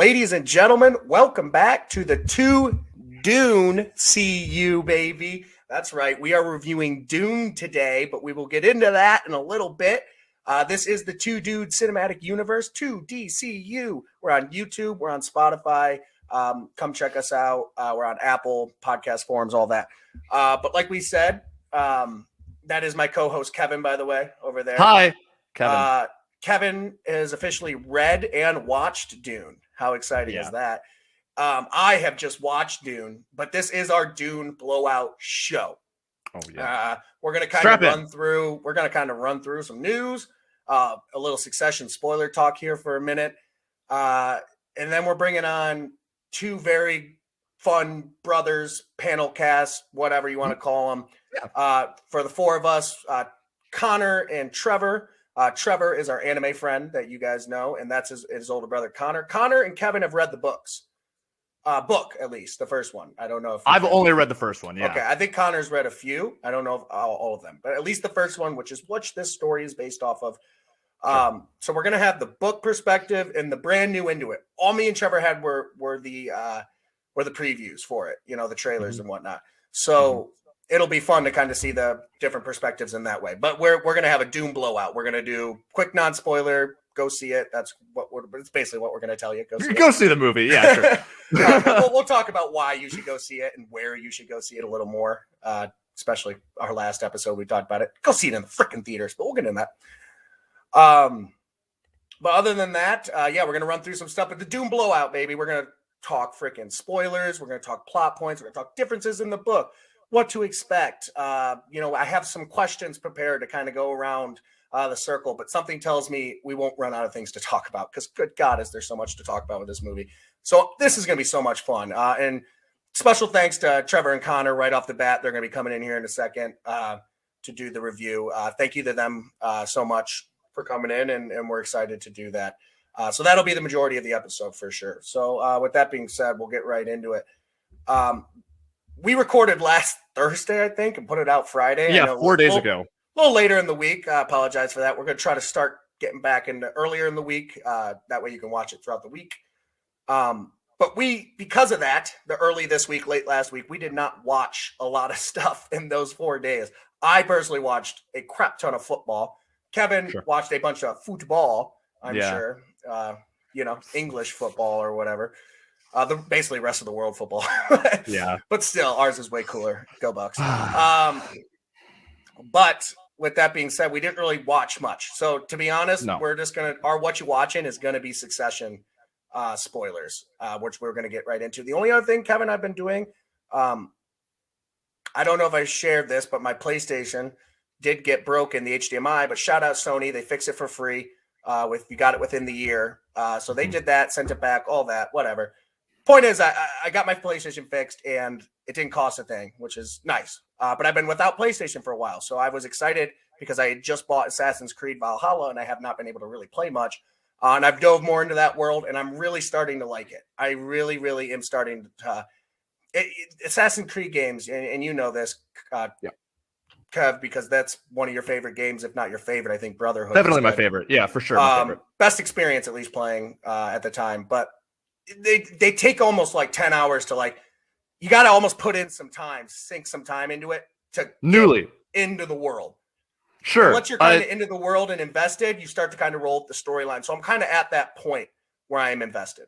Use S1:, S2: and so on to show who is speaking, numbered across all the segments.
S1: Ladies and gentlemen, welcome back to the Dune CU, baby. That's right. We are reviewing Dune today, but we will get into that in a little bit. This is the Two Dude Cinematic Universe, 2DCU. We're on YouTube. We're on Spotify. Come check us out. We're on Apple, podcast forums, all that. But like we said, that is my co-host, Kevin, by the way, over there.
S2: Hi, Kevin.
S1: Kevin has officially read and watched Dune. How exciting is that? I have just watched Dune, but this is our Dune blowout show.
S2: Oh yeah.
S1: We're going to kind of run through. We're going to kind of run through some news, a little Succession spoiler talk here for a minute, and then we're bringing on two very fun brothers, panel cast, whatever you want to call them. Yeah. For the four of us, Connor and Trevor. Trevor is our anime friend that you guys know, and that's his older brother, Connor. Connor and Kevin have read the books. Book, at least, the first one. I don't know if
S2: I've only read the first one, yeah.
S1: Okay, I think Connor's read a few. I don't know if all of them, but at least the first one, which is what this story is based off of. So we're going to have the book perspective and the brand new into it. All me and Trevor had were the previews for it, the trailers and whatnot. So it'll be fun to kind of see the different perspectives in that way. But we're going to have a Doom blowout. We're going to do quick non-spoiler. Go see it. That's it's basically what we're going to tell you.
S2: Go see the movie. Yeah, sure.
S1: We'll talk about why you should go see it and where you should go see it a little more. Especially our last episode, we talked about it. Go see it in the freaking theaters, but we'll get into that. But other than that, we're going to run through some stuff. But the Doom blowout, baby, we're going to talk freaking spoilers. We're going to talk plot points. We're going to talk differences in the book. What to expect. I have some questions prepared to kind of go around the circle, but something tells me we won't run out of things to talk about because good God, is there so much to talk about with this movie. So this is going to be so much fun. And special thanks to Trevor and Connor right off the bat. They're going to be coming in here in a second to do the review. Thank you to them so much for coming in, and we're excited to do that. So that'll be the majority of the episode for sure. So with that being said, we'll get right into it. We recorded last Thursday, I think, and put it out Friday.
S2: Yeah, 4 days ago.
S1: A little later in the week. I apologize for that. We're going to try to start getting back into earlier in the week. That way you can watch it throughout the week. But because of that, the early this week, late last week, we did not watch a lot of stuff in those 4 days. I personally watched a crap ton of football. Kevin watched a bunch of football, I'm sure. English football or whatever. Basically rest of the world football.
S2: Yeah.
S1: But still, ours is way cooler. Go Bucks. But with that being said, we didn't really watch much. So to be honest, we're just our what you watching is gonna be Succession spoilers, which we're gonna get right into. The only other thing, Kevin, I've been doing, I don't know if I shared this, but my PlayStation did get broken, the HDMI, but shout out Sony, they fix it for free. You got it within the year. So they did that, sent it back, all that, whatever. Point is, I got my PlayStation fixed and it didn't cost a thing, which is nice. But I've been without PlayStation for a while. So I was excited because I had just bought Assassin's Creed Valhalla and I have not been able to really play much. And I've dove more into that world and I'm really starting to like it. I really, really am starting to. Assassin's Creed games, and you know this, Kev, because that's one of your favorite games, if not your favorite. I think Brotherhood.
S2: Definitely my favorite. Yeah, for sure. My favorite.
S1: Best experience, at least playing at the time. But they take almost like 10 hours to you got to almost put in some time, sink some time into it to get into the world.
S2: Sure.
S1: Once you're kind of into the world and invested, you start to kind of roll up the storyline. So I'm kind of at that point where I am invested.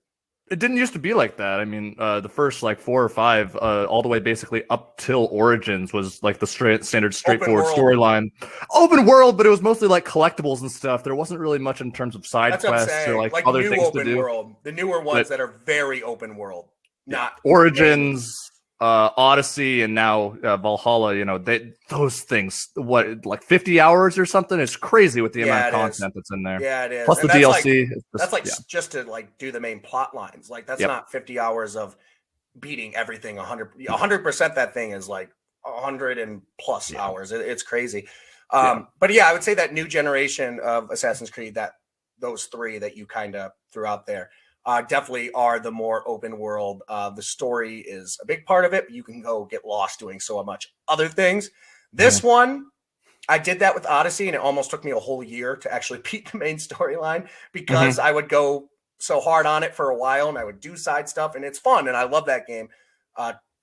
S2: It didn't used to be like that. I mean, the first 4 or 5, all the way basically up till Origins was like the standard straightforward storyline. Open world, but it was mostly like collectibles and stuff. There wasn't really much in terms of side quests or like other things to do.
S1: World. The newer ones that are very open world. Not
S2: Origins, Odyssey, and now Valhalla. Those things, like 50 hours or something? It's crazy with the amount of content that's in there.
S1: Yeah, it is.
S2: Plus the DLC.
S1: Just to do the main plot lines. That's not 50 hours of beating everything 100%. That thing is 100 and plus hours. It's crazy. But yeah, I would say that new generation of Assassin's Creed, those 3 that you kind of threw out there, definitely are the more open world. The story is a big part of it, but you can go get lost doing so much other things. This one, I did that with Odyssey, and it almost took me a whole year to actually beat the main storyline because I would go so hard on it for a while, and I would do side stuff, and it's fun, and I love that game.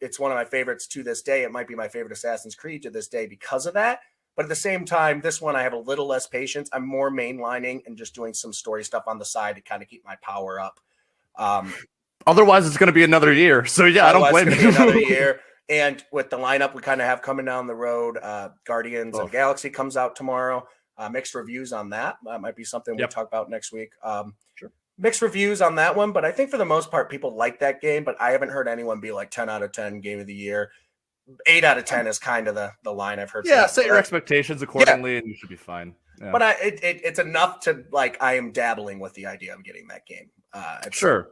S1: It's one of my favorites to this day. It might be my favorite Assassin's Creed to this day because of that. But at the same time, this one I have a little less patience. I'm more mainlining and just doing some story stuff on the side to kind of keep my power up.
S2: Otherwise, it's going to be another year. So yeah, I don't blame you.
S1: Another year. And with the lineup we kind of have coming down the road, Guardians of the Galaxy comes out tomorrow. Mixed reviews on that. That might be something we'll talk about next week.
S2: Sure.
S1: Mixed reviews on that one, but I think for the most part, people like that game, but I haven't heard anyone be like 10 out of 10 game of the year. 8 out of 10 is kind of the line I've heard.
S2: Yeah, set your expectations accordingly, and you should be fine. Yeah.
S1: But it's enough to, like, I am dabbling with the idea of getting that game.
S2: Sure.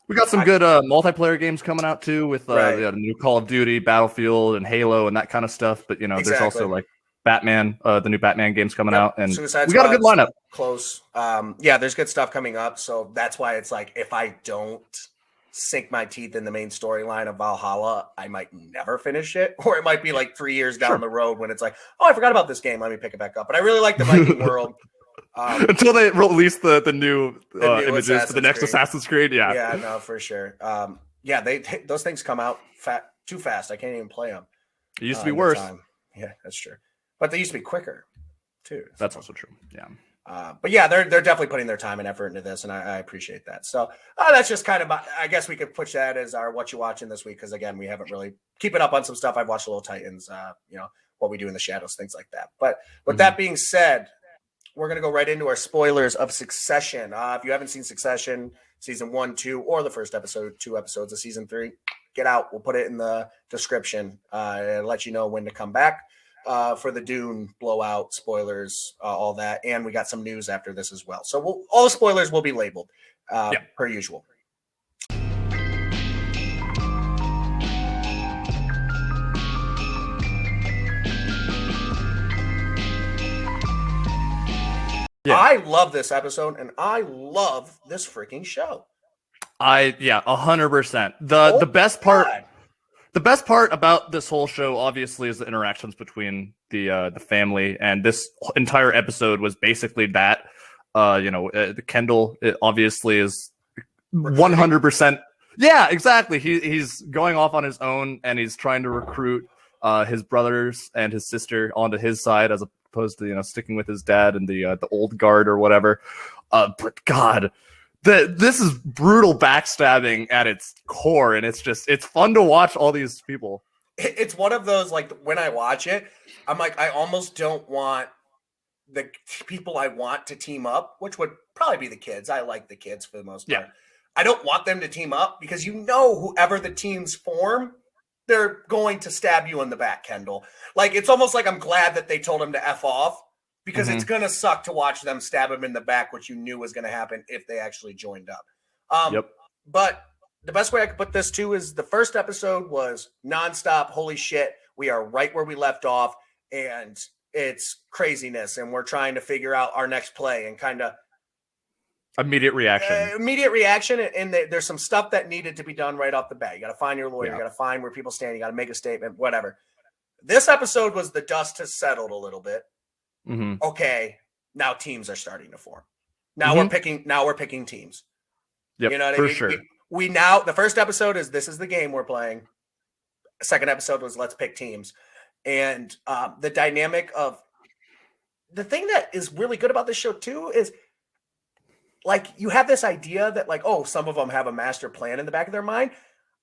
S2: We got some good multiplayer games coming out, too, with the new Call of Duty, Battlefield, and Halo, and that kind of stuff. But, there's also, like, Batman, the new Batman games coming out, and we got a good lineup.
S1: Close. There's good stuff coming up, so that's why it's like, if I don't sink my teeth in the main storyline of Valhalla, I might never finish it, or it might be like 3 years down the road when it's like, oh, I forgot about this game, let me pick it back up. But I really like the Viking world.
S2: Until they release the new images Assassin's for the next Creed. Assassin's Creed,
S1: yeah, no, for sure. Those things come out too fast. I can't even play them.
S2: It used to be worse.
S1: Yeah, that's true. But they used to be quicker, too. So.
S2: That's also true. Yeah.
S1: But yeah, they're definitely putting their time and effort into this, and I appreciate that. So that's just kind of, I guess we could push that as our what you watching this week, because again, we haven't really keeping up on some stuff. I've watched Little Titans, what we do in the shadows, things like that. But with that being said, we're going to go right into our spoilers of Succession. If you haven't seen Succession, season 1, 2, or the first episode, 2 episodes of season 3, get out. We'll put it in the description and let you know when to come back for the Dune blowout, spoilers, all that. And we got some news after this as well. So all the spoilers will be labeled per usual. Yeah. I love this episode, and I love this freaking show.
S2: 100%. The best part. God. The best part about this whole show, obviously, is the interactions between the family, and this entire episode was basically that. Kendall, it obviously is 100%. Yeah, exactly. He's going off on his own, and he's trying to recruit his brothers and his sister onto his side, as opposed to sticking with his dad and the old guard or whatever. But God. This is brutal backstabbing at its core, and it's fun to watch all these people.
S1: It's one of those, like, when I watch it, I'm like, I almost don't want the people I want to team up, which would probably be the kids. I like the kids for the most part. Yeah. I don't want them to team up because whoever the teams form, they're going to stab you in the back, Kendall. Like, it's almost like I'm glad that they told him to F off. Because it's going to suck to watch them stab him in the back, which you knew was going to happen if they actually joined up. But the best way I could put this, too, is the first episode was nonstop. Holy shit, we are right where we left off, and it's craziness, and we're trying to figure out our next play and kind of
S2: immediate reaction.
S1: And there's some stuff that needed to be done right off the bat. You got to find your lawyer. You got to find where people stand. You got to make a statement, whatever. This episode was the dust has settled a little bit. Mm-hmm. Okay, now teams are starting to form. Now we're picking teams.
S2: Yep,
S1: you know what
S2: I
S1: mean?
S2: Sure.
S1: We now, the first episode is this is the game we're playing. The second episode was let's pick teams. And the dynamic of the thing that is really good about this show too is, like, you have this idea that, like, oh, some of them have a master plan in the back of their mind.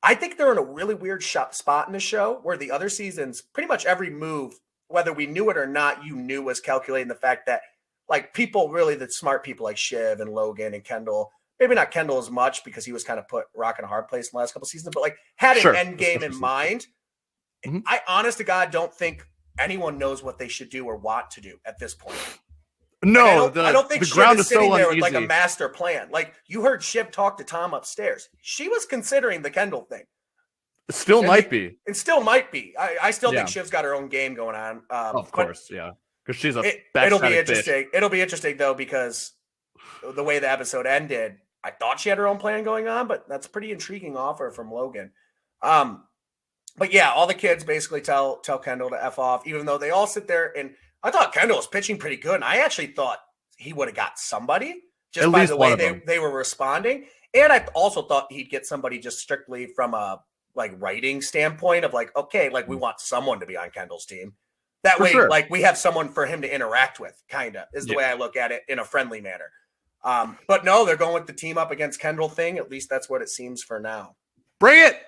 S1: I think they're in a really weird spot in the show where the other seasons, pretty much every move, whether we knew it or not, you knew was calculating the fact that, like, people really, the smart people like Shiv and Logan and Kendall, maybe not Kendall as much because he was kind of put rock in a hard place in the last couple seasons, but like had an end game in mind. Mm-hmm. I honest to God don't think anyone knows what they should do or want to do at this point.
S2: No,
S1: I don't think
S2: the ground is
S1: sitting
S2: so
S1: there
S2: uneasy.
S1: with like a master plan. Like, you heard Shiv talk to Tom upstairs. She was considering the Kendall thing.
S2: It still might be.
S1: It still might be. I still think Shiv's got her own game going on.
S2: Of course, yeah. Because she's
S1: it'll be interesting.
S2: Bitch.
S1: It'll be interesting, though, because the way the episode ended, I thought she had her own plan going on, but that's a pretty intriguing offer from Logan. But yeah, all the kids basically tell Kendall to F off, even though they all sit there. And I thought Kendall was pitching pretty good. And I actually thought he would have got somebody. just by the way they were responding. And I also thought he'd get somebody just strictly from a like writing standpoint of like, okay, like we want someone to be on Kendall's team. That way, like we have someone for him to interact with, kind of is the way I look at it in a friendly manner. But no, they're going with the team up against Kendall thing. At least that's what it seems for now.
S2: Bring it.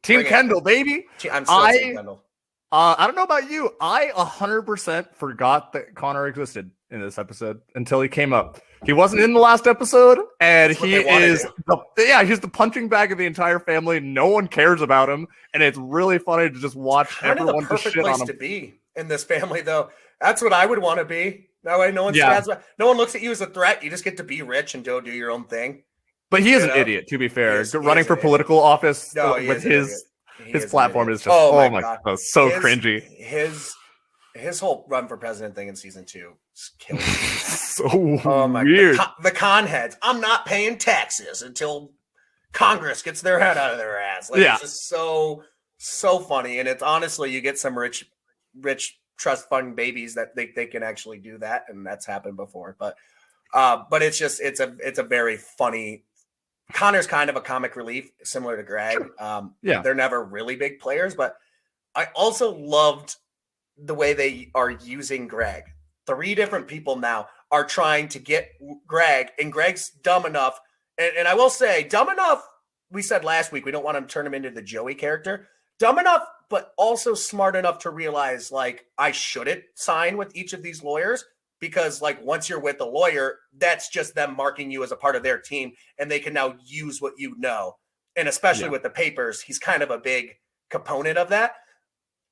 S2: Team Kendall, baby.
S1: I'm still Team Kendall.
S2: I don't know about you. I 100% forgot that Connor existed in this episode until he came up. He wasn't in the last episode, and he's the punching bag of the entire family. No one cares about him, and it's really funny to just watch everyone
S1: the perfect
S2: shit
S1: place
S2: on him.
S1: To be in this family, though. That's what I would want to be. That way, no one looks at you as a threat. You just get to be rich and do your own thing.
S2: But he is an idiot, to be fair. Running for political office with his platform is just my god, so cringy.
S1: His whole run for president thing in season 2 is killing me.
S2: So weird.
S1: The con heads. I'm not paying taxes until Congress gets their head out of their ass. It's just so funny. And it's honestly, you get some rich trust fund babies that they can actually do that, and that's happened before. But it's just it's a very funny. Connor's kind of a comic relief, similar to Greg. Sure. They're never really big players, but I also loved the way they are using Greg. 3 different people now are trying to get Greg, and Greg's dumb enough. And I will say, dumb enough. We said last week we don't want to turn him into the Joey character. Dumb enough, but also smart enough to realize, like, I shouldn't sign with each of these lawyers because, like, once you're with a lawyer, that's just them marking you as a part of their team, and they can now use what you know. And especially with the papers, he's kind of a big component of that.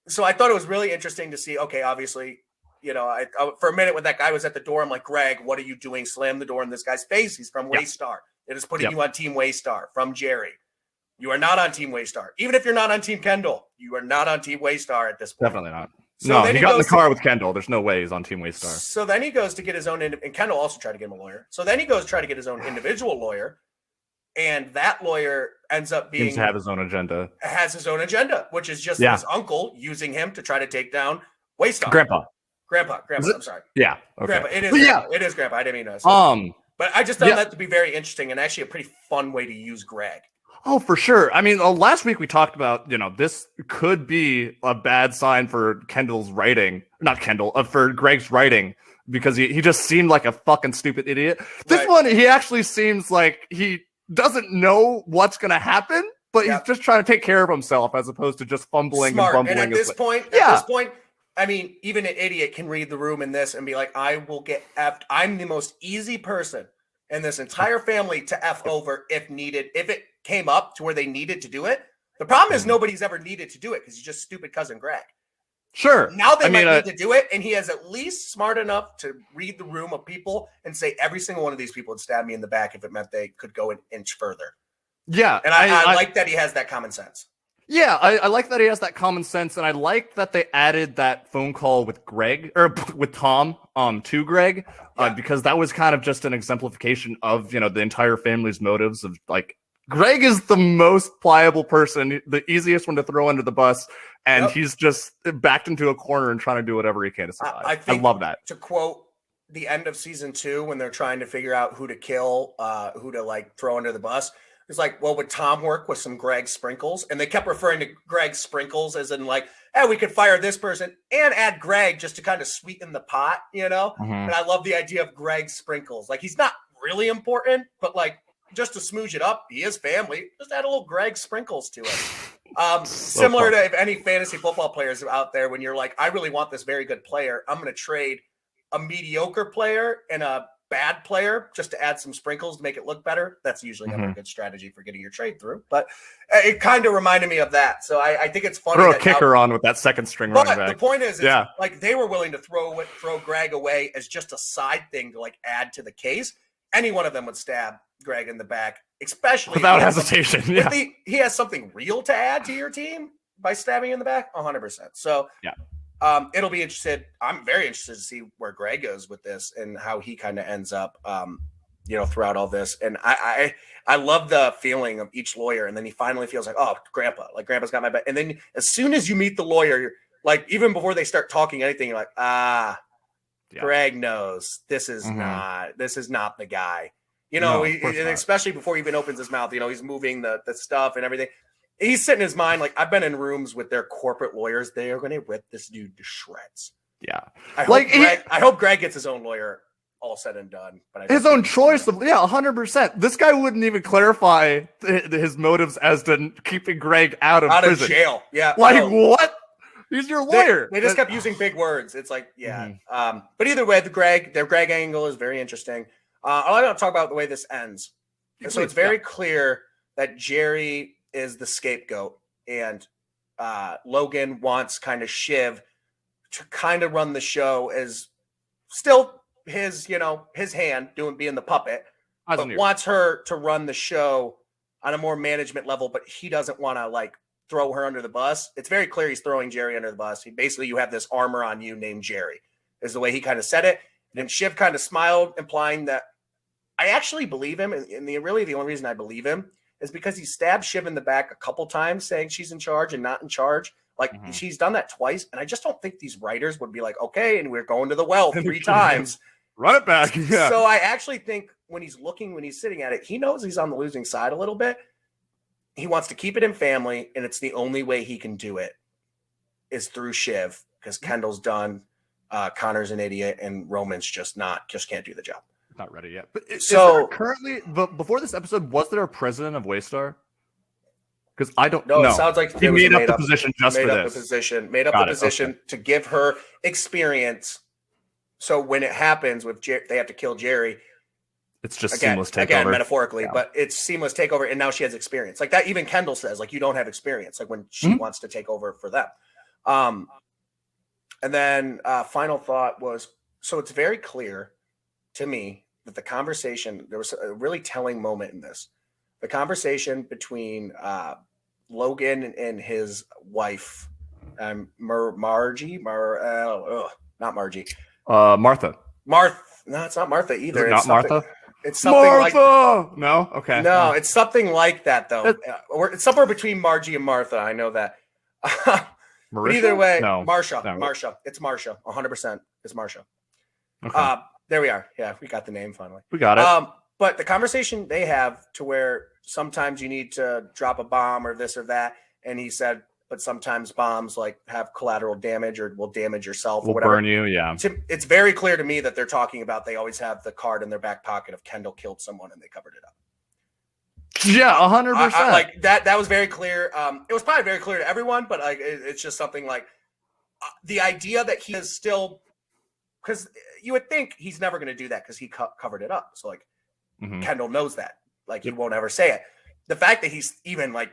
S1: So I thought it was really interesting to see, okay, obviously, I for a minute when that guy was at the door, I'm like, Greg, what are you doing? Slam the door in this guy's face. He's from Waystar. It is putting you on Team Waystar from Jerry. You are not on Team Waystar. Even if you're not on Team Kendall, you are not on Team Waystar at this point.
S2: Definitely not. So he got in the car with Kendall. There's no way he's on Team Waystar.
S1: So then he goes to get his own, and Kendall also tried to get him a lawyer. So then he goes to try to get his own individual lawyer. And that lawyer ends up being
S2: seems to have his own agenda.
S1: Has his own agenda, which is just his uncle using him to try to take down Waystar.
S2: Grandpa.
S1: I'm sorry.
S2: Yeah. Okay.
S1: Grandpa. It is. Grandpa. It is Grandpa. I didn't mean to. But I just found that to be very interesting and actually a pretty fun way to use Greg.
S2: Oh, for sure. I mean, last week we talked about, this could be a bad sign for Kendall's writing. Not Kendall, for Greg's writing, because he just seemed like a fucking stupid idiot. This one, he actually seems like he doesn't know what's going to happen, but he's just trying to take care of himself as opposed to just fumbling and bumbling.
S1: And at this point, I mean, even an idiot can read the room in this and be like, I will get effed. I'm the most easy person in this entire family to F over if needed, if it came up to where they needed to do it. The problem is nobody's ever needed to do it because he's just stupid cousin Greg.
S2: Sure.
S1: Now they might need to do it, and he is at least smart enough to read the room of people and say every single one of these people would stab me in the back if it meant they could go an inch further.
S2: Yeah.
S1: And I like that he has that common sense.
S2: Yeah, I like that he has that common sense, and I like that they added that phone call with Greg, or with Tom, to Greg, because that was kind of just an exemplification of, the entire family's motives of, like, Greg is the most pliable person, the easiest one to throw under the bus, and he's just backed into a corner and trying to do whatever he can to survive. I love that.
S1: To quote the end of season 2, when they're trying to figure out who to kill, who to, like, throw under the bus, it's like, well, would Tom work with some Greg sprinkles? And they kept referring to Greg sprinkles as in like, hey, we could fire this person and add Greg just to kind of sweeten the pot, Mm-hmm. And I love the idea of Greg sprinkles. Like, he's not really important, but like, just to smooch it up, he is family. Just add a little Greg sprinkles to it. Similar to if any fantasy football players out there, when you're like, I really want this very good player, I'm going to trade a mediocre player and a bad player just to add some sprinkles to make it look better. That's usually never a good strategy for getting your trade through. But it kind of reminded me of that. So I think it's funny.
S2: Throw a kicker on with that second string running back.
S1: The point is, like they were willing to throw Greg away as just a side thing to like add to the case. Any one of them would stab Greg in the back, especially
S2: without hesitation. Yeah,
S1: he has something real to add to your team by stabbing in the back. 100%. So it'll be interested. I'm very interested to see where Greg goes with this and how he kind of ends up, throughout all this. And I love the feeling of each lawyer. And then he finally feels like, oh, Grandpa's got my back. And then as soon as you meet the lawyer, you're like, even before they start talking anything, you're like, Greg knows this is not the guy. You know, especially before he even opens his mouth, you know, he's moving the stuff and everything. He's sitting in his mind, like, I've been in rooms with their corporate lawyers. They are going to rip this dude to shreds.
S2: Yeah.
S1: I hope Greg gets his own lawyer all said and done. But
S2: his own choice of 100%. This guy wouldn't even clarify his motives as to keeping Greg out of
S1: jail. Yeah.
S2: What? He's your lawyer.
S1: They just kept using big words. It's like, yeah. Mm-hmm. But either way, their Greg angle is very interesting. I want to talk about the way this ends. So it's very clear that Jerry is the scapegoat, and Logan wants kind of Shiv to kind of run the show as still his hand being the puppet, but wants her to run the show on a more management level, but he doesn't want to like throw her under the bus. It's very clear he's throwing Jerry under the bus. You have this armor on you named Jerry, is the way he kind of said it. And then Shiv kind of smiled, implying that I actually believe him. And the only reason I believe him is because he stabbed Shiv in the back a couple times saying she's in charge and not in charge. Like she's done that twice. And I just don't think these writers would be like, okay, and we're going to the well 3 times.
S2: Run it back. Yeah.
S1: So I actually think when he's sitting at it, he knows he's on the losing side a little bit. He wants to keep it in family, and it's the only way he can do it is through Shiv, because Kendall's done, Connor's an idiot, and Roman's just can't do the job.
S2: Not ready yet. But so currently, before this episode, was there a president of Waystar? Because I don't know.
S1: No, it sounds like
S2: he made up the position just for this.
S1: Made up the position to give her experience. So when it happens with they have to kill Jerry.
S2: It's just seamless takeover.
S1: Again, metaphorically, but it's seamless takeover, and now she has experience. Like that, even Kendall says, like, you don't have experience, like when she wants to take over for them. And then final thought was, so it's very clear to me that the conversation, there was a really telling moment in this. The conversation between Logan and his wife, Margie, not Margie.
S2: Martha.
S1: No, it's not Martha either.
S2: It's not Martha?
S1: It's something
S2: Martha! No? Okay.
S1: No, it's something like that, though. It's somewhere between Margie and Martha. I know that. But either way, no. Marsha. No. Marsha. It's Marsha. 100%. It's Marsha. Okay. There we are. Yeah, we got the name finally.
S2: We got it.
S1: But the conversation they have to where sometimes you need to drop a bomb or this or that. And he said, but sometimes bombs like have collateral damage or will damage yourself or whatever.
S2: Burn you, yeah.
S1: It's very clear to me that they're talking about they always have the card in their back pocket of Kendall killed someone and they covered it up.
S2: Yeah, 100%.
S1: Like that was very clear. It was probably very clear to everyone, but like it's just something like the idea that he is still, because you would think he's never going to do that because he covered it up. So like Kendall knows that. Like he won't ever say it. The fact that he's even like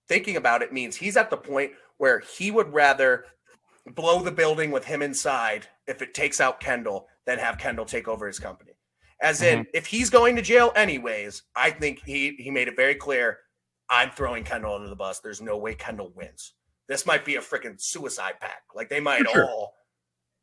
S1: thinking about it means he's at the point where he would rather blow the building with him inside if it takes out Kendall than have Kendall take over his company. As in, if he's going to jail anyways, I think he made it very clear, I'm throwing Kendall under the bus. There's no way Kendall wins. This might be a freaking suicide pact. Like they might all,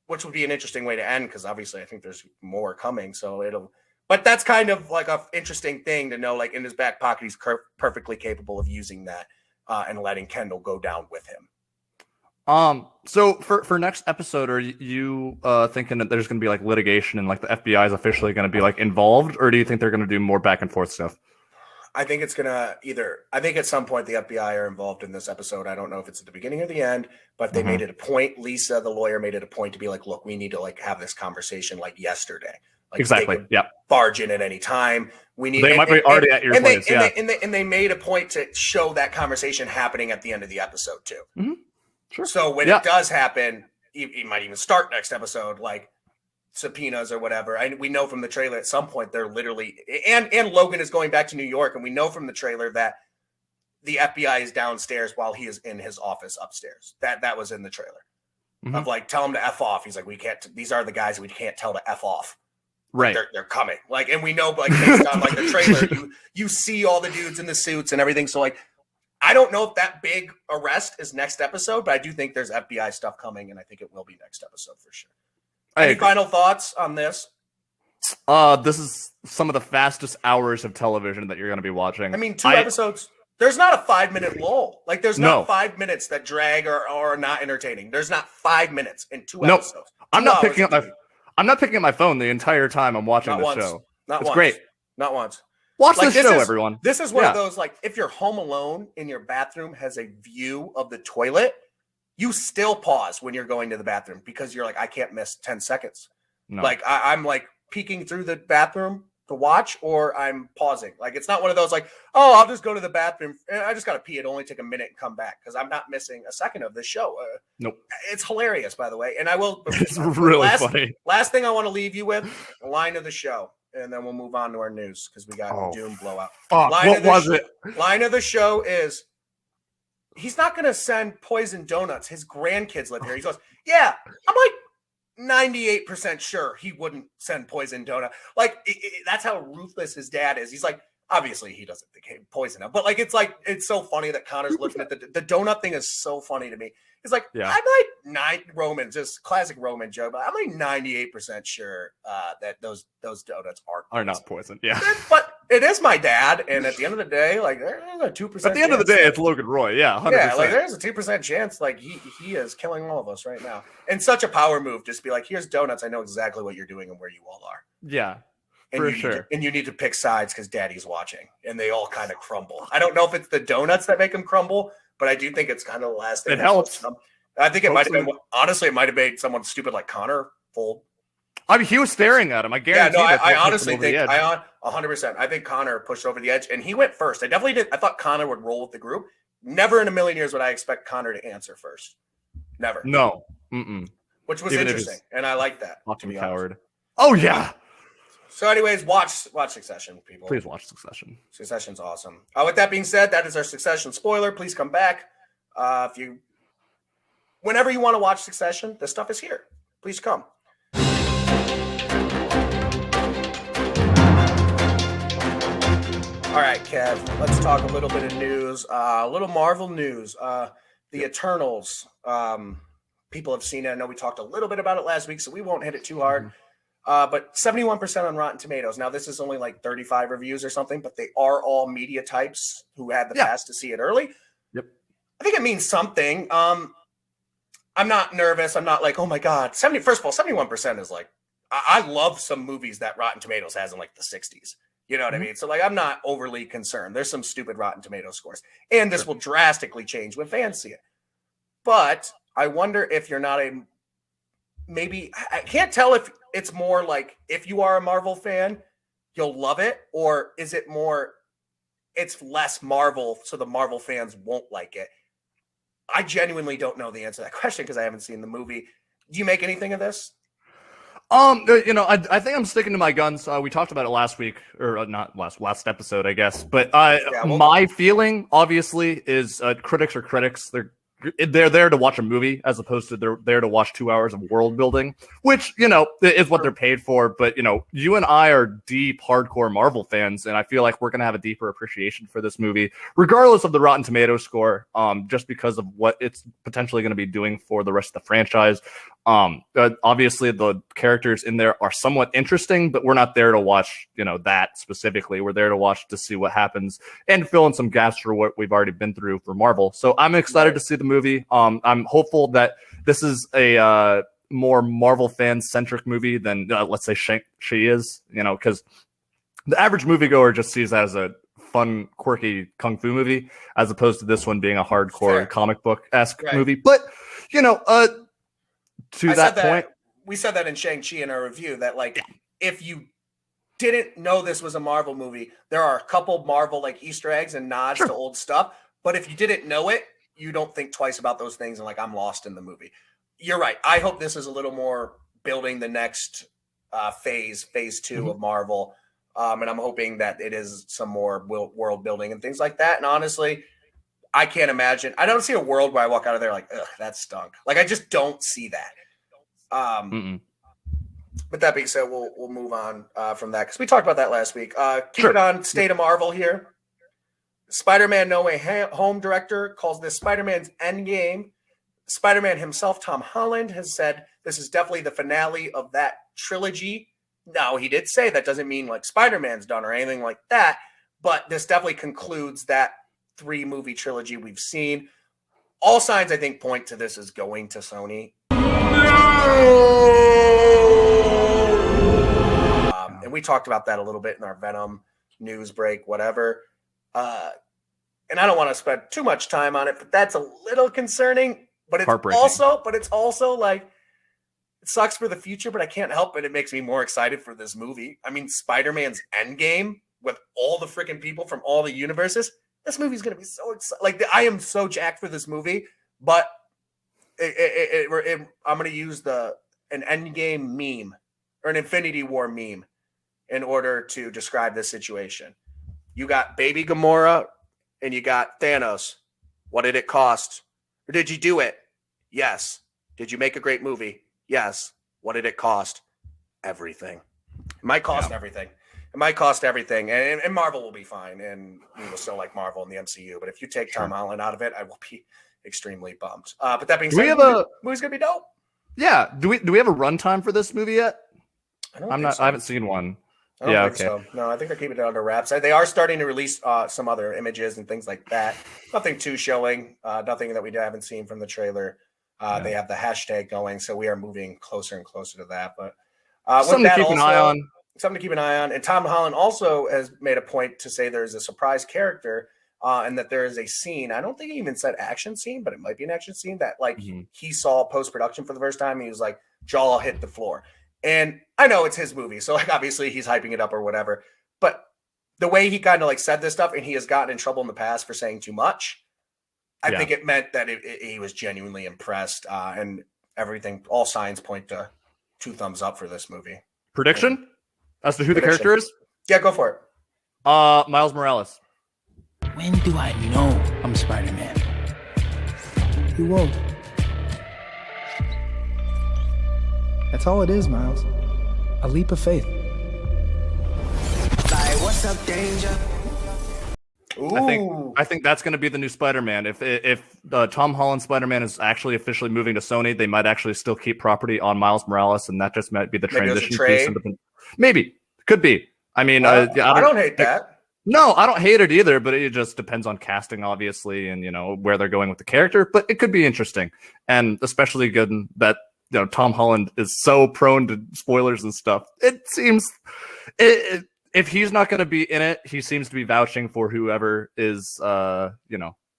S1: which would be an interesting way to end because obviously I think there's more coming. So but that's kind of like an interesting thing to know, like in his back pocket, he's perfectly capable of using that. And letting Kendall go down with him.
S2: So for next episode, are you thinking that there's going to be like litigation and like the FBI is officially going to be like involved, or do you think they're going to do more back and forth stuff?
S1: I think it's going to I think at some point the FBI are involved in this episode. I don't know if it's at the beginning or the end, but they made it a point. Lisa, the lawyer, made it a point to be like, look, we need to like have this conversation like yesterday. Like
S2: exactly. Yep.
S1: Barge in at any time.
S2: They might be already at your place.
S1: And they made a point to show that conversation happening at the end of the episode too. Mm-hmm. Sure. So when it does happen, you might even start next episode like subpoenas or whatever. We know from the trailer at some point they're literally and Logan is going back to New York, and we know from the trailer that the FBI is downstairs while he is in his office upstairs. That was in the trailer of like tell him to F off. He's like, we can't. These are the guys we can't tell to F off.
S2: Right,
S1: they're coming. Like, and we know, like, based on like the trailer, you see all the dudes in the suits and everything. So, like, I don't know if that big arrest is next episode, but I do think there's FBI stuff coming, and I think it will be next episode for sure. Any final thoughts on this?
S2: This is some of the fastest hours of television that you're going to be watching.
S1: I mean, 2 episodes. There's not a 5-minute lull. Like, there's not 5 minutes that drag or are not entertaining. There's not 5 minutes in 2 episodes.
S2: I'm not picking up my phone the entire time I'm watching the show.
S1: It's
S2: great.
S1: Not once.
S2: Watch this show, everyone.
S1: This is one of those, like, if you're home alone and your bathroom has a view of the toilet, you still pause when you're going to the bathroom because you're like, I can't miss 10 seconds. No. Like, I'm like peeking through the bathroom to watch, or I'm pausing. Like, it's not one of those like, oh, I'll just go to the bathroom. I just got to pee. It'll only take a minute and come back because I'm not missing a second of this show.
S2: Nope.
S1: It's hilarious, by the way. And I will.
S2: It's really funny.
S1: Last thing I want to leave you with, line of the show. And then we'll move on to our news because we got Dune blowout.
S2: What was it?
S1: Line of the show is, he's not going to send poison donuts. His grandkids live here. He goes, yeah, I'm like 98% sure he wouldn't send poison donut. Like, that's how ruthless his dad is. He's like, obviously he doesn't think he poison him, but like, it's so funny that Connor's looking at the donut thing is so funny to me. He's like, I'm like Roman, just classic Roman joke, but I'm like 98% sure that those donuts
S2: are not poison. Yeah.
S1: But it is my dad. And at the end of the day, like, there's a 2%.
S2: At the end of the day, it's Logan Roy. Yeah. 100%.
S1: Yeah. Like, there's a 2% chance. Like, he is killing all of us right now. And such a power move. Just be like, here's donuts. I know exactly what you're doing and where you all are.
S2: Yeah.
S1: And
S2: for sure.
S1: And you need to pick sides because daddy's watching. And they all kind of crumble. I don't know if it's the donuts that make them crumble, but I do think it's kind of the last thing.
S2: It helps.
S1: I think it might have been, honestly, it might have made someone stupid like Connor fold.
S2: I mean, he was staring at him. I guarantee.
S1: Yeah, no, I honestly think, 100%. I think Connor pushed over the edge, and he went first. I definitely did. I thought Connor would roll with the group. Never in a million years would I expect Connor to answer first. Never.
S2: No. Mm-mm.
S1: Which was interesting, and I like that.
S2: Fucking coward. Oh, yeah.
S1: So anyways, watch Succession, people.
S2: Please watch Succession.
S1: Succession's awesome. With that being said, that is our Succession spoiler. Please come back. Whenever you want to watch Succession, this stuff is here. Please come. All right, Kev, let's talk a little bit of news, a little Marvel news. The Eternals, people have seen it. I know we talked a little bit about it last week, so we won't hit it too hard. But 71% on Rotten Tomatoes. Now, this is only like 35 reviews or something, but they are all media types who had the pass to see it early.
S2: Yep.
S1: I think it means something. I'm not nervous. I'm not like, oh my God. First of all, 71% is like, I love some movies that Rotten Tomatoes has in like the 60s. You know what I mean? So like, I'm not overly concerned. There's some stupid Rotten Tomatoes scores. And this will drastically change when fans see it. But I wonder if you're not I can't tell if it's more like, if you are a Marvel fan, you'll love it. Or is it more, it's less Marvel, so the Marvel fans won't like it. I genuinely don't know the answer to that question because I haven't seen the movie. Do you make anything of this?
S2: I think I'm sticking to my guns. We talked about it last week, or not last episode, I guess. But my feeling, obviously, is critics are critics. They're there to watch a movie as opposed to they're there to watch 2 hours of world building, which, is what they're paid for. But, you and I are deep, hardcore Marvel fans, and I feel like we're going to have a deeper appreciation for this movie, regardless of the Rotten Tomatoes score, just because of what it's potentially going to be doing for the rest of the franchise. Obviously, the characters in there are somewhat interesting, but we're not there to watch, that specifically. We're there to see what happens and fill in some gaps for what we've already been through for Marvel. So I'm excited to see the movie. I'm hopeful that this is a more Marvel fan-centric movie than, let's say, Shang-Chi is, because the average moviegoer just sees that as a fun, quirky kung fu movie, as opposed to this one being a hardcore comic book-esque movie. But, to that point,
S1: we said that in Shang-Chi in our review, that like, if you didn't know this was a Marvel movie, there are a couple Marvel like Easter eggs and nods to old stuff. But if you didn't know it, you don't think twice about those things and like, I'm lost in the movie. You're right. I hope this is a little more building the next phase 2 of Marvel. And I'm hoping that it is some more world building and things like that. And honestly, I can't imagine. I don't see a world where I walk out of there like, ugh, that stunk. Like, I just don't see that. But that being said, we'll move on from that because we talked about that last week. Keep it on State of Marvel here. Spider-Man No Way Home director calls this Spider-Man's Endgame. Spider-Man himself, Tom Holland, has said this is definitely the finale of that trilogy. Now, he did say that doesn't mean like Spider-Man's done or anything like that, but this definitely concludes that 3-movie trilogy we've seen. All signs, I think, point to this is going to Sony. And we talked about that a little bit in our Venom news break, whatever. And I don't want to spend too much time on it, but that's a little concerning. But it's also like, it sucks for the future, but I can't help it. It makes me more excited for this movie. I mean, Spider-Man's Endgame with all the freaking people from all the universes. This movie's going to be so exciting. Like, I am so jacked for this movie, but I'm going to use an Endgame meme or an Infinity War meme in order to describe this situation. You got Baby Gamora and you got Thanos. What did it cost? Or did you do it? Yes. Did you make a great movie? Yes. What did it cost? Everything. It might cost everything. It might cost everything. And Marvel will be fine. And we will still like Marvel in the MCU. But if you take Tom Holland out of it, I will be extremely bummed. But that being said, the movie's going to be dope.
S2: Yeah. Do we have a runtime for this movie yet?
S1: I
S2: haven't seen one.
S1: I don't think so. No, I think they're keeping it under wraps. They are starting to release some other images and things like that. Nothing too showing. Nothing that we haven't seen from the trailer. They have the hashtag going, so we are moving closer and closer to that. But
S2: something to keep an eye on.
S1: Something to keep an eye on. And Tom Holland also has made a point to say there's a surprise character and that there is a scene. I don't think he even said action scene, but it might be an action scene that he saw post-production for the first time. He was like, jaw hit the floor. And I know it's his movie, so like obviously he's hyping it up or whatever. But the way he kind of like said this stuff, and he has gotten in trouble in the past for saying too much, I think it meant that he was genuinely impressed, and everything. All signs point to 2 thumbs up for this movie.
S2: Prediction as to who the character is?
S1: Yeah, go for it.
S2: Miles Morales.
S3: When do I know I'm Spider-Man? You won't. That's all it is, Miles. A leap of faith.
S4: Like, what's up, danger?
S2: I think that's going to be the new Spider-Man. If Tom Holland Spider-Man is actually officially moving to Sony, they might actually still keep property on Miles Morales, and that just might be the transition piece. Maybe. Could be. I mean, I
S1: don't hate that.
S2: No, I don't hate it either, but it just depends on casting, obviously, and where they're going with the character. But it could be interesting, and especially good that Tom Holland is so prone to spoilers and stuff. It seems if he's not going to be in it, he seems to be vouching for whoever is,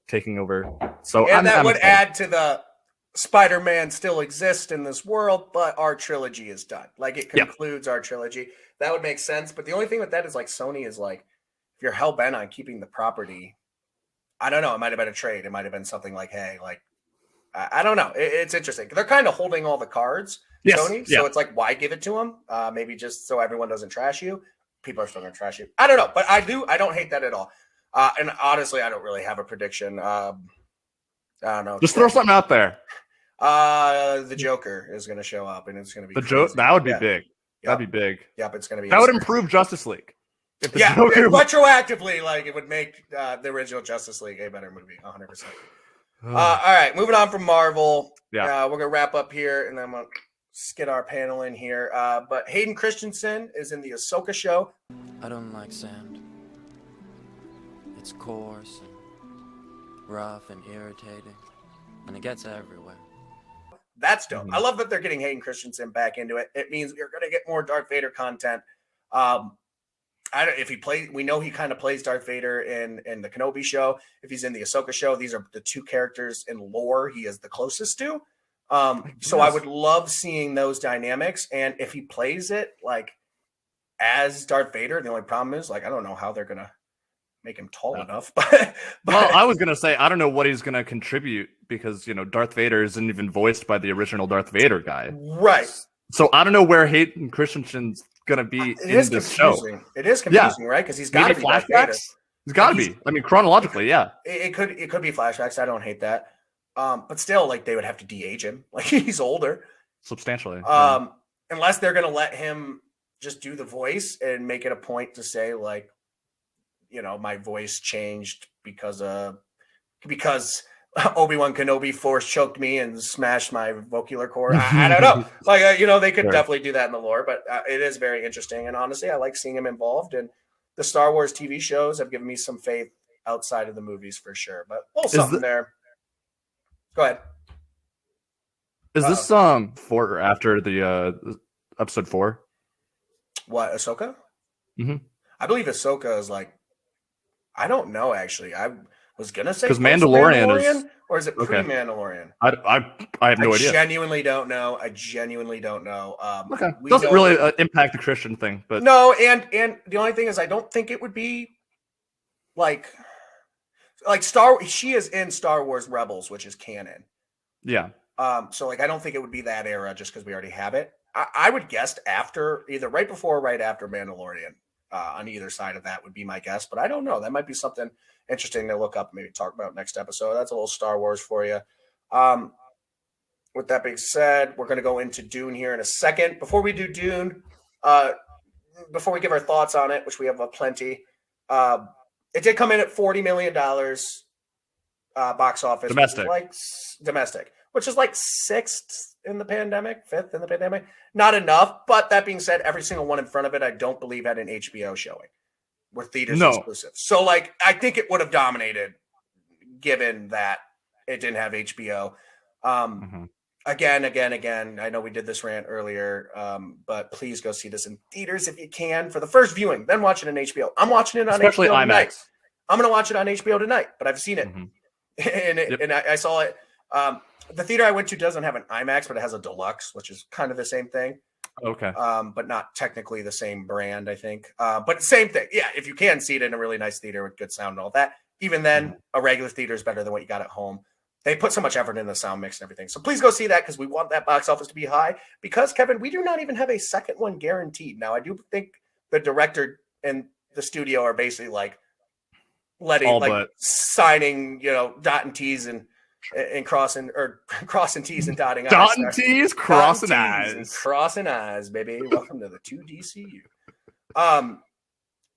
S2: taking over. So
S1: that would add to the Spider-Man still exists in this world, but our trilogy is done. Like it concludes our trilogy. That would make sense. But the only thing with that is like Sony is like, if you're hell bent on keeping the property, I don't know. It might have been a trade. It might have been something like, hey, like, I don't know. It's interesting. They're kind of holding all the cards, Sony. So it's like, why give it to them? Maybe just so everyone doesn't trash you. People are still going to trash you. I don't know, but I don't hate that at all. And honestly, I don't really have a prediction. I don't know.
S2: Just throw something out there.
S1: The Joker is going to show up, and it's going to be
S2: that would be big. That'd be big.
S1: Yep, it's going to be.
S2: That would improve Justice League. If the Joker
S1: retroactively, like it would make the original Justice League a better movie, 100%. All right, moving on from Marvel. Yeah, we're gonna wrap up here, and then I'm gonna get our panel in here. But Hayden Christensen is in the Ahsoka show.
S5: I don't like sand. It's coarse and rough and irritating, and it gets everywhere.
S1: That's dope. I love that they're getting Hayden Christensen back into it. It means you're gonna get more Darth Vader content. We know he kind of plays Darth Vader in the Kenobi show. If he's in the Ahsoka show, these are the 2 characters in lore he is the closest to. So I would love seeing those dynamics. And if he plays it like as Darth Vader, the only problem is like, I don't know how they're going to make him tall enough. But
S2: well, I was going to say, I don't know what he's going to contribute because, Darth Vader isn't even voiced by the original Darth Vader guy.
S1: Right.
S2: So I don't know where Hayden Christensen's gonna be in this show.
S1: It is confusing, right? Because he's got to be flashbacks.
S2: He's got to be. I mean, chronologically, yeah.
S1: It could be flashbacks. I don't hate that. But still, like they would have to de-age him. Like he's older
S2: substantially.
S1: Unless they're gonna let him just do the voice and make it a point to say like, my voice changed because Obi-Wan Kenobi force choked me and smashed my vocal cord. I don't know. Like, they could definitely do that in the lore, but it is very interesting. And honestly, I like seeing him involved. And the Star Wars TV shows have given me some faith outside of the movies for sure. But something there. Go ahead.
S2: Is this for or after the episode 4?
S1: What, Ahsoka?
S2: Mm-hmm.
S1: I believe Ahsoka is like, I don't know actually. I was gonna say
S2: because Mandalorian is,
S1: or is it
S2: okay.
S1: pre-Mandalorian?
S2: I have no idea.
S1: I genuinely don't know.
S2: Okay, doesn't really impact the Christian thing, but
S1: no. And the only thing is, I don't think it would be like Star. She is in Star Wars Rebels, which is canon.
S2: Yeah.
S1: So like, I don't think it would be that era just because we already have it. I would guess after, either right before or right after Mandalorian. On either side of that would be my guess, but I don't know. That might be something interesting to look up and maybe talk about next episode. That's a little Star Wars for you. With that being said, we're going to go into Dune here in a second. Before we do Dune, before we give our thoughts on it, which we have plenty, it did come in at $40 million box office. Domestic, which is like fifth in the pandemic. Not enough, but that being said, every single one in front of it, I don't believe had an HBO showing. Were theaters exclusive. So like, I think it would have dominated given that it didn't have HBO. Again, I know we did this rant earlier, but please go see this in theaters if you can for the first viewing, then watch it on HBO. I'm watching it on
S2: especially
S1: HBO
S2: IMAX.
S1: tonight. I'm going to watch it on HBO tonight, but I've seen it. And I saw it. The theater I went to doesn't have an IMAX, but it has a deluxe, which is kind of the same thing.
S2: Okay.
S1: But not technically the same brand, I think. But same thing. Yeah, if you can see it in a really nice theater with good sound and all that, even then, a regular theater is better than what you got at home. They put so much effort in the sound mix and everything. So please go see that because we want that box office to be high. Because, Kevin, we do not even have a second one guaranteed. Now, I do think the director and the studio are basically like signing, dotting T's and crossing T's and dotting I's.
S2: Dotting T's, crossing I's.
S1: Crossing I's, baby. Welcome to the 2DCU.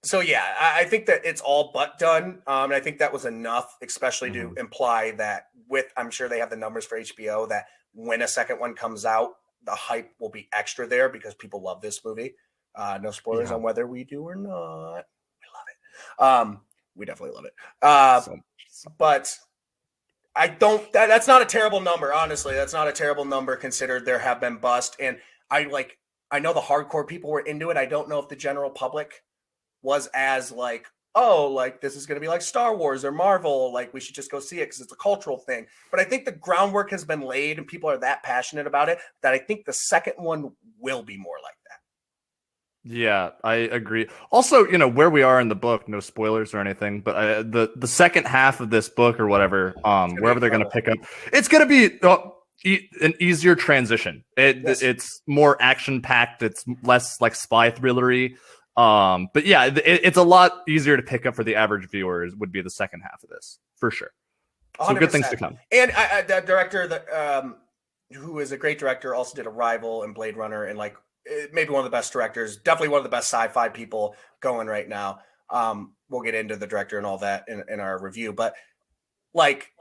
S1: So yeah, I think that it's all but done. And I think that was enough, especially to imply that I'm sure they have the numbers for HBO, that when a second one comes out, the hype will be extra there because people love this movie. No spoilers on whether we do or not. We love it. We definitely love it. But I don't, that's not a terrible number. Honestly, that's not a terrible number considered there have been busts. And I know the hardcore people were into it. I don't know if the general public was as like, oh, like this is going to be like Star Wars or Marvel. Like we should just go see it because it's a cultural thing. But I think the groundwork has been laid and people are that passionate about it that I think the second one will be more like that.
S2: Yeah, I agree. Also, where we are in the book, no spoilers or anything, but the second half of this book or whatever, wherever they're going to pick up, it's going to be an easier transition. It's more action packed. It's less like spy thrillery. But yeah, it's a lot easier to pick up for the average viewer. Would be the second half of this for sure. So 100%. Good things to come.
S1: And the director, who is a great director, also did Arrival and Blade Runner, and like maybe one of the best directors, definitely one of the best sci-fi people going right now. We'll get into the director and all that in our review, but like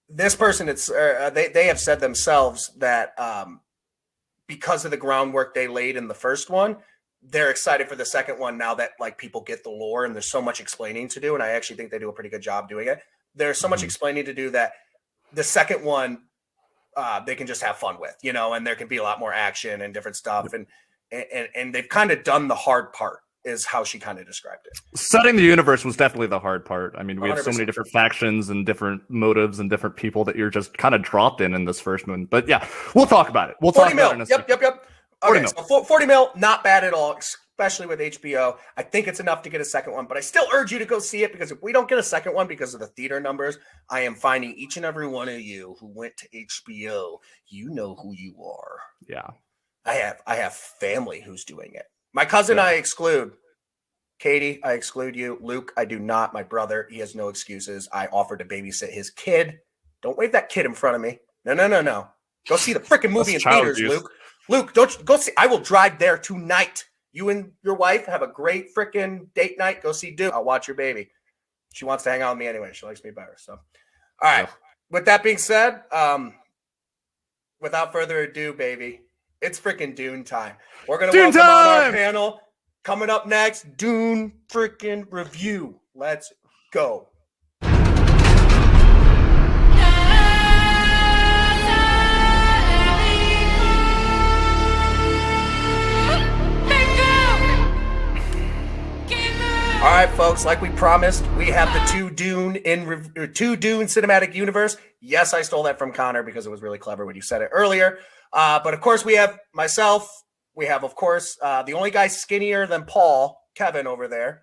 S1: this person, they have said themselves that because of the groundwork they laid in the first one, they're excited for the second one now that like people get the lore and there's so much explaining to do. And I actually think they do a pretty good job doing it. There's so much explaining to do that the second one, they can just have fun with, and there can be a lot more action and different stuff. And they've kind of done the hard part is how she kind of described it.
S2: Setting the universe was definitely the hard part. I mean, we 100%. Have so many different factions and different motives and different people that you're just kind of dropped in this first one. But yeah, we'll talk about it. We'll talk about it in a second.
S1: Yep. Okay, so 40 mil, not bad at all, especially with HBO. I think it's enough to get a second one, but I still urge you to go see it because if we don't get a second one because of the theater numbers, I am finding each and every one of you who went to HBO. You know who you are.
S2: Yeah.
S1: I have family who's doing it. My cousin, I exclude. Katie, I exclude you. Luke, I do not. My brother, he has no excuses. I offered to babysit his kid. Don't wave that kid in front of me. No. Go see the freaking movie in theaters, Luke. Luke, don't go see. I will drive there tonight. You and your wife have a great freaking date night. Go see Dune. I'll watch your baby. She wants to hang out with me anyway. She likes me better. So, all right. Yeah. With that being said, without further ado, baby, it's freaking Dune time. We're going to welcome on our panel. Coming up next, Dune freaking review. Let's go. folks, like we promised, we have the two Dune cinematic universe. Yes, I stole that from Connor because it was really clever when you said it earlier. But of course, we have myself. We have, of course, the only guy skinnier than Paul, Kevin, over there,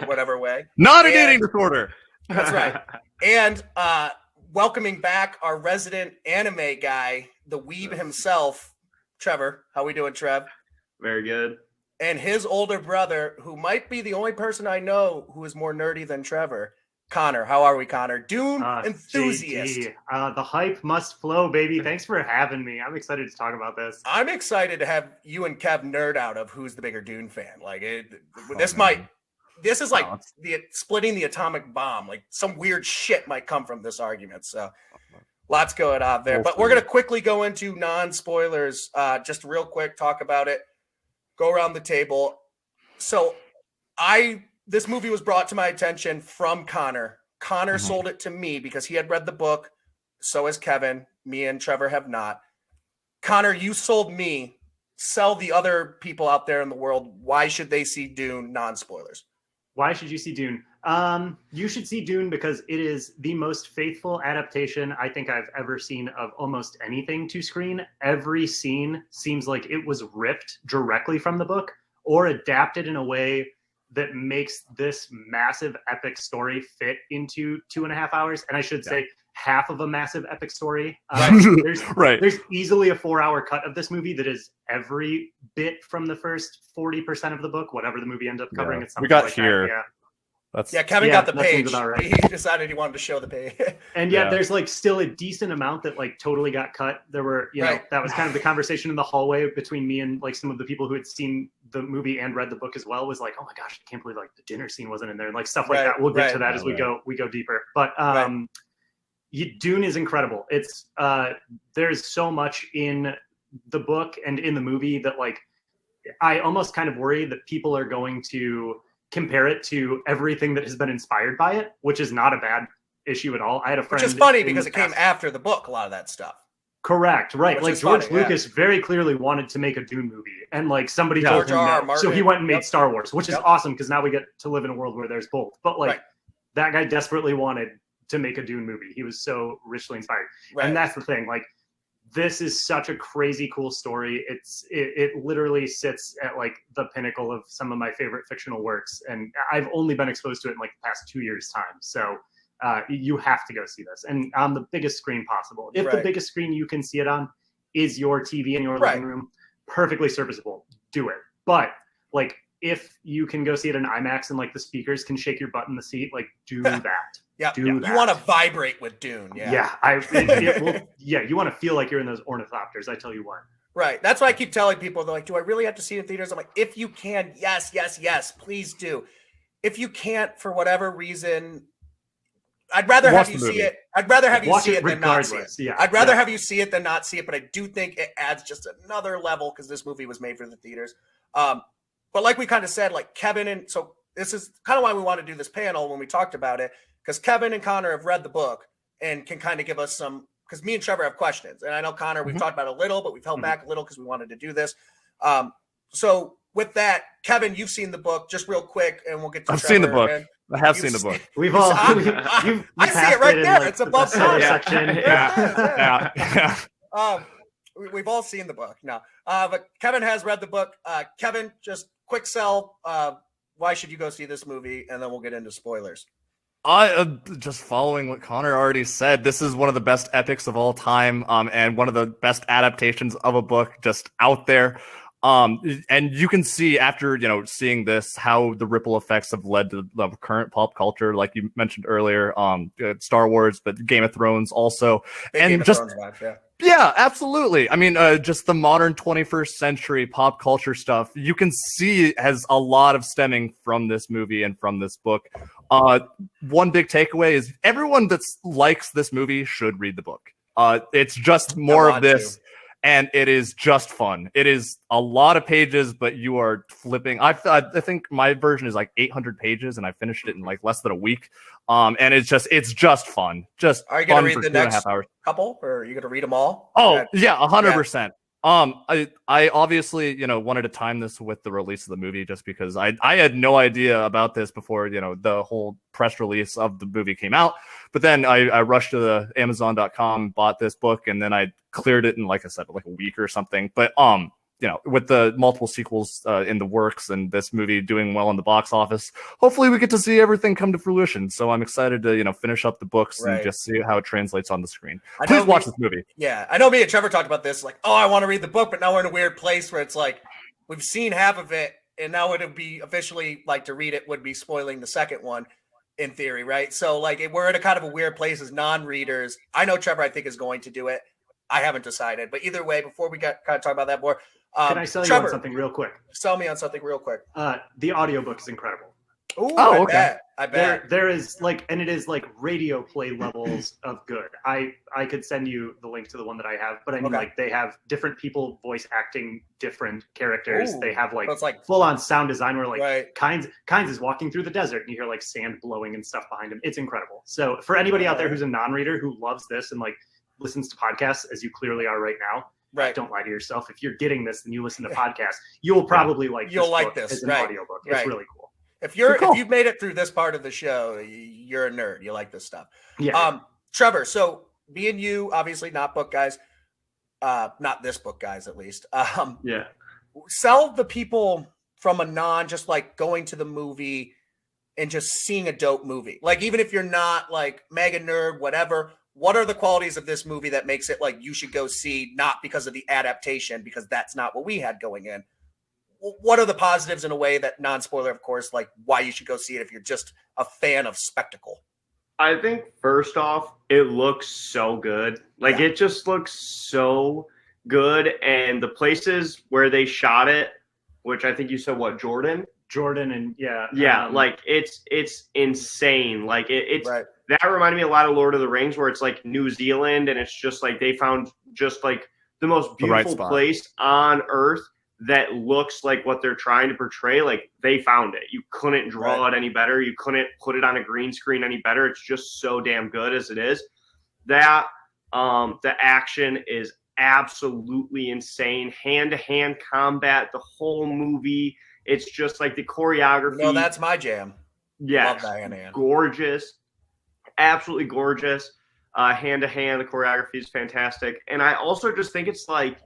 S1: whatever way.
S2: Not an eating disorder.
S1: That's right. And welcoming back our resident anime guy, the weeb himself, Trevor. How we doing, Trev?
S4: Very good.
S1: And his older brother, who might be the only person I know who is more nerdy than Trevor, Connor. How are we, Connor? Dune enthusiast.
S4: The hype must flow, baby. Thanks for having me. I'm excited to talk about this.
S1: I'm excited to have you and Kev nerd out of who's the bigger Dune fan. Like this is like the splitting the atomic bomb. Like some weird shit might come from this argument. So lots going on there. But we're gonna quickly go into non-spoilers. Just real quick, talk about it. Go around the table. So this movie was brought to my attention from Connor. Connor sold it to me because he had read the book. So has Kevin. Me and Trevor have not. Connor, you sold me. Sell the other people out there in the world. Why should they see Dune? Non-spoilers.
S4: Why should you see Dune? You should see Dune because it is the most faithful adaptation I think I've ever seen of almost anything to screen. Every scene seems like it was ripped directly from the book or adapted in a way that makes this massive epic story fit into 2.5 hours. And I should say half of a massive epic story. There's easily a 4-hour cut of this movie that is every bit from the first 40% of the book, whatever the movie ended up covering. It's
S2: we got
S4: like
S2: here.
S1: Kevin got the page.
S4: Right.
S1: He decided he wanted to show the page.
S4: And there's like still a decent amount that like totally got cut. There were, that was kind of the conversation in the hallway between me and like some of the people who had seen the movie and read the book as well, was like, oh my gosh, I can't believe like the dinner scene wasn't in there and like stuff like that. We'll get to that as we go deeper. But Dune is incredible. It's there's so much in the book and in the movie that like I almost kind of worry that people are going to compare it to everything that has been inspired by it, which is not a bad issue at all. I had a friend,
S1: which is funny because it came after the book, a lot of that stuff.
S4: Correct, right? Which like George Lucas very clearly wanted to make a Dune movie, and like somebody told him no, so he went and made Star Wars, which is awesome because now we get to live in a world where there's both. But like that guy desperately wanted to make a Dune movie. He was so richly inspired, and that's the thing. Like this is such a crazy cool story. It literally sits at like the pinnacle of some of my favorite fictional works, and I've only been exposed to it in like the past 2 years' time. So you have to go see this, and on the biggest screen possible. If the biggest screen you can see it on is your TV in your living room, perfectly serviceable. Do it. But like if you can go see it in IMAX and like the speakers can shake your butt in the seat, like do that. That.
S1: You want to vibrate with Dune. You
S4: want to feel like you're in those ornithopters. I tell you what.
S1: Right. That's why I keep telling people, they're like, do I really have to see it in theaters? I'm like, if you can, yes, please do. If you can't, for whatever reason, I'd rather have you see it. I'd rather have you see it than not see it.
S4: Yeah.
S1: I'd rather have you see it than not see it, but I do think it adds just another level because this movie was made for the theaters. But like we kind of said, like Kevin, and so this is kind of why we want to do this panel when we talked about it, because Kevin and Connor have read the book and can kind of give us some, because me and Trevor have questions. And I know Connor, we've talked about it a little, but we've held back a little because we wanted to do this. So with that, Kevin, you've seen the book just real quick and we'll get to
S2: I've
S1: Trevor.
S2: seen the book. I have seen the book.
S4: We've all.
S1: I see it right there.
S4: Like,
S1: it's above
S4: section.
S1: We've all seen the book now. But Kevin has read the book. Kevin, just quick sell. Why should you go see this movie? And then we'll get into spoilers.
S2: Just following what Connor already said, this is one of the best epics of all time, and one of the best adaptations of a book just out there. And you can see after, seeing this, how the ripple effects have led to the current pop culture, like you mentioned earlier, Star Wars, but Game of Thrones also. And just, yeah, absolutely. I mean, just the modern 21st century pop culture stuff, you can see has a lot of stemming from this movie and from this book. One big takeaway is everyone that likes this movie should read the book. It's just more of this. And it is just fun. It is a lot of pages, but you are flipping. I think my version is like 800 pages, and I finished it in like less than a week. And it's just fun. Just
S1: are you going to read the next
S2: 2.5 hours?
S1: Couple, or are you going to read them all?
S2: Oh yeah, 100%. I obviously, wanted to time this with the release of the movie just because I had no idea about this before, the whole press release of the movie came out. But then I rushed to the Amazon.com, bought this book, and then I cleared it in, like I said, like a week or something. But with the multiple sequels in the works and this movie doing well in the box office, hopefully we get to see everything come to fruition. So I'm excited to, finish up the books and just see how it translates on the screen. Please watch this movie.
S1: Yeah, I know me and Trevor talked about this. Like, I want to read the book, but now we're in a weird place where it's like we've seen half of it, and now it would be officially like to read it would be spoiling the second one in theory, right? So like we're in a kind of a weird place as non-readers. I know Trevor, I think, is going to do it. I haven't decided, but either way, before we kind of talk about that more.
S4: Can I sell you on something real quick?
S1: Sell me on something real quick.
S4: The audiobook is incredible.
S1: Ooh, okay. I bet.
S4: There is and it is like radio play levels of good. I could send you the link to the one that I have, but I mean, like they have different people voice acting different characters. Ooh, they have like full on sound design where like Kynes is walking through the desert and you hear like sand blowing and stuff behind him. It's incredible. So for anybody out there who's a non-reader who loves this and like listens to podcasts, as you clearly are right now. Right. Don't lie to yourself. If you're getting this and you listen to podcasts, you'll probably like this as an audiobook. It's really cool.
S1: If you've made it through this part of the show, you're a nerd. You like this stuff.
S4: Yeah.
S1: Trevor, so me and you, obviously not book guys, not this book guys at least. Sell the people from a just like going to the movie and just seeing a dope movie. Like even if you're not like mega nerd, whatever. What are the qualities of this movie that makes it like you should go see, not because of the adaptation, because that's not what we had going in? What are the positives in a way that non-spoiler, of course, like why you should go see it if you're just a fan of spectacle?
S6: I think first off, it looks so good. Like it just looks so good. And the places where they shot it, which I think you said, Jordan
S4: and
S6: like it's insane. Like it's that reminded me a lot of Lord of the Rings, where it's like New Zealand and it's just like they found just like the most beautiful place on earth that looks like what they're trying to portray. Like they found it. You couldn't draw it any better. You couldn't put it on a green screen any better. It's just so damn good as it is. That the action is absolutely insane. Hand-to-hand combat, the whole movie. It's just like the choreography.
S1: No, that's my jam.
S6: Yes. Gorgeous. Absolutely gorgeous. Hand-to-hand, the choreography is fantastic. And I also just think it's like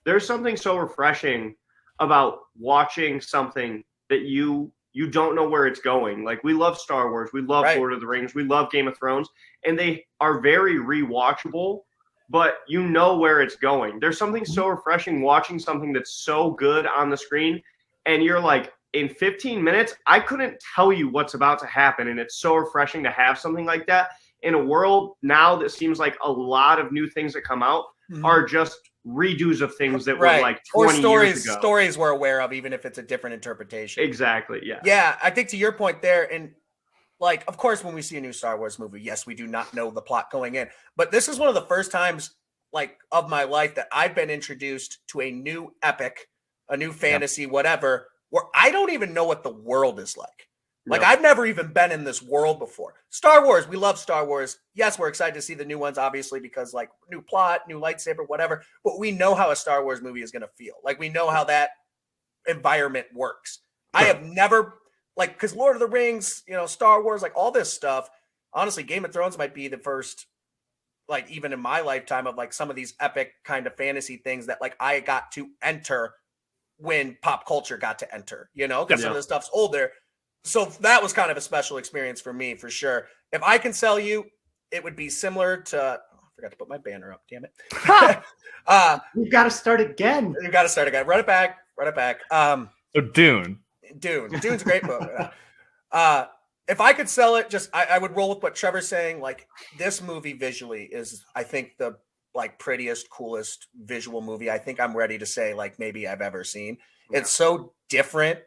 S6: there's something so refreshing about watching something that you don't know where it's going. Like we love Star Wars. We love Lord of the Rings. We love Game of Thrones. And they are very rewatchable, but you know where it's going. There's something so refreshing watching something that's so good on the screen. And you're like, in 15 minutes, I couldn't tell you what's about to happen. And it's so refreshing to have something like that in a world now that seems like a lot of new things that come out are just redos of things that were like 20 years ago.
S1: Stories we're aware of, even if it's a different interpretation.
S6: Exactly, yeah.
S1: Yeah, I think to your point there, and like, of course, when we see a new Star Wars movie, yes, we do not know the plot going in. But this is one of the first times like of my life that I've been introduced to a new epic, a new fantasy, whatever, where I don't even know what the world is like. Like, I've never even been in this world before. Star Wars, we love Star Wars. Yes, we're excited to see the new ones, obviously, because, like, new plot, new lightsaber, whatever. But we know how a Star Wars movie is going to feel. Like, we know how that environment works. Sure. I have never, like, because Lord of the Rings, Star Wars, like, all this stuff. Honestly, Game of Thrones might be the first, like, even in my lifetime of, like, some of these epic kind of fantasy things that, like, I got to enter when pop culture got to enter, because some of the stuff's older. So that was kind of a special experience for me, for sure. If I can sell you, it would be similar to, I forgot to put my banner up, damn it.
S4: We've got to start again.
S1: You've got to start again. Run it back.
S2: So Dune.
S1: Dune's a great book. If I could sell it, I would roll with what Trevor's saying. Like, this movie visually is, I think, the like prettiest, coolest visual movie I think I'm ready to say, like, maybe I've ever seen. Yeah. It's so different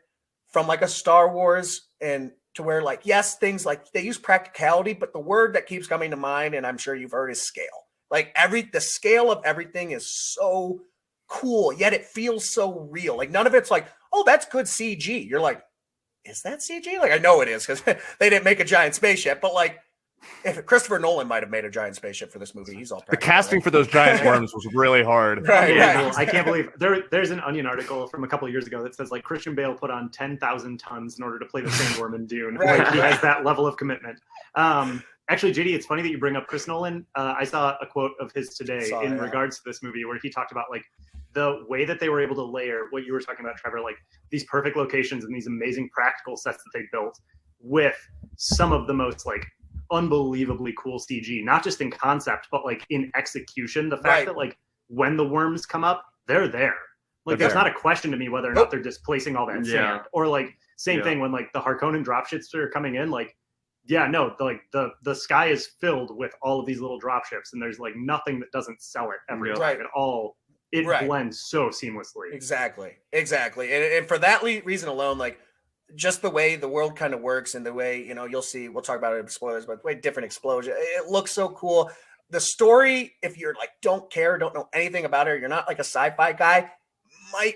S1: from like a Star Wars, and to where, like, yes, things like they use practicality, but the word that keeps coming to mind, and I'm sure you've heard, is scale. Like, the scale of everything is so cool, yet it feels so real. Like, none of it's like, oh, that's good CG. You're like, is that CG? Like, I know it is because they didn't make a giant spaceship, but like, If Christopher Nolan might have made a giant spaceship for this movie, he's all
S2: the casting for those giant worms was really hard.
S1: Right.
S4: Well, I can't believe there's an Onion article from a couple of years ago that says like Christian Bale put on 10,000 tons in order to play the sandworm in Dune. Like, he has that level of commitment. Actually, JD, it's funny that you bring up Chris Nolan. I saw a quote of his today in regards to this movie where he talked about like the way that they were able to layer what you were talking about, Trevor, like these perfect locations and these amazing practical sets that they built with some of the most like unbelievably cool CG, not just in concept, but like in execution. The fact that like when the worms come up, they're there. Like there's not a question to me whether or not they're displacing all that sand. Or like same thing when like the Harkonnen dropships are coming in, like the sky is filled with all of these little dropships, and there's like nothing that doesn't sell it every time. It blends so seamlessly.
S1: Exactly. And for that reason alone, like just the way the world kind of works and the way, you know, you'll see, we'll talk about it in spoilers, but the way different explosion, it looks so cool. The story, if you're like, don't know anything about it, you're not like a sci-fi guy, might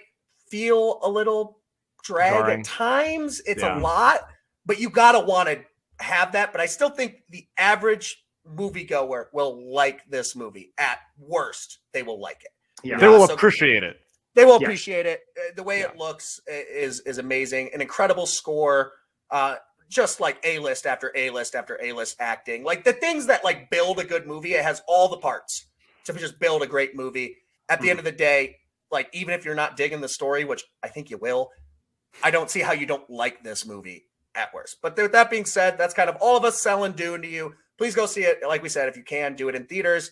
S1: feel a little drag at times. It's a lot, but you gotta want to have that. But I still think the average moviegoer will like this movie. At worst, they will like it.
S2: Yeah, they will appreciate it.
S1: They will appreciate it. The way it looks is amazing. An incredible score. Just like A-list after A-list after A-list acting. Like the things that like build a good movie, it has all the parts to just build a great movie. At the end of the day, like even if you're not digging the story, which I think you will, I don't see how you don't like this movie at worst. But with that being said, that's kind of all of us selling Dune to you. Please go see it. Like we said, if you can, do it in theaters.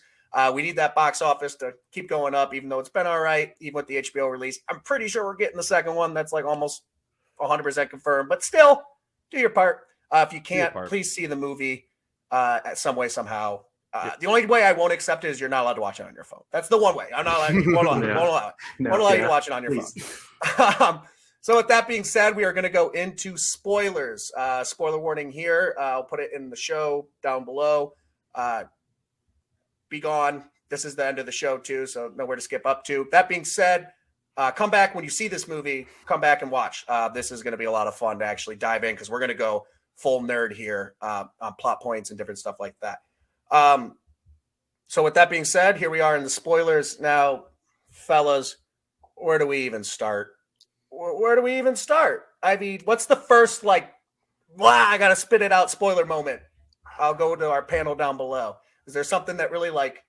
S1: We need that box office to keep going up, even though it's been all right, even with the HBO release. I'm pretty sure we're getting the second one. That's like almost 100% confirmed. But still, do your part. If you can't, please see the movie at some way, somehow. The only way I won't accept it is you're not allowed to watch it on your phone. That's the one way. I'm not allowed. Won't allow you to watch it on your phone. So with that being said, we are going to go into spoilers. Spoiler warning here. I'll put it in the show down below. Be gone. This is the end of the show too, so nowhere to skip up to. That being said, come back when you see this movie. Come back and watch. This is going to be a lot of fun to actually dive in because we're going to go full nerd here on plot points and different stuff like that. So with that being said, here we are in the spoilers. Now, fellas, where do we even start? Where do we even start? I mean, what's the first like, I got to spit it out spoiler moment? I'll go to our panel down below. Is there something that really like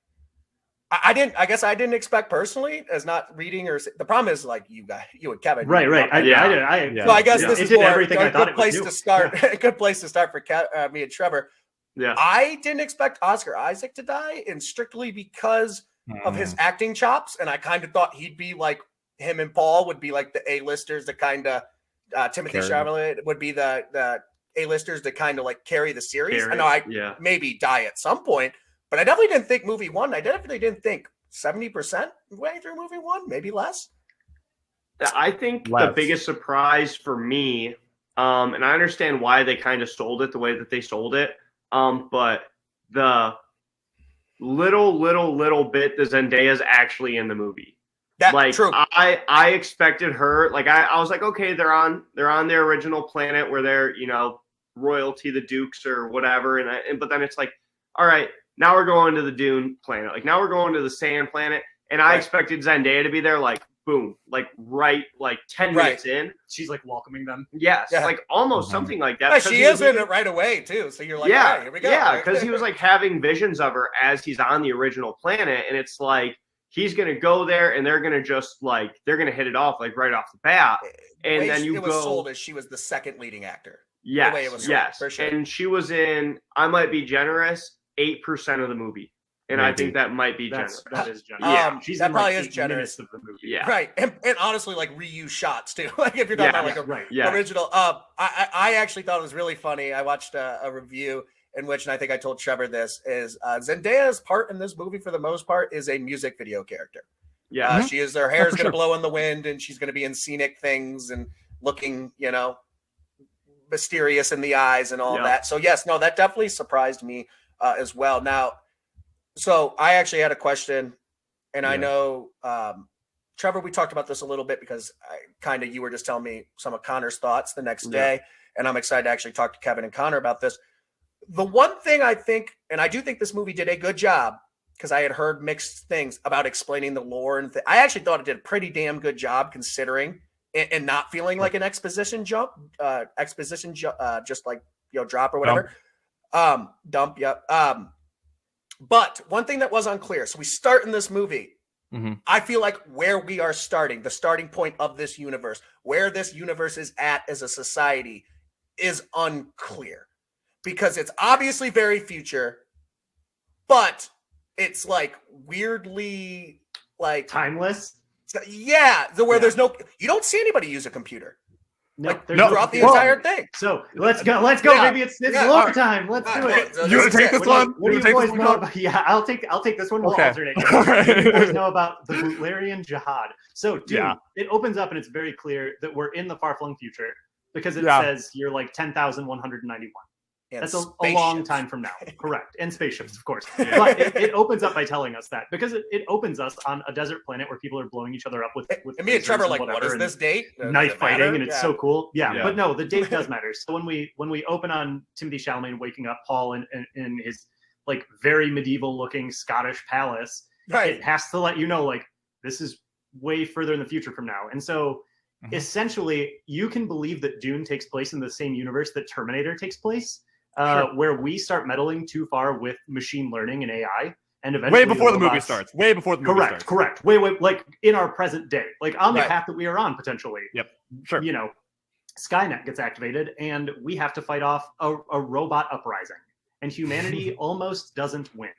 S1: I didn't expect personally as not reading or the problem is like you and Kevin.
S4: Right.
S1: So I guess this is more
S4: everything
S1: a good place to start. A good place to start for me and Trevor.
S6: Yeah.
S1: I didn't expect Oscar Isaac to die, and strictly because of his acting chops. And I kind of thought he'd be like him and Paul would be like the A-listers, the kind of Timothée Chalamet would be the A-listers to kind of like carry the series. I know maybe die at some point, but I definitely didn't think movie one. I definitely didn't think 70% way through movie one, maybe less.
S6: I think the biggest surprise for me, and I understand why they kind of sold it the way that they sold it, but the little bit that Zendaya's actually in the movie.
S1: That's
S6: like
S1: true.
S6: I expected her, like I was like, okay, they're on their original planet where they're, you know, royalty, the Dukes or whatever, but then it's like, all right, now we're going to the Dune planet, like now we're going to the sand planet, and I expected Zendaya to be there, like boom, like right, like 10 minutes in,
S4: she's like welcoming them.
S6: Yes, like almost something like that.
S1: Yeah, she is in it right away too, so you're like, all right, here we go.
S6: Yeah, because he was like having visions of her as he's on the original planet, and it's like he's gonna go there, and they're gonna just like they're gonna hit it off like right off the bat, and then it was
S1: sold as she was the second leading actor.
S6: Yes,
S1: the way it was sold, for sure.
S6: And she was in, I might be generous, 8% of the movie, and maybe. I think that might be generous.
S4: That is generous.
S1: Yeah,
S4: she's
S1: that
S4: in
S1: probably
S4: like
S1: is generous
S4: of the movie.
S6: Yeah,
S1: right, and honestly, like reuse shots too. Like if you're talking about like original. I actually thought it was really funny. I watched a review in which, and I think I told Trevor this, is Zendaya's part in this movie for the most part is a music video character.
S6: Yeah,
S1: she is. Her hair is going to blow in the wind, and she's going to be in scenic things and looking, you know, mysterious in the eyes and all that. So yes, no, that definitely surprised me as well. Now, so I actually had a question, and I know Trevor, we talked about this a little bit because you were just telling me some of Connor's thoughts the next day, and I'm excited to actually talk to Kevin and Connor about this. The one thing I think, and I do think this movie did a good job, because I had heard mixed things about explaining the lore, and I actually thought it did a pretty damn good job considering and not feeling like an exposition jump, just like drop or whatever, dump. Yep. But one thing that was unclear. So we start in this movie. Mm-hmm. I feel like where we are starting, the starting point of this universe, where this universe is at as a society, is unclear, because it's obviously very future, but it's like weirdly like
S4: timeless.
S1: Yeah, where there's no, you don't see anybody use a computer.
S4: No,
S1: throughout the entire thing.
S4: So let's go. Maybe it's overtime. Let's do it.
S2: So you want to take this one?
S4: What do you boys know about? Yeah, I'll take this one. We'll alternate. What do you guys know about the Butlerian Jihad? So, Dune, it opens up and it's very clear that we're in the far-flung future, because it says you're like 10,191. That's a long time from now. Correct. And spaceships, of course. But it opens up by telling us that, because it opens us on a desert planet where people are blowing each other up with
S1: and me and Trevor like, what is this date?
S4: Knife fighting, and it's so cool. Yeah. But no, the date does matter. So when we open on Timothée Chalamet waking up Paul in his like very medieval looking Scottish palace, it has to let you know, like, this is way further in the future from now. And so essentially you can believe that Dune takes place in the same universe that Terminator takes place. Where we start meddling too far with machine learning and AI, and eventually
S2: way before the movie starts.
S4: Correct. Way like in our present day, like on the path that we are on potentially.
S2: Yep. Sure.
S4: Skynet gets activated, and we have to fight off a robot uprising, and humanity almost doesn't win.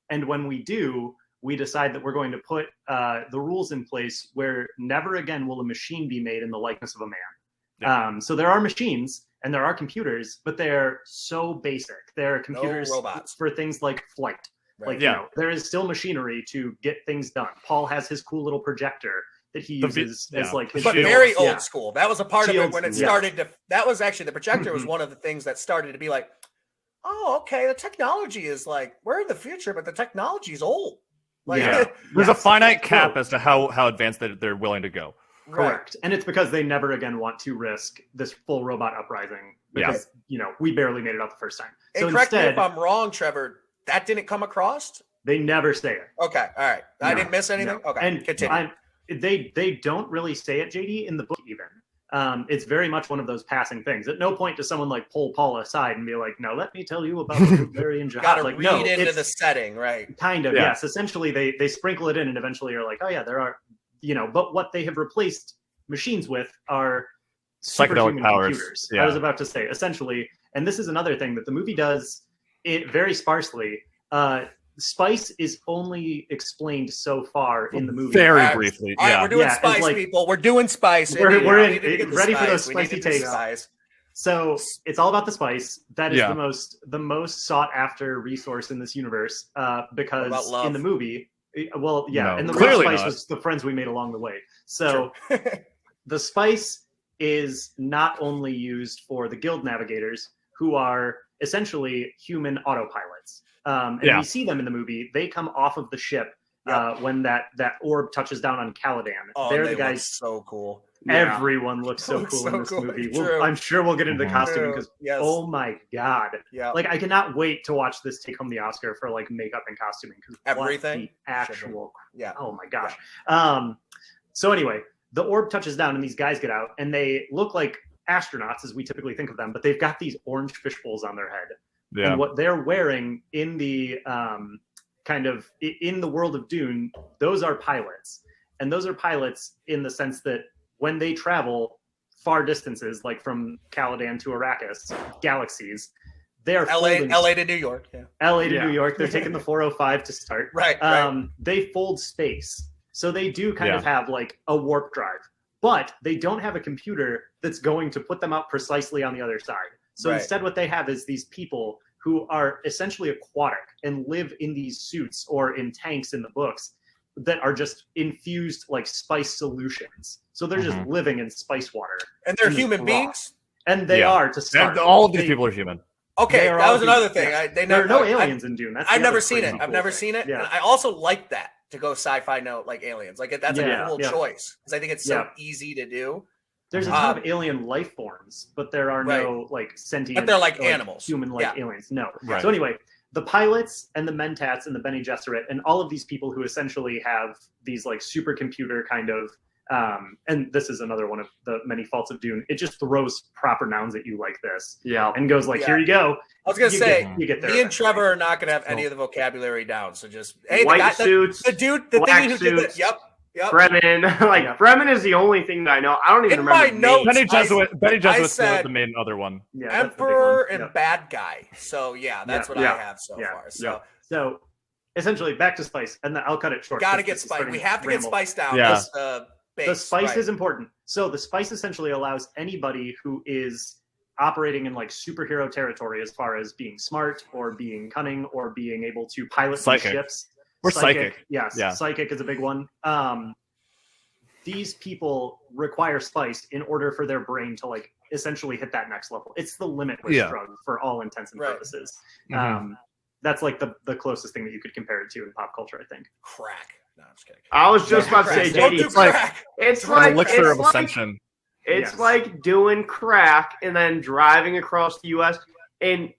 S4: And when we do, we decide that we're going to put the rules in place where never again will a machine be made in the likeness of a man. Yep. So there are machines. And there are computers, but they're so basic. They're computers for things like flight. Right. Like, there is still machinery to get things done. Paul has his cool little projector that he uses as like his
S1: but very old school. That was a part of it when it started to, that was actually, the projector was one of the things that started to be like, oh, okay, the technology is like, we're in the future, but the technology is old. Like,
S2: there's a finite cap as to how advanced they're willing to go.
S4: Correct. And it's because they never again want to risk this full robot uprising, because we barely made it out the first time.
S1: So correct me if I'm wrong, Trevor, that didn't come across?
S4: They never say it.
S1: Okay. All right. I didn't miss anything?
S4: No.
S1: Okay.
S4: And
S1: continue.
S4: They don't really say it, JD, in the book even. It's very much one of those passing things. At no point does someone like pull Paul aside and be like, no, let me tell you about the Butlerian Jihad.
S1: Gotta
S4: like,
S1: read into the setting, right?
S4: Kind of, yes. Essentially, they sprinkle it in, and eventually you're like, oh yeah, there are, but what they have replaced machines with are
S2: psychedelic powers.
S4: Computers. I was about to say, essentially, and this is another thing that the movie does it very sparsely. Spice is only explained so far in the movie.
S2: Very briefly.
S1: All right, we're doing spice, people. We're doing spice.
S4: We're ready for those spicy takes. So it's all about the spice. That is the most sought after resource in this universe, because in the movie, and the real spice was the friends we made along the way. So the spice is not only used for the guild navigators, who are essentially human autopilots. And we see them in the movie. They come off of the ship when that orb touches down on Caladan.
S1: Oh,
S4: they're the guys.
S1: So cool.
S4: Everyone looks so cool in this movie. I'm sure we'll get into the costuming, because oh my god, like I cannot wait to watch this take home the Oscar for like makeup and costuming, because
S1: everything
S4: actual oh my gosh. So anyway, the orb touches down and these guys get out, and they look like astronauts as we typically think of them, but they've got these orange fish bowls on their head. And what they're wearing in the kind of in the world of Dune, those are pilots. And those are pilots in the sense that when they travel far distances, like from Caladan to Arrakis, galaxies, they're
S1: LA to New York.
S4: LA to New York. They're taking the 405 to start.
S1: Right.
S4: They fold space. So they do kind of have like a warp drive, but they don't have a computer that's going to put them out precisely on the other side. So instead what they have is these people who are essentially aquatic and live in these suits or in tanks in the books that are just infused like spice solutions. So they're just living in spice water.
S1: And they're human beings?
S4: And they are to start.
S2: All of these people are human.
S1: Okay, that was another thing.
S4: There are no aliens in Dune.
S1: I've never seen it. I've never seen it. And I also like that, to go sci-fi note like aliens. Like that's a cool choice, because I think it's so easy to do.
S4: There's a ton of alien life forms, but there are no like sentient.
S1: But they're like animals,
S4: human-like aliens. No.
S2: Right.
S4: So anyway, the pilots and the Mentats and the Bene Gesserit and all of these people who essentially have these like supercomputer kind of. And this is another one of the many faults of Dune. It just throws proper nouns at you like this, and goes like, "Here you go."
S1: I was gonna say,
S4: you get there.
S1: Me and Trevor are not gonna have any of the vocabulary down. So just
S6: white suits,
S1: the dude, the
S6: black
S1: thing who
S6: suits.
S1: did it. Yep.
S6: Fremen, Fremen is the only thing that I know. I don't even remember.
S1: In my notes,
S2: Bene Gesserit's the main other one.
S4: Yeah,
S1: Emperor and bad guy. So that's what I have so far.
S4: So essentially, back to spice, and I'll cut it short.
S1: Got to get spice. We have to get spice down.
S2: Yeah.
S1: Base,
S4: the spice is important. So the spice essentially allows anybody who is operating in like superhero territory as far as being smart or being cunning or being able to pilot these ships.
S2: Or psychic.
S4: Yes. Yeah. Psychic is a big one. These people require spice in order for their brain to like essentially hit that next level. It's the limitless drug for all intents and purposes. That's like the closest thing that you could compare it to in pop culture, I think.
S1: Crack. No, I'm just kidding.
S6: I was just about to say, JD, it's like
S2: elixir of ascension.
S6: It's like doing crack and then driving across the U.S. And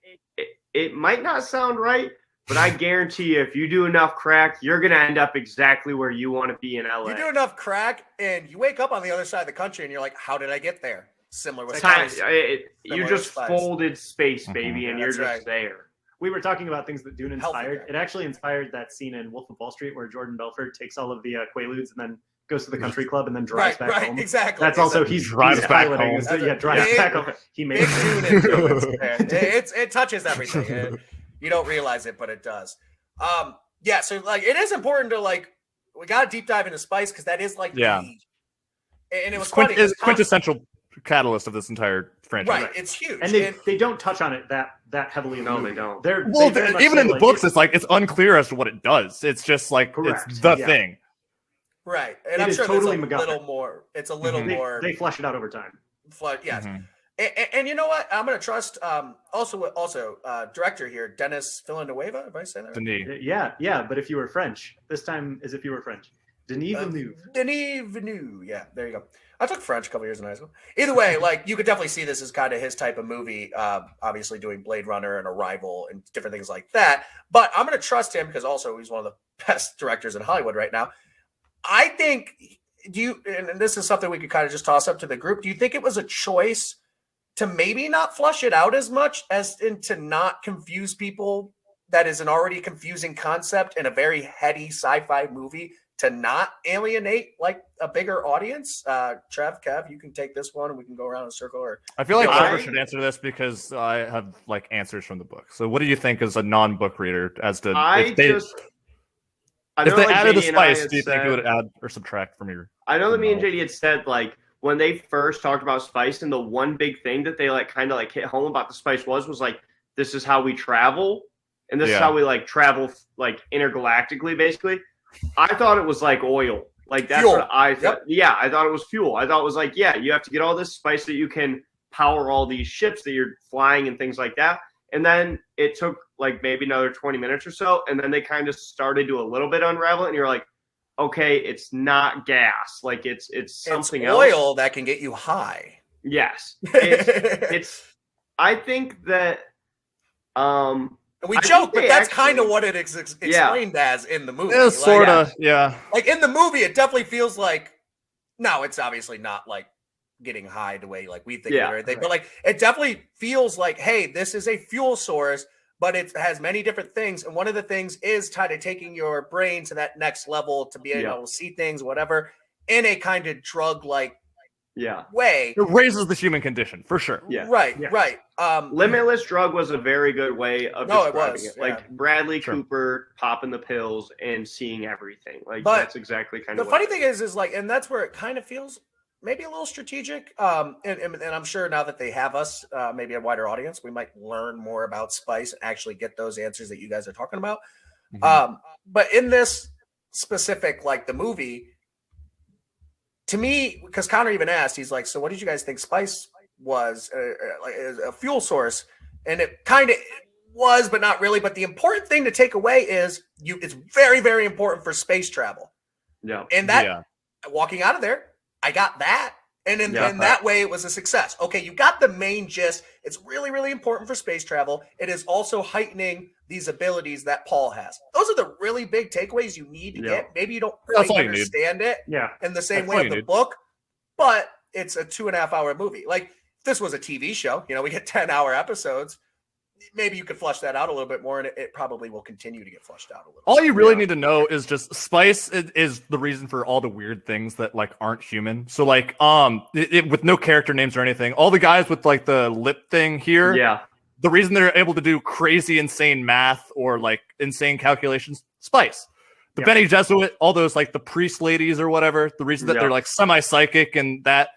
S6: it might not sound right, but I guarantee you, if you do enough crack, you're going to end up exactly where you want to be in L.A.
S1: You do enough crack, and you wake up on the other side of the country, and you're like, how did I get there? Similar with space.
S6: You just folded space, baby, and you're just there.
S4: We were talking about things that Dune inspired. It actually inspired that scene in Wolf of Wall Street where Jordan Belfort takes all of the Quaaludes and then goes to the country club and then drives back home.
S1: Exactly.
S4: That's also he's piloting. Drives back home. He made
S1: it. It touches everything. You don't realize it, but it does. So like it is important to like we got to deep dive into spice because that is like and it was funny.
S2: It's quintessential catalyst of this entire franchise.
S1: Right, it's huge.
S4: And they don't touch on it that heavily.
S6: No, they don't.
S2: Even in the books, it's unclear as to what it does. It's just like it's the thing.
S1: Right, and I'm sure
S4: totally
S1: there's a little more. It's a little more.
S4: They flesh it out over time.
S1: Yes. And you know what? I'm going to trust also director here, Denis Villeneuve. If I say that
S2: right?
S4: Yeah. But if you were French, this time as if you were French. Denis
S1: Villeneuve. Yeah, there you go. I took French a couple years in high school. Either way, like you could definitely see this as kind of his type of movie. Obviously, doing Blade Runner and Arrival and different things like that. But I'm going to trust him because also he's one of the best directors in Hollywood right now. I think. And this is something we could kind of just toss up to the group. Do you think it was a choice to maybe not flush it out as much as to not confuse people? That is an already confusing concept in a very heady sci-fi movie. To not alienate like a bigger audience. Trev, Kev, you can take this one and we can go around in a circle. Or
S2: I feel like Trevor should answer this because I have like answers from the book. So what do you think as a non-book reader as to if they added the spice, do you think it would add or subtract from your?
S6: I know that me and JD had said like when they first talked about spice and the one big thing that they like kind of like hit home about the spice was like this is how we travel and this is how we like travel like intergalactically basically. I thought it was like oil. Like that's fuel. What I thought. Yep. Yeah, I thought it was fuel. I thought it was like, you have to get all this spice that you can power all these ships that you're flying and things like that. And then it took like maybe another 20 minutes or so. And then they kind of started to a little bit unravel it. And you're like, okay, it's not gas. Like it's something else.
S1: Oil that can get you high.
S6: Yes. It's I think that
S1: we joke, but that's kind of what it is explained as in the movie.
S2: Yeah, sort of,
S1: Like in the movie, it definitely feels like, no, it's obviously not like getting high the way like we think or anything, but like it definitely feels like, hey, this is a fuel source, but it has many different things. And one of the things is kind of taking your brain to that next level to be able to see things, whatever, in a kind of drug-like way.
S2: It raises the human condition for sure.
S1: Right.
S6: Limitless drug was a very good way of describing it. Like Bradley Cooper popping the pills and seeing everything. Like that's exactly kind of
S1: the funny thing is like, and that's where it kind of feels maybe a little strategic. And I'm sure now that they have us, maybe a wider audience, we might learn more about spice and actually get those answers that you guys are talking about. But in this specific, like the movie, to me, because Connor even asked, he's like, so what did you guys think spice was like a fuel source? And it kind of was, but not really. But the important thing to take away is it's very, very important for space travel.
S6: Yeah.
S1: And that walking out of there, I got that. And in that way, it was a success. Okay, you got the main gist. It's really, really important for space travel. It is also heightening these abilities that Paul has. Those are the really big takeaways you need to get. Maybe you don't quite understand it in the same way of the book, but it's a 2.5-hour movie. Like, if this was a TV show, we get 10-hour episodes. Maybe you could flush that out a little bit more, and it probably will continue to get flushed out a little.
S2: All you really need to know is just spice is the reason for all the weird things that like aren't human. So like with no character names or anything, all the guys with like the lip thing here, the reason they're able to do crazy, insane math or like insane calculations, spice. The Bene Gesserit, all those like the priest ladies or whatever, the reason that they're like semi-psychic and that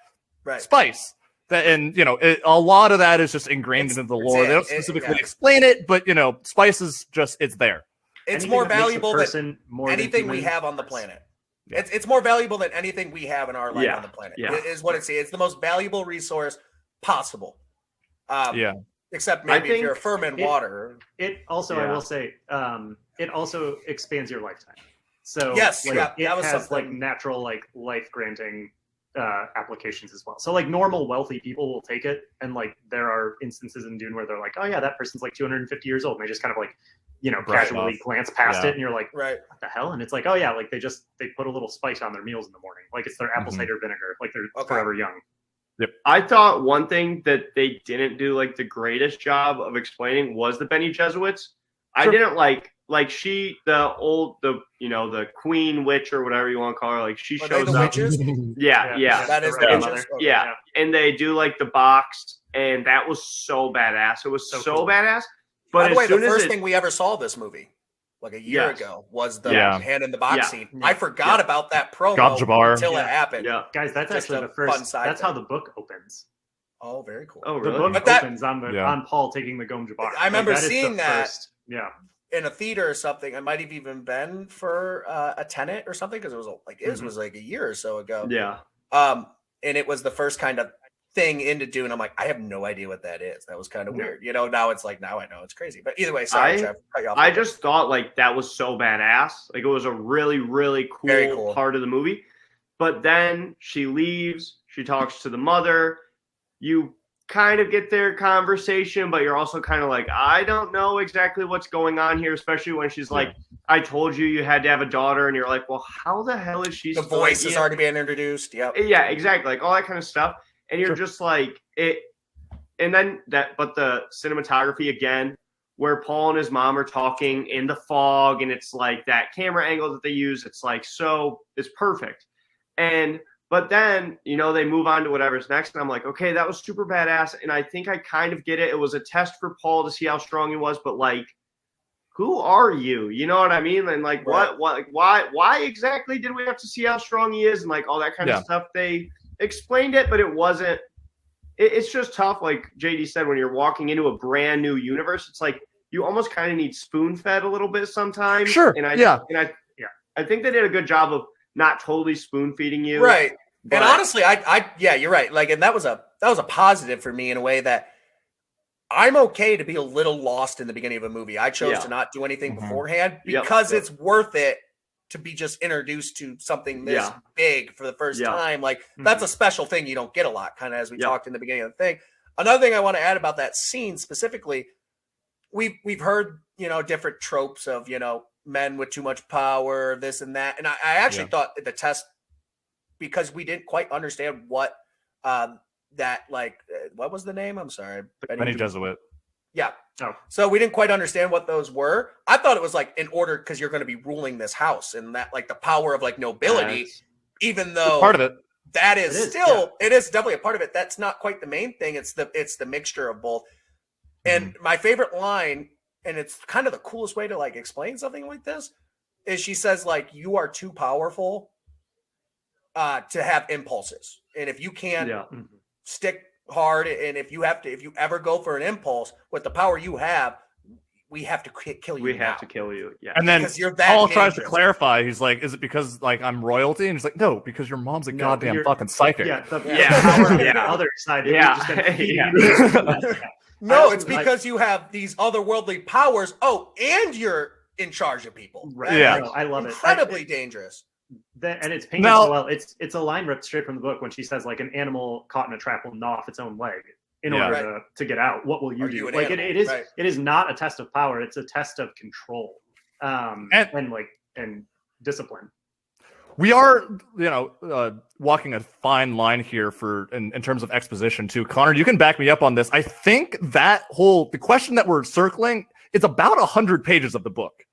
S2: spice. That, and a lot of that is just ingrained into the lore. They don't specifically explain it, but spice is just it's there.
S1: It's more valuable than anything we have on the planet. It's more valuable than anything we have in our life on the planet. Is what it's. It's the most valuable resource possible. Except maybe if you're a firm in water.
S4: It also, I will say, it also expands your lifetime. So
S1: it
S4: has like natural like life granting applications as well. So like normal wealthy people will take it, and like there are instances in Dune where they're like, oh yeah, that person's like 250 years old, and they just kind of like casually glance past it, and you're like, what the hell? And it's like, oh yeah, like they put a little spice on their meals in the morning, like it's their apple cider vinegar, like they're forever young.
S2: Yep.
S6: I thought one thing that they didn't do like the greatest job of explaining was the Bene Gesserits. I didn't like the queen witch or whatever you want to call her. Like she shows up.
S1: Witches?
S6: Yeah.
S1: That is the witches.
S6: Yeah. And they do like the box, and that was so badass. It was so cool. Badass. But
S1: by the way, the first thing we ever saw this movie, like a year ago, was the hand in the box scene. I forgot about that promo until it happened.
S4: Yeah, guys, that's just actually the first. That's how the book opens.
S1: Oh, very cool.
S6: Oh, really?
S4: The book opens on Paul taking the Gom Jabbar.
S1: I remember seeing that.
S4: First,
S1: in a theater or something. It might have even been for a Tenet or something, because it was was like a year or so ago.
S6: Yeah.
S1: And it was the first kind of thing into Dune. I'm like, I have no idea what that is. That was kind of weird. Now it's like, now I know it's crazy. But either way, sorry, Trev, cut you off.
S6: I just thought like that was so badass. Like it was a really, really cool part of the movie. But then she leaves. She talks to the mother. You kind of get their conversation, but you're also kind of like, I don't know exactly what's going on here, especially when she's like, I told you had to have a daughter, and you're like, well, how the hell is she?
S1: The voice is already being introduced.
S6: Yeah, exactly. Like all that kind of stuff. And you're just like it. And then but the cinematography again, where Paul and his mom are talking in the fog, and it's like that camera angle that they use. It's like, it's perfect. But then, they move on to whatever's next. And I'm like, okay, that was super badass. And I think I kind of get it. It was a test for Paul to see how strong he was. But like, who are you? You know what I mean? And like, why exactly did we have to see how strong he is? And like all that kind of stuff. They explained it, but it wasn't. It's just tough. Like JD said, when you're walking into a brand new universe, it's like you almost kind of need spoon fed a little bit sometimes.
S2: Sure.
S6: And I think they did a good job of not totally spoon feeding you,
S1: right? But, and honestly, you're right. Like, and that was a positive for me in a way that I'm okay to be a little lost in the beginning of a movie. I chose to not do anything beforehand because it's worth it to be just introduced to something this big for the first time. Like that's a special thing you don't get a lot, kind of as we talked in the beginning of the thing. Another thing I want to add about that scene specifically, we've heard different tropes of men with too much power, this and that. And I actually thought the test, because we didn't quite understand what what was the name? I'm sorry.
S2: Bene Gesserit.
S1: Yeah. Oh. So we didn't quite understand what those were. I thought it was like in order, because you're going to be ruling this house, and that like the power of like nobility, even though
S2: part of it.
S1: That is it is definitely a part of it. That's not quite the main thing. It's the mixture of both. And my favorite line, and it's kind of the coolest way to like explain something like this, is she says like, you are too powerful to have impulses. And if you can't stick hard, and if you ever go for an impulse with the power you have, we have to kill you.
S6: We have to kill you. Yeah.
S2: And then Paul tries to clarify. He's like, is it because like I'm royalty? And he's like, no, because your mom's a goddamn fucking psychic.
S4: Yeah. The power on the other side.
S1: No, it's because you have these otherworldly powers. Oh, and you're in charge of people.
S4: Right.
S1: I love it. Incredibly dangerous.
S4: And it's painted so well. It's a line ripped straight from the book when she says like an animal caught in a trap will gnaw off its own leg in order to get out. What will you do? Like it is not a test of power. It's a test of control, and discipline.
S2: We are, walking a fine line here in terms of exposition too. Connor, you can back me up on this. I think the question that we're circling is about 100 pages of the book.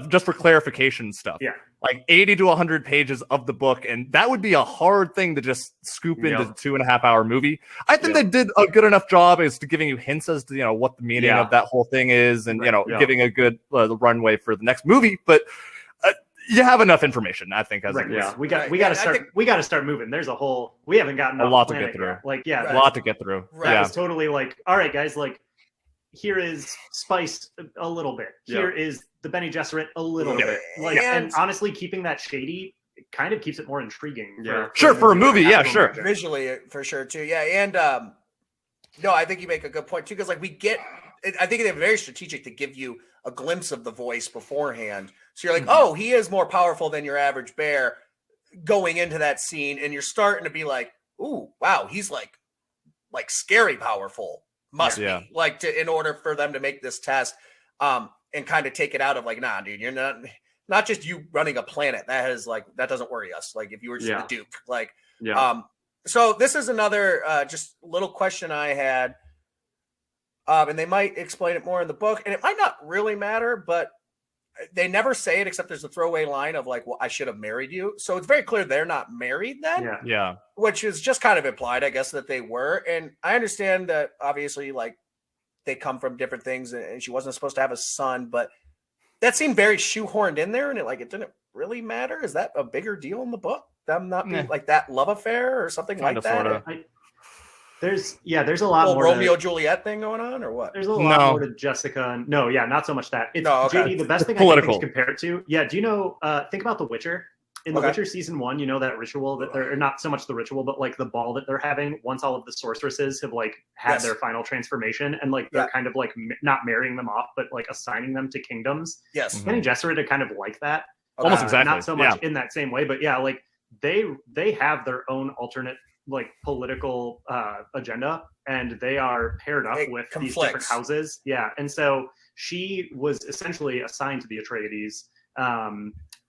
S2: Just for clarification stuff.
S4: Yeah.
S2: Like 80 to 100 pages of the book. And that would be a hard thing to just scoop into a 2.5-hour movie. I think they did a good enough job as to giving you hints as to, what the meaning of that whole thing is and, giving a good runway for the next movie. But you have enough information, I think.
S4: We got to start moving. There's we haven't gotten
S2: a lot to get through.
S4: A
S2: lot to get through.
S4: Right. It's totally like, all right, guys, like here is spiced a little bit. Here is the Bene Gesserit a little bit. Like, and honestly, keeping that shady kind of keeps it more intriguing.
S2: For a movie. Yeah, sure.
S1: Visually, for sure too. Yeah, and no, I think you make a good point too because like I think they're very strategic to give you a glimpse of the voice beforehand. So you're like, oh, he is more powerful than your average bear going into that scene, and you're starting to be like, ooh, wow, he's like scary powerful. Must be like in order for them to make this test and kind of take it out of like, nah, dude, you're not just you running a planet. That doesn't worry us. Like if you were just the Duke, like, so this is another just little question I had. And they might explain it more in the book and it might not really matter, but they never say it except there's a throwaway line of like, well, I should have married you. So it's very clear they're not married then.
S2: Yeah.
S1: Which is just kind of implied, I guess, that they were. And I understand that obviously like they come from different things and she wasn't supposed to have a son, but that seemed very shoehorned in there and it didn't really matter. Is that a bigger deal in the book? Them not being like that love affair or something kind like that?
S4: Sorta. There's a lot more
S1: Romeo Juliet thing going on, or what?
S4: There's a lot more to Jessica. No, not so much that. It's JD. The best thing I can compare it to. Yeah, do you know? Think about The Witcher. In The Witcher season 1, that ritual that they're not so much the ritual, but like the ball that they're having once all of the sorceresses have like had their final transformation, and like they're kind of like not marrying them off, but like assigning them to kingdoms.
S1: Yes,
S4: Bene Gesserit are kind of like that.
S2: Almost exactly.
S4: Not so much in that same way, but like they have their own alternate like political agenda, and they are paired up with these different houses. Yeah, and so she was essentially assigned to the Atreides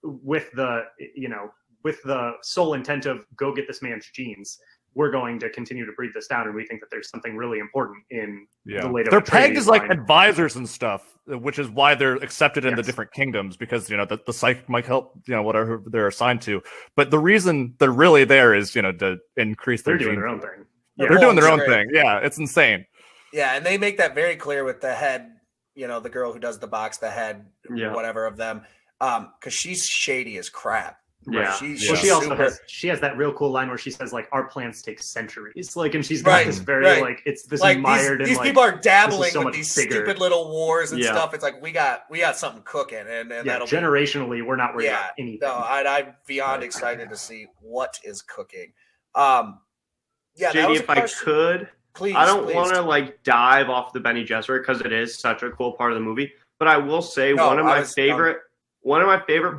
S4: with the sole intent of go get this man's genes. We're going to continue to breed this down, and we think that there's something really important in the later.
S2: They're pegged as like advisors and stuff, which is why they're accepted in the different kingdoms because the psychic might help whatever they're assigned to. But the reason they're really there is to increase their.
S4: They're doing their own thing.
S2: Yeah. They're doing their own thing. Yeah, it's insane.
S1: Yeah, and they make that very clear with the head. The girl who does the box, the head, whatever of them, because she's shady as crap.
S4: Yeah. She also has that real cool line where she says like our plans take centuries. Like, and she's got this very like it's this like mired.
S1: These people are dabbling with these stupid little wars and stuff. It's like we got something cooking, and that'll
S4: generationally we're not worried about anything.
S1: No, I'm beyond excited to see what is cooking.
S6: JD, if I could, please. I don't want to like dive off the Bene Gesserit because it is such a cool part of the movie, but I will say one of my favorite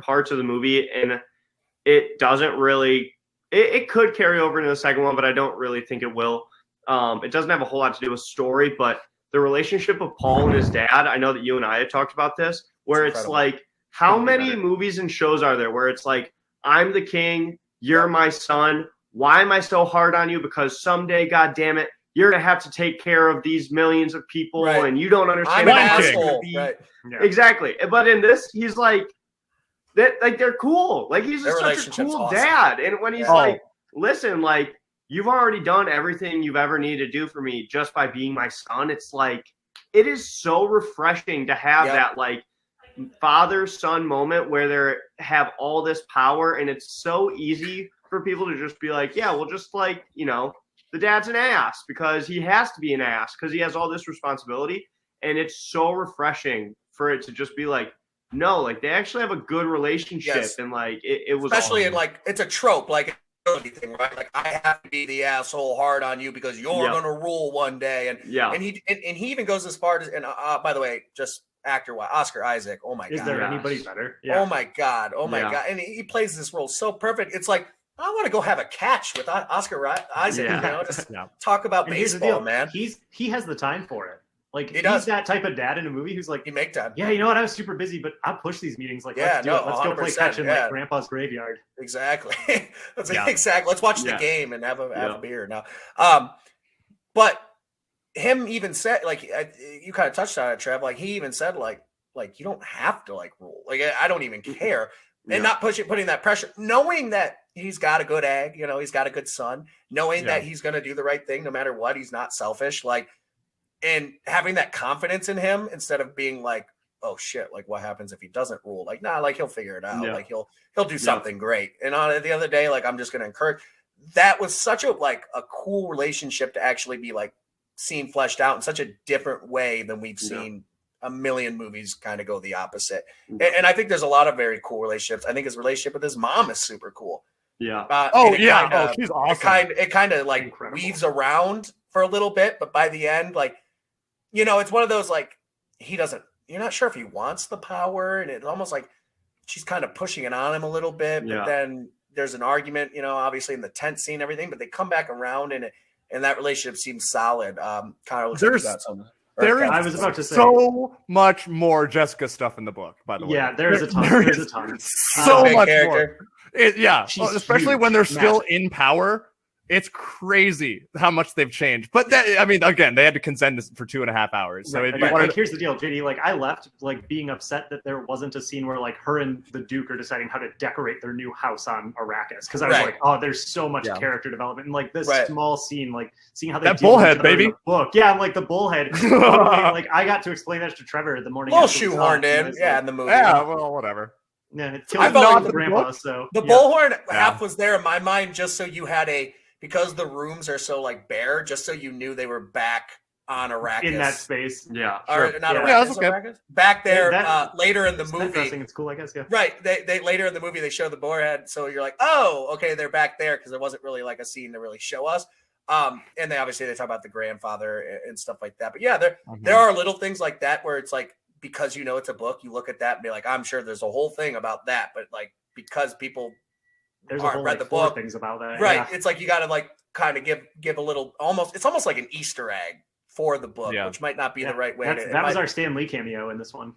S6: parts of the movie and. It doesn't really – it could carry over into the second one, but I don't really think it will. It doesn't have a whole lot to do with story, but the relationship of Paul and his dad, I know that you and I had talked about this, where it's like how many movies and shows are there where it's like I'm the king, you're my son, why am I so hard on you? Because someday, God damn it, you're going to have to take care of these millions of people and you don't understand
S1: how it's going to be.
S6: Right. Yeah. Exactly. But in this, he's like – they're cool. Like he's just such a cool dad. And when he's like, listen, like you've already done everything you've ever needed to do for me just by being my son. It's like, it is so refreshing to have that like father-son moment where they have all this power. And it's so easy for people to just be like, yeah, well, just like, the dad's an ass because he has to be an ass because he has all this responsibility. And it's so refreshing for it to just be like, no, like they actually have a good relationship, and like it was
S1: especially awesome. In like it's a trope, like anything, right? Like I have to be the asshole hard on you because you're gonna rule one day, and he even goes as far as by the way, just actor-wise. Oscar Isaac. Oh my god.
S4: Is there anybody better?
S1: Yeah. Oh my god. Oh my god. And he plays this role so perfect. It's like I want to go have a catch with Oscar Isaac. You know, just talk about baseball, man.
S4: He has the time for it. Like he's that type of dad in a movie who's like,
S1: he make time.
S4: Yeah, you know what? I was super busy, but I'll push these meetings. Like, let's do it. Let's go play catch in like Grandpa's graveyard.
S1: Exactly. Exactly. Let's watch the game and have a beer now. But him even said, like, you kind of touched on it, Trev. Like he even said, like you don't have to like rule. Like I don't even care, and not putting that pressure, knowing that he's got a good egg. You know, he's got a good son. Knowing that he's going to do the right thing no matter what. He's not selfish. Like. And having that confidence in him instead of being like, oh shit, like what happens if he doesn't rule? Like, nah, like he'll figure it out. Like he'll do something great. And at the other day, like I'm just gonna encourage. That was such a cool relationship to actually be like seen fleshed out in such a different way than we've seen a million movies kind of go the opposite. And I think there's a lot of very cool relationships. I think his relationship with his mom is super cool.
S4: Yeah.
S2: She's awesome.
S1: It kind of like weaves around for a little bit, but by the end, like, you know, it's one of those like you're not sure if he wants the power, and it's almost like she's kind of pushing it on him a little bit. But then there's an argument, you know, obviously in the tent scene, everything, but they come back around and that relationship seems solid. Kyle,
S2: there's
S4: I was about to say
S2: so much more Jessica stuff in the book, by the way.
S4: Yeah, there's a ton.
S2: So much more. Especially when they're still in power. It's crazy how much they've changed. But I mean, again, they had to consent this for 2.5 hours. So
S4: here's the deal, JD. Like I left like being upset that there wasn't a scene where like her and the Duke are deciding how to decorate their new house on Arrakis. Because I was like, oh, there's so much character development. And like this small scene, like seeing how they
S2: that bullhead, baby.
S4: In the book. Yeah, I'm like the bullhead. Like I got to explain that to Trevor the morning.
S1: A little shoehorned in, in the movie.
S2: Yeah, well, whatever.
S4: Yeah, it killed the grandpa. So
S1: the bullhorn half was there in my mind, just so you had because the rooms are so like bare, just so you knew they were back on Arrakis.
S4: In that space.
S6: Yeah.
S1: Or not Arrakis,
S2: okay.
S1: Arrakis? Back there later in the movie.
S4: It's cool, I guess, yeah.
S1: Right. They later in the movie they show the boarhead, so you're like, oh, okay, they're back there because there wasn't really like a scene to really show us. And they talk about the grandfather and stuff like that. But yeah, there are little things like that where it's like, because you know it's a book, you look at that and be like, I'm sure there's a whole thing about that, but like because people
S4: there's a whole
S1: read
S4: like
S1: the
S4: four
S1: book
S4: things about that,
S1: right? It's like you got to like kind of give a little it's almost like an Easter egg for the book, which might not be the right way.
S4: That was our Stan Lee cameo in this one.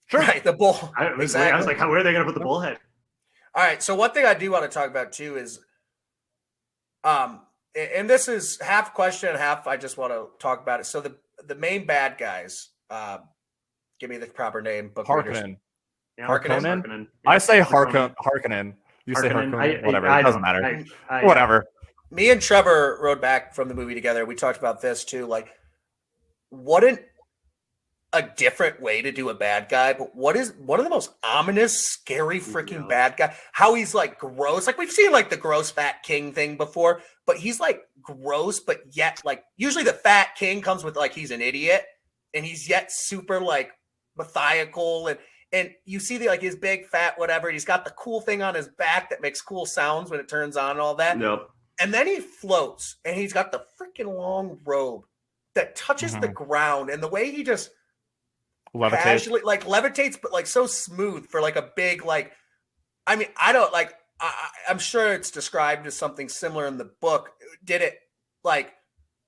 S1: Sure, right? The bull.
S4: I was like, where are they going to put the bullhead?
S1: All right, so one thing I do want to talk about too is, and this is half question and half I just want to talk about it. So the main bad guys, give me the proper name.
S2: Harkonnen.
S1: Harkonnen.
S2: I say Harkonnen. You say Harkonnen. Whatever. It doesn't matter. Whatever.
S1: Me and Trevor rode back from the movie together. We talked about this too. Like, what a different way to do a bad guy, but what is one of the most ominous, scary freaking bad guy? How he's like gross. Like we've seen like the gross fat king thing before, but he's like gross, but yet like usually the fat king comes with like he's an idiot and he's yet super like methodical and you see the like his big fat whatever. He's got the cool thing on his back that makes cool sounds when it turns on and all that.
S6: Nope.
S1: And then he floats and he's got the freaking long robe that touches the ground and the way he just casually like levitates, but like so smooth for like a big like. I mean, I don't like. I'm sure it's described as something similar in the book. Did it like?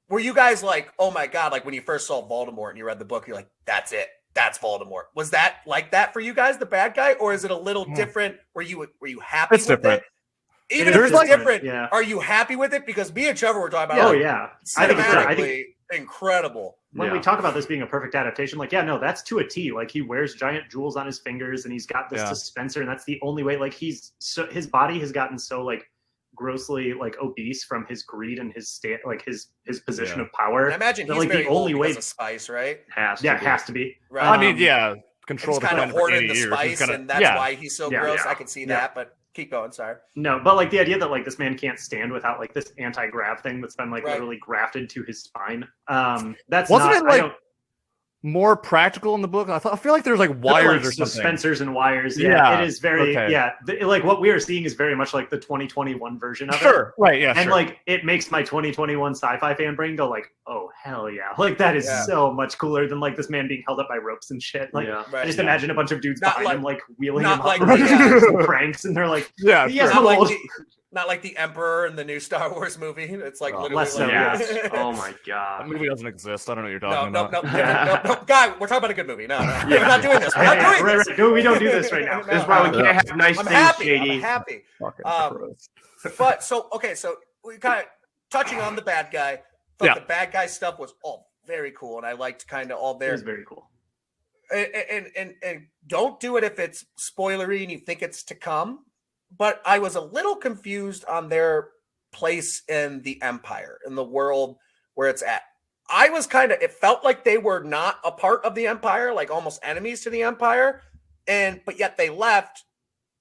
S1: Were you guys like, oh my god, like when you first saw Voldemort and you read the book, you're like, that's it. That's Voldemort. Was that like that for you guys, the bad guy, or is it a little different? Were you happy with
S2: different.
S1: it? Even if it's different, are you happy with it? Because me and Trevor were talking about. I think incredible.
S4: When we talk about this being a perfect adaptation, like, that's to a T. Like he wears giant jewels on his fingers and he's got this dispenser, and that's the only way. Like his body has gotten so like grossly like obese from his greed and his his position of power.
S1: And I imagine he's
S4: like
S1: very
S4: the only way
S1: of spice, right?
S4: Has to be.
S1: Right.
S2: I mean, control
S1: the kind of hoarding the spice, and that's why he's so gross. I can see that, but. Keep going, sorry.
S4: No, but like the idea that like this man can't stand without like this anti-grav thing that's been like literally grafted to his spine. That's
S2: wasn't it like more practical in the book? I feel like there's like wires or something.
S4: Suspensors and wires. Yeah, it is very like what we are seeing is very much like the 2021 version of it.
S2: Sure, right, yeah,
S4: and like it makes my 2021 sci-fi fan brain go like, oh hell yeah, like that is so much cooler than like this man being held up by ropes and shit. Like I just imagine a bunch of dudes behind him like wheeling him up and pranks, and they're like,
S1: not like the Emperor in the new Star Wars movie. It's like literally
S4: less so,
S6: oh my god,
S2: that movie doesn't exist. I don't know what you're talking about.
S1: No, guy, we're talking about a good movie. No, we're not doing this. We're not doing this.
S4: Right. We don't do this right now.
S6: This is why we can't have nice things, Shady.
S1: I'm happy. But so we kind of touching on the bad guy. The bad guy stuff was all very cool, and I liked kind of all there.
S4: It was very cool.
S1: And don't do it if it's spoilery and you think it's to come. But I was a little confused on their place in the Empire, in the world where it's at. I was it felt like they were not a part of the Empire, like almost enemies to the Empire. But yet they left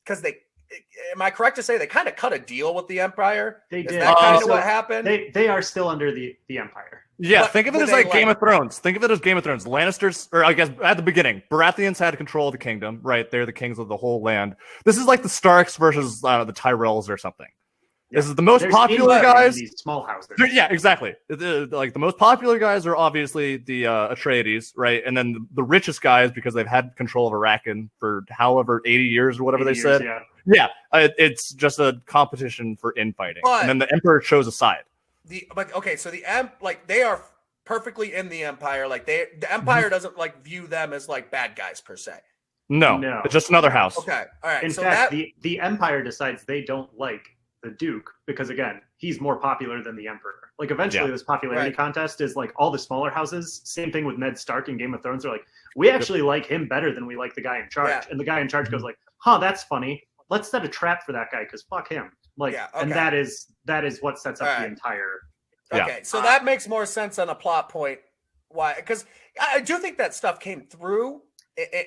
S1: because am I correct to say they kind of cut a deal with the Empire?
S4: They did.
S1: Is that kind of what happened?
S4: They are still under the Empire.
S2: Yeah, think of it as like Game of Thrones. Think of it as Game of Thrones. Lannisters, or I guess at the beginning, Baratheons had control of the kingdom, right? They're the kings of the whole land. This is like the Starks versus the Tyrells or something. Yeah. This is the most popular guys.
S4: These small houses.
S2: Yeah, exactly. Like the most popular guys are obviously the Atreides, right? And then the richest guys, because they've had control of Arakan for however 80 years or whatever they said. Yeah, it's just a competition for infighting, and then the Emperor chose a side.
S1: So they are perfectly in the Empire. Like the Empire doesn't like view them as like bad guys per se.
S2: No, it's just another house.
S1: Okay, all right.
S4: In fact, the Empire decides they don't like the Duke because again, he's more popular than the Emperor. Like eventually, this popularity contest is like all the smaller houses. Same thing with Ned Stark in Game of Thrones. They're like, we actually like him better than we like the guy in charge. And the guy in charge goes like, huh, that's funny. Let's set a trap for that guy because fuck him. Like, and that is what sets up the entire.
S1: Okay, so that makes more sense on a plot point. Why? Because I do think that stuff came through,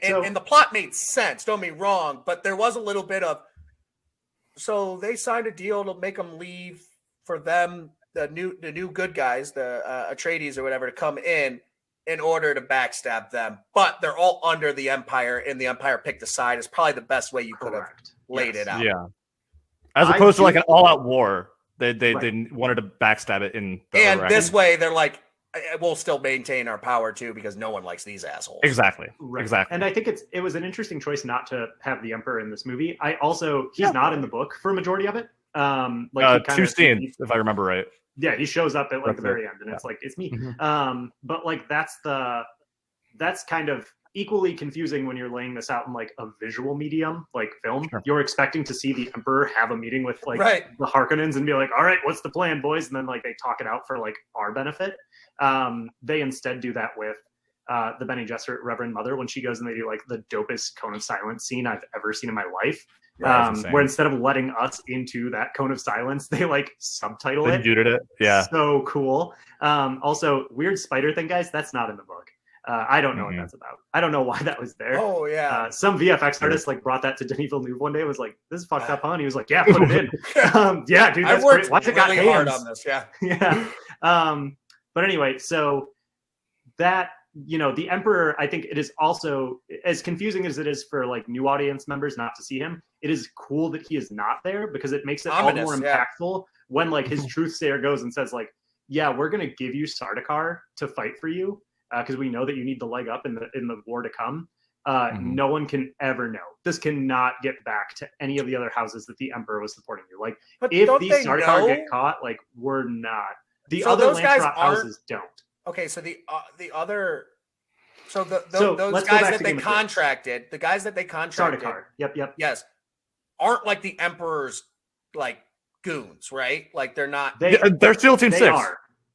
S1: and the plot made sense. Don't be wrong, but there was a little bit of. So they signed a deal to make them leave for them, the new good guys, the Atreides or whatever, to come in order to backstab them. But they're all under the Empire, and the Empire picked a side. Is probably the best way you could have laid it out.
S2: Yeah. As opposed to like an all-out war, they wanted to backstab it in.
S1: This way, they're like, we'll still maintain our power too because no one likes these assholes.
S2: Exactly.
S4: And I think it was an interesting choice not to have the Emperor in this movie. He's not in the book for a majority of it.
S2: Two scenes, if I remember right.
S4: Yeah, he shows up at like the very end, and it's like it's me. But like that's kind of equally confusing when you're laying this out in like a visual medium, like film. Sure. You're expecting to see the Emperor have a meeting with like the Harkonnens and be like, all right, what's the plan, boys? And then like they talk it out for like our benefit. They instead do that with the Bene Gesserit Reverend Mother when she goes and they do like the dopest Cone of Silence scene I've ever seen in my life. Where instead of letting us into that Cone of Silence, they like subtitle it.
S2: Muted it. Yeah.
S4: So cool. Also, weird spider thing, guys, that's not in the book. I don't know what that's about. I don't know why that was there.
S1: Oh, yeah.
S4: Some VFX artist like brought that to Denis Villeneuve one day and was like, this is fucked up, huh? And he was like, yeah, put it in. Yeah, dude, that's great. Why's it got hands?
S1: Hard on this? Yeah.
S4: Yeah. But anyway, so that, the Emperor, I think it is also, as confusing as it is for like new audience members not to see him, it is cool that he is not there because it makes it ominous, all more impactful when like his truthsayer goes and says like, yeah, we're going to give you Sardaukar to fight for you. Because we know that you need the leg up in the war to come. No one can ever know. This cannot get back to any of the other houses that the Emperor was supporting you. Like, if these Sardaukar get caught, like, we're not. The other Lancelot houses don't.
S1: Okay, so the other... So those guys that they contracted, the guys that they contracted...
S4: Sardaukar, yep.
S1: Yes. Aren't like the Emperor's, like, goons, right? Like, they're not...
S2: They're still Team 6.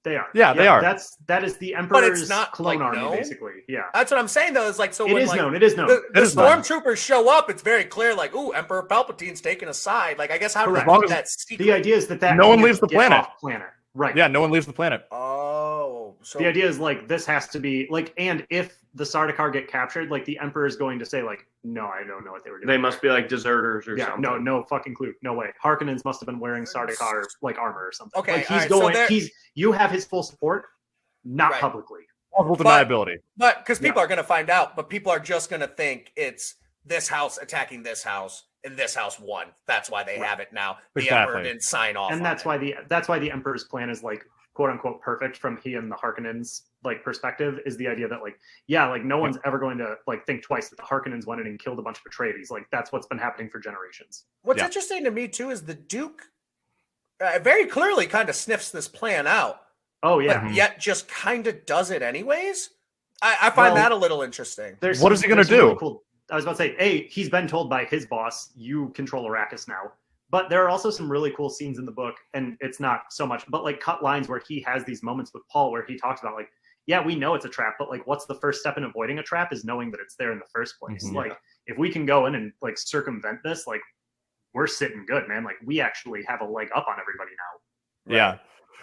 S4: They are.
S2: Yeah, they are.
S4: That is the Emperor's clone army, basically. Yeah.
S1: That's what I'm saying, though. Is like so.
S4: It is known. It is known.
S1: The stormtroopers show up. It's very clear. Like, ooh, Emperor Palpatine's taking a side. Like, I guess how does that secret?
S4: The idea is that
S2: no one leaves the planet.
S4: Right.
S2: Yeah, no one leaves the planet.
S1: Oh, so
S4: the idea is like this has to be like, and if the Sardaukar get captured, like the Emperor is going to say like, no, I don't know what they were doing.
S6: They must be like deserters or something.
S4: No fucking clue. No way. Harkonnens must have been wearing Sardaukar like armor or something.
S1: Okay,
S4: like he's going. You have his full support, not publicly.
S2: Plausible deniability.
S1: But because people are going to find out, but people are just going to think it's this house attacking this house, and this house won. That's why they have it now. The Emperor didn't sign off,
S4: and that's why the Emperor's plan is like quote unquote perfect from he and the Harkonnens like perspective, is the idea that like no one's ever going to like think twice that the Harkonnens went in and killed a bunch of Atreides. Like that's what's been happening for generations.
S1: What's interesting to me too is the Duke very clearly kind of sniffs this plan out.
S4: Oh yeah,
S1: but yet just kind of does it anyways. I find that a little interesting.
S2: What is he going to do?
S4: Really cool, I was about to say, he's been told by his boss, you control Arrakis now. But there are also some really cool scenes in the book, and it's not so much, but like cut lines where he has these moments with Paul where he talks about like, yeah, we know it's a trap, but like what's the first step in avoiding a trap is knowing that it's there in the first place. Mm-hmm. Like if we can go in and like circumvent this, like we're sitting good, man. Like we actually have a leg up on everybody now.
S2: Right? Yeah.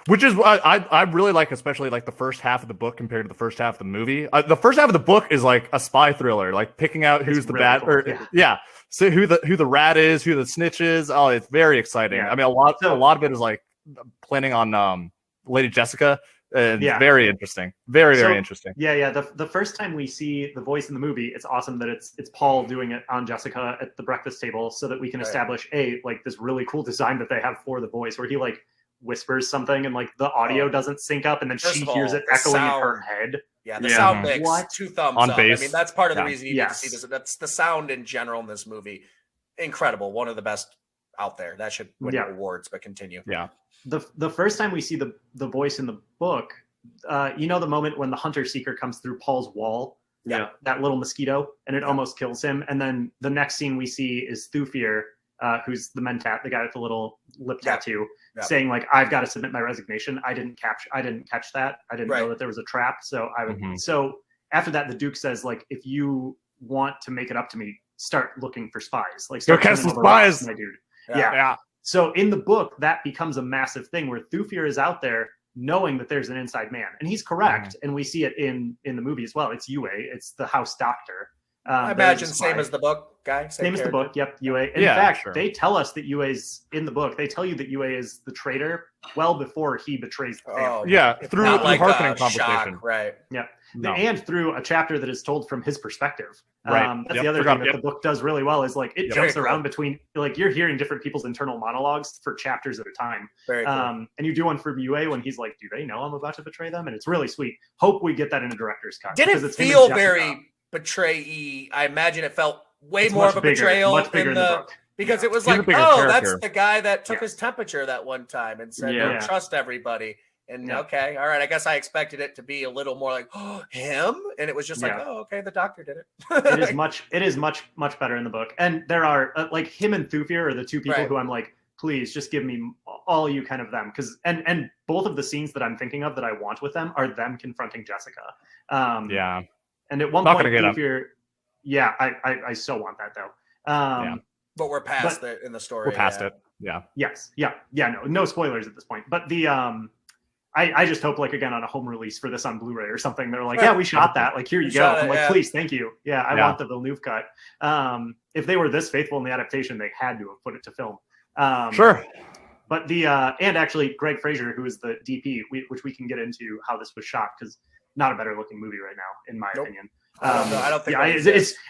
S2: Which is I really like, especially like the first half of the book compared to the first half of the movie. The first half of the book is like a spy thriller, like picking out who's the bad, cool. So who the rat is, who the snitch is. Oh, it's very exciting. Yeah. I mean, a lot of it is like planning on Lady Jessica, and very interesting, very interesting.
S4: Yeah. The first time we see the voice in the movie, it's awesome that it's Paul doing it on Jessica at the breakfast table, so that we can establish like this really cool design that they have for the voice, where he like whispers something and like the audio doesn't sync up, and then she hears it echoing in her head.
S1: Yeah, the sound mix, 2 thumbs
S2: on
S1: up.
S2: Base.
S1: I mean, that's part of the reason you need to see this. That's the sound in general in this movie. Incredible. One of the best out there. That should win awards, but continue.
S2: Yeah.
S4: The first time we see the voice in the book, the moment when the hunter seeker comes through Paul's wall, that little mosquito, and it almost kills him. And then the next scene we see is Thufir, who's the Mentat, the guy with the little lip tattoo, saying like, I've got to submit my resignation. I didn't catch that. I didn't know that there was a trap. So I would, so after that, the Duke says like, if you want to make it up to me, start looking for spies. Like start
S2: catch some spies,
S4: my dude. Yeah. So in the book, that becomes a massive thing where Thufir is out there knowing that there's an inside man, and he's correct. And we see it in the movie as well. It's Yue. It's the house doctor.
S1: I imagine same as the book guy.
S4: Same as the book. Yep, Yue. In fact, they tell us that Yue's in the book. They tell you that Yue is the traitor well before he betrays the family.
S2: Through the Harkonnen conversation.
S1: Shock, right.
S4: Yeah. No. And through a chapter that is told from his perspective. Right. That's the other thing that the book does really well, is like it jumps around between, like you're hearing different people's internal monologues for chapters at a time. Very cool. And you do one from Yue when he's like, do they know I'm about to betray them? And it's really sweet. Hope we get that in a director's cut.
S1: Didn't feel very betray-y. I imagine it felt way more of a betrayal
S4: much bigger in the book.
S1: Because it was like, that's the guy that took his temperature that one time and said, don't trust everybody. And okay, all right, I guess I expected it to be a little more like, him, and it was just like, okay, the doctor did it.
S4: It is much better in the book. And there are like him and Thufir are the two people who I'm like, please just give me all you kind of them, because and both of the scenes that I'm thinking of that I want with them are them confronting Jessica. And at one point, Thufir, I so want that though.
S1: But we're past it in the story.
S2: We're past it. Yeah.
S4: Yes. Yeah. No spoilers at this point. But the I just hope, like, again, on a home release for this on Blu-ray or something, they're like, we shot that. Like, here you go. I'm like, please, thank you. Yeah, I want the Villeneuve cut. If they were this faithful in the adaptation, they had to have put it to film.
S2: Sure.
S4: But and actually, Greg Fraser, who is the DP, which we can get into how this was shot, because not a better looking movie right now, in my opinion.
S1: I don't think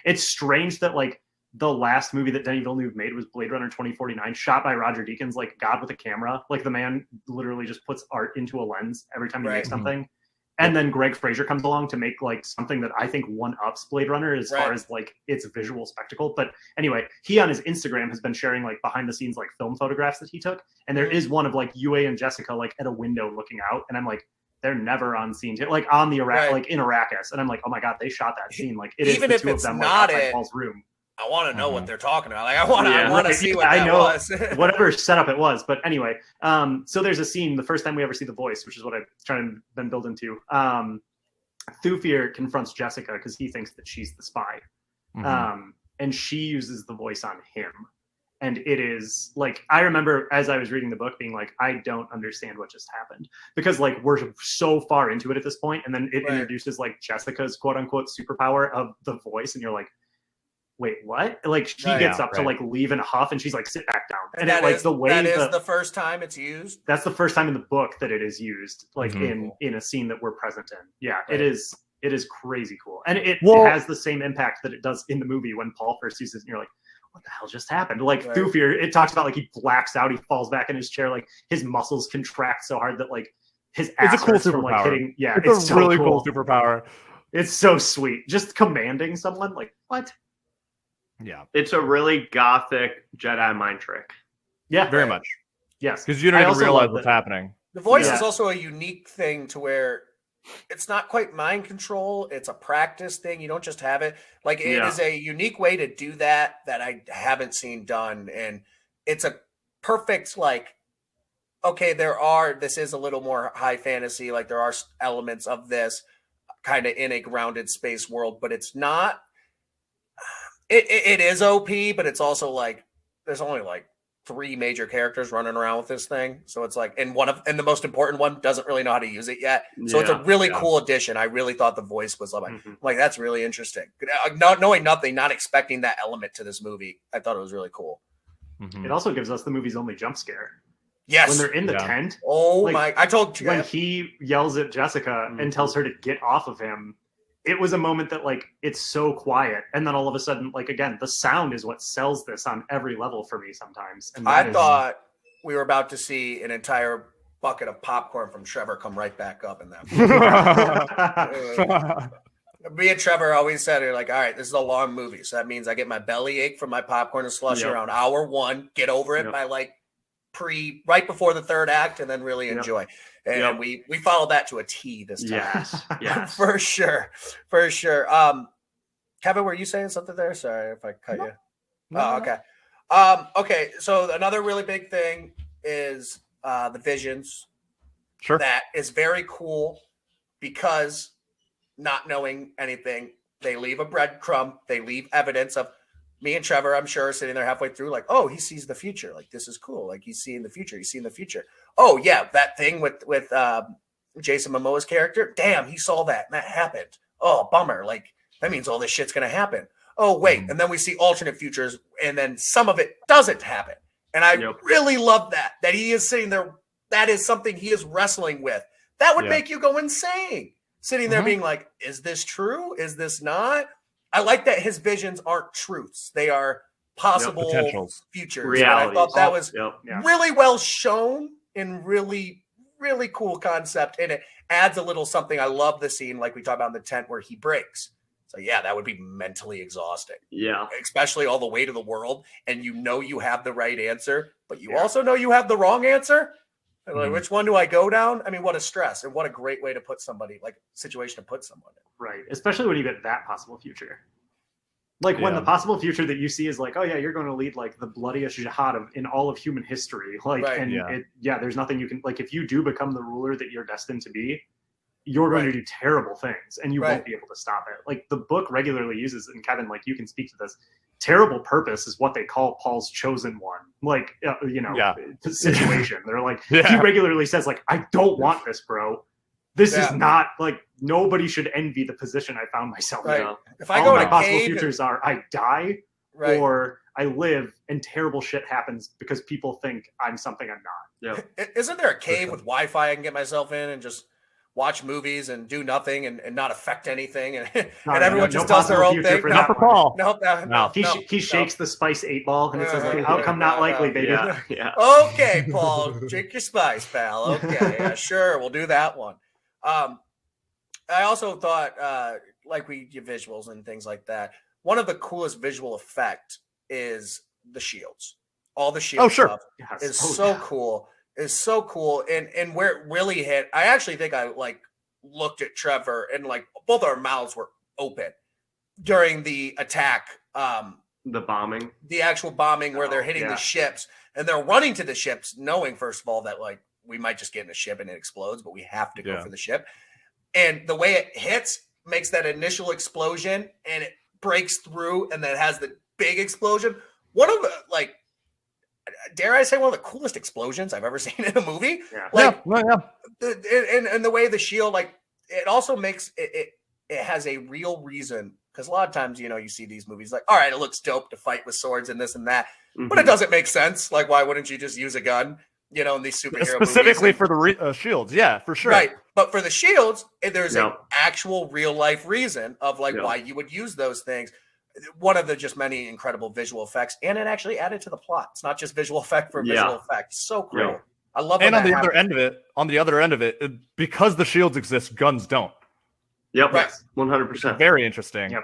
S4: it's strange that, like, the last movie that Denis Villeneuve made was Blade Runner 2049, shot by Roger Deakins, like God with a camera. Like the man literally just puts art into a lens every time he makes something. And then Greg Fraser comes along to make like something that I think one-ups Blade Runner as far as like its visual spectacle. But anyway, he on his Instagram has been sharing like behind the scenes like film photographs that he took. And there is one of like Yue and Jessica like at a window looking out. And I'm like, they're never on scene, like on the like in Arrakis. And I'm like, oh my God, they shot that scene. Like it
S1: even
S4: is the
S1: if
S4: two
S1: it's
S4: of them
S1: not
S4: like, outside Paul's room.
S1: I want to know what they're talking about. Like, I want to see what that was.
S4: Whatever setup it was. But anyway, so there's a scene, the first time we ever see the voice, which is what I've been building to. Thufir confronts Jessica because he thinks that she's the spy. And she uses the voice on him. And it is like, I remember as I was reading the book being like, I don't understand what just happened, because like we're so far into it at this point, and then it introduces like Jessica's quote unquote superpower of the voice. And you're like, wait, what? Like she gets up to like leave in a huff, and she's like, sit back down. And
S1: that
S4: it, like
S1: is,
S4: the way
S1: that is the first time it's used.
S4: That's the first time in the book that it is used, like in a scene that we're present in. Yeah, it is. It is crazy cool, and it has the same impact that it does in the movie when Paul first uses it. And you're like, what the hell just happened? Like Thufir, it talks about like he blacks out, he falls back in his chair, like his muscles contract so hard that like his ass
S2: it's a cool
S4: hurts
S2: superpower.
S4: from like hitting. Yeah,
S2: it's a
S4: so
S2: really cool superpower.
S4: It's so sweet. Just commanding someone, like what?
S2: Yeah,
S6: it's a really gothic Jedi mind trick.
S4: Yeah,
S2: very much.
S4: Yes,
S2: because you don't even realize what's happening.
S1: The voice is also a unique thing to where it's not quite mind control. It's a practice thing. You don't just have it. Like it is a unique way to do that I haven't seen done. And it's a perfect, like, okay, this is a little more high fantasy. Like there are elements of this kind of in a grounded space world, but it's not, it is OP, but it's also like, there's only like 3 major characters running around with this thing, so it's like, and the most important one doesn't really know how to use it yet. So it's a really cool addition. I really thought the voice was like that's really interesting. Not knowing nothing, not expecting that element to this movie, I thought it was really cool.
S4: It also gives us the movie's only jump scare.
S1: Yes,
S4: when they're in the tent.
S1: Oh like, my! I told you
S4: when he yells at Jessica and tells her to get off of him. It was a moment that like it's so quiet, and then all of a sudden, like again, the sound is what sells this on every level for me sometimes. And
S1: I thought we were about to see an entire bucket of popcorn from Trevor come right back up in that. Me and Trevor always said, "You're like, all right, this is a long movie, so that means I get my belly ache from my popcorn and slush around hour 1, get over it by like right before the 3rd act, and then really enjoy." And we followed that to a T this time.
S6: Yes.
S1: For sure. Kevin, were you saying something there? Sorry if I cut you. No. Okay. Okay. So another really big thing is the visions.
S2: Sure.
S1: That is very cool because not knowing anything, they leave a breadcrumb. They leave evidence of me and Trevor, I'm sure, sitting there halfway through, like, oh, he sees the future. Like, this is cool. Like, he's seeing the future. He's seeing the future. Oh, yeah, that thing with Jason Momoa's character. Damn, he saw that, and that happened. Oh, bummer. Like, that means all this shit's going to happen. Oh, wait. And then we see alternate futures, and then some of it doesn't happen. And I really love that he is sitting there. That is something he is wrestling with. That would make you go insane. Sitting there being like, is this true? Is this not? I like that his visions aren't truths. They are possible futures.
S6: Realities.
S1: I thought that was really well shown and really, really cool concept. And it adds a little something. I love the scene, like we talked about in the tent, where he breaks. So yeah, that would be mentally exhausting.
S6: Yeah.
S1: Especially all the weight of the world. And you know you have the right answer, but you also know you have the wrong answer. And like, which one do I go down? I mean, what a stress, and what a great way to put somebody, like, situation to put someone in.
S4: Right. Especially when you get that possible future. Like when the possible future that you see is like, oh yeah, you're going to lead like the bloodiest jihad in all of human history. Like, there's nothing you can, like, if you do become the ruler that you're destined to be, you're going to do terrible things and you won't be able to stop it. Like the book regularly uses, and Kevin, like you can speak to this, terrible purpose is what they call Paul's chosen one. Like, the situation. They're like, he regularly says like, I don't want this, bro. This is not, like, nobody should envy the position I found myself in.
S1: If I go
S4: in
S1: a
S4: possible
S1: cave,
S4: futures are I die or I live and terrible shit happens because people think I'm something I'm not.
S1: Yeah. Isn't there a cave with Wi-Fi I can get myself in and just watch movies and do nothing and not affect anything and everyone just does their own thing?
S2: Not for Paul.
S1: No.
S4: He shakes the spice 8-ball and it says like, outcome not likely, baby.
S6: Yeah.
S1: Okay, Paul, drink your spice, pal. Okay, sure, we'll do that one. I also thought, like we do visuals and things like that, one of the coolest visual effect is the shields. All the shield stuff is so cool. Is so cool. And where it really hit, I actually think I like looked at Trevor and like both our mouths were open during the attack.
S6: The bombing. The
S1: actual bombing where they're hitting the ships and they're running to the ships, knowing first of all that like we might just get in the ship and it explodes, but we have to go for the ship. And the way it hits makes that initial explosion and it breaks through and then it has the big explosion. One of the, like, dare I say, one of the coolest explosions I've ever seen in a movie. And the way the shield, like, it also makes it has a real reason because a lot of times, you see these movies like, all right, it looks dope to fight with swords and this and that, but it doesn't make sense. Like, why wouldn't you just use a gun? In these superhero
S2: specifically
S1: movies.
S2: For the shields, yeah, for sure.
S1: Right, but for the shields, there's an actual real life reason of why you would use those things. One of the just many incredible visual effects, and it actually added to the plot. It's not just visual effect for visual effect. So cool. Yeah. I love.
S2: And on the other end of it, because the shields exist, guns don't.
S6: Yep, right. 100%.
S2: Very interesting.
S4: Yep.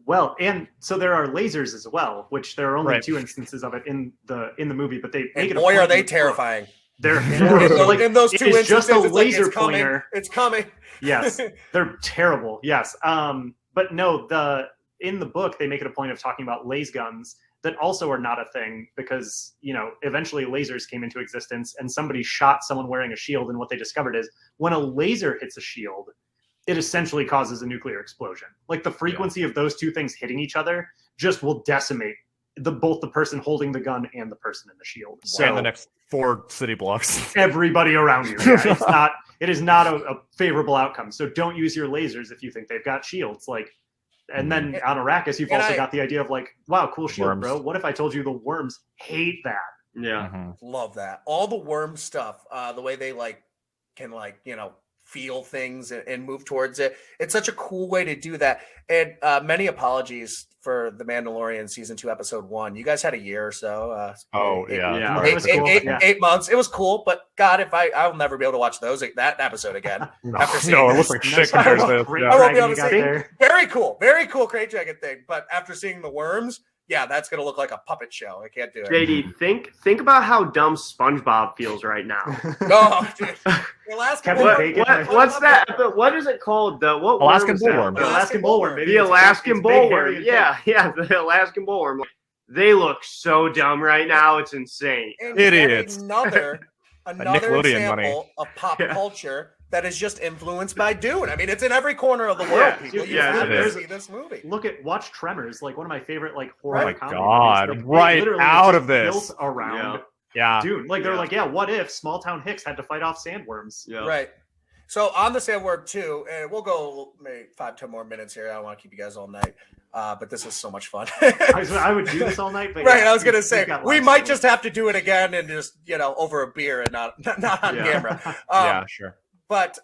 S4: Well, and so there are lasers as well, which there are only 2 instances of it in the movie, but they make it.
S1: Boy, are they terrifying!
S4: They're
S1: in those 2 instances,
S4: just a laser pointer.
S1: It's coming.
S4: Yes, they're terrible. Yes, but no, in the book they make it a point of talking about laser guns that also are not a thing because eventually lasers came into existence and somebody shot someone wearing a shield, and what they discovered is when a laser hits a shield, it essentially causes a nuclear explosion. Like the frequency of those 2 things hitting each other just will decimate both the person holding the gun and the person in the shield. So
S2: and the next 4 city blocks.
S4: Everybody around you. Yeah, it is not a favorable outcome. So don't use your lasers if you think they've got shields. And then on Arrakis, you've also got the idea of wow, cool shield, worms. Bro. What if I told you the worms hate that?
S6: Yeah.
S1: Love that. All the worm stuff, the way they can feel things and move towards it. It's such a cool way to do that. And many apologies for The Mandalorian season 2, episode 1. You guys had a year or so. 8 months. It was cool, but God, I'll never be able to watch that episode again.
S2: It looks like shit compared to this.
S1: I won't be able to see. Very cool Crate Dragon thing. But after seeing the worms, yeah, that's gonna look like a puppet show. I can't do it.
S6: JD, think about how dumb SpongeBob feels right now.
S1: No, dude.
S6: What's that? What is it called? The
S2: Alaskan bullworm.
S6: The Alaskan bullworm. The Alaskan bullworm. Yeah, the Alaskan bullworm. They look so dumb right now. It's insane.
S1: And it is another example of pop culture that is just influenced by Dune. I mean, it's in every corner of the world. People, you have to see this movie.
S4: Watch Tremors, one of my favorite horror comedy
S2: movies. Right out of this,
S4: built around Dune. They're what if small town Hicks had to fight off sandworms?
S1: Yeah. Right. So on the sandworm too, and we'll go maybe 5-10 more minutes here. I don't want to keep you guys all night. But this is so much fun.
S4: I would do this all night. But
S1: right, I was gonna say we might just have to do it again and just over a beer and not on camera.
S2: Yeah, sure.
S1: But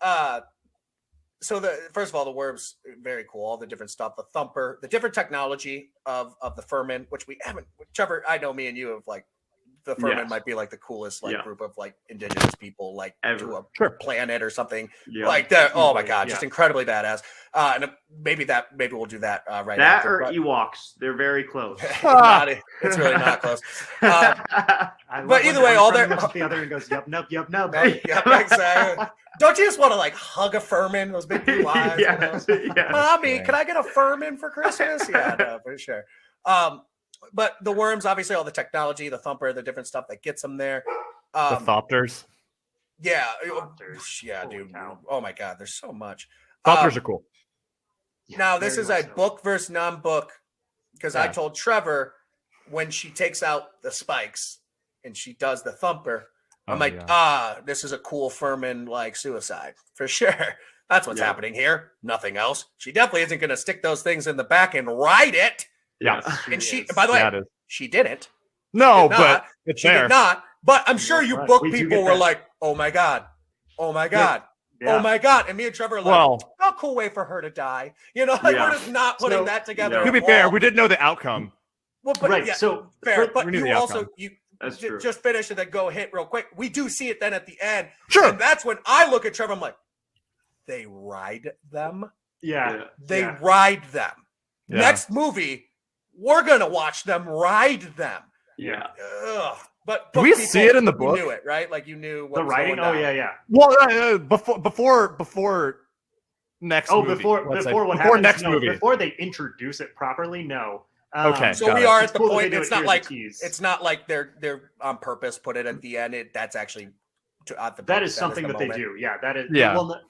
S1: so first of all, the worms, very cool. All the different stuff, the thumper, the different technology of the Furman, which we haven't. Trevor, I know me and you have the Furman might be the coolest group of indigenous people to a planet or something like that. Oh my God, just incredibly badass. And maybe we'll do that right
S6: that
S1: after.
S6: That or Ewoks, they're very close.
S1: It's really not close. But either way, all their
S4: the other one goes yep.
S1: Yep, exactly. Don't you just want to hug a Furman? Those big blue eyes.
S6: Yes.
S1: Mommy, can I get a Furman for Christmas? Yeah, no, for sure. But the worms, obviously, all the technology, the thumper, the different stuff that gets them there.
S2: The thopters.
S1: Yeah. Yeah, dude. Oh, my God. There's so much.
S2: Thopters are cool.
S1: Now, this is a book versus non-book because I told Trevor when she takes out the spikes and she does the thumper, I'm this is a cool Furman suicide for sure. That's what's happening here. Nothing else. She definitely isn't going to stick those things in the back and ride it.
S2: Yeah,
S1: and by the way, she didn't.
S2: No, but it's
S1: she did not. But I'm sure you book people were like, "Oh my God, oh my God, oh my God," and me and Trevor are like, "How cool way for her to die." We're just not putting that together.
S2: To be fair, we didn't know the outcome.
S1: Well, but
S4: so
S1: fair. But you also just finish and then go hit real quick. We do see it then at the end.
S2: Sure.
S1: And that's when I look at Trevor. I'm like, they ride them.
S4: Yeah.
S1: They ride them. Yeah. Next movie, we're gonna watch them ride them.
S6: Yeah.
S1: But
S2: do we see it in the book?
S1: You knew it, right? You knew what
S4: the writing. Oh yeah.
S2: Well, before next. movie.
S4: Before
S2: next movie.
S4: Before they introduce it properly. No.
S2: Okay.
S1: So we are at the point. It's not like they're on purpose put it at the end. That's actually at the.
S4: That is something that they do. Yeah. That is.
S2: Yeah.
S4: Well,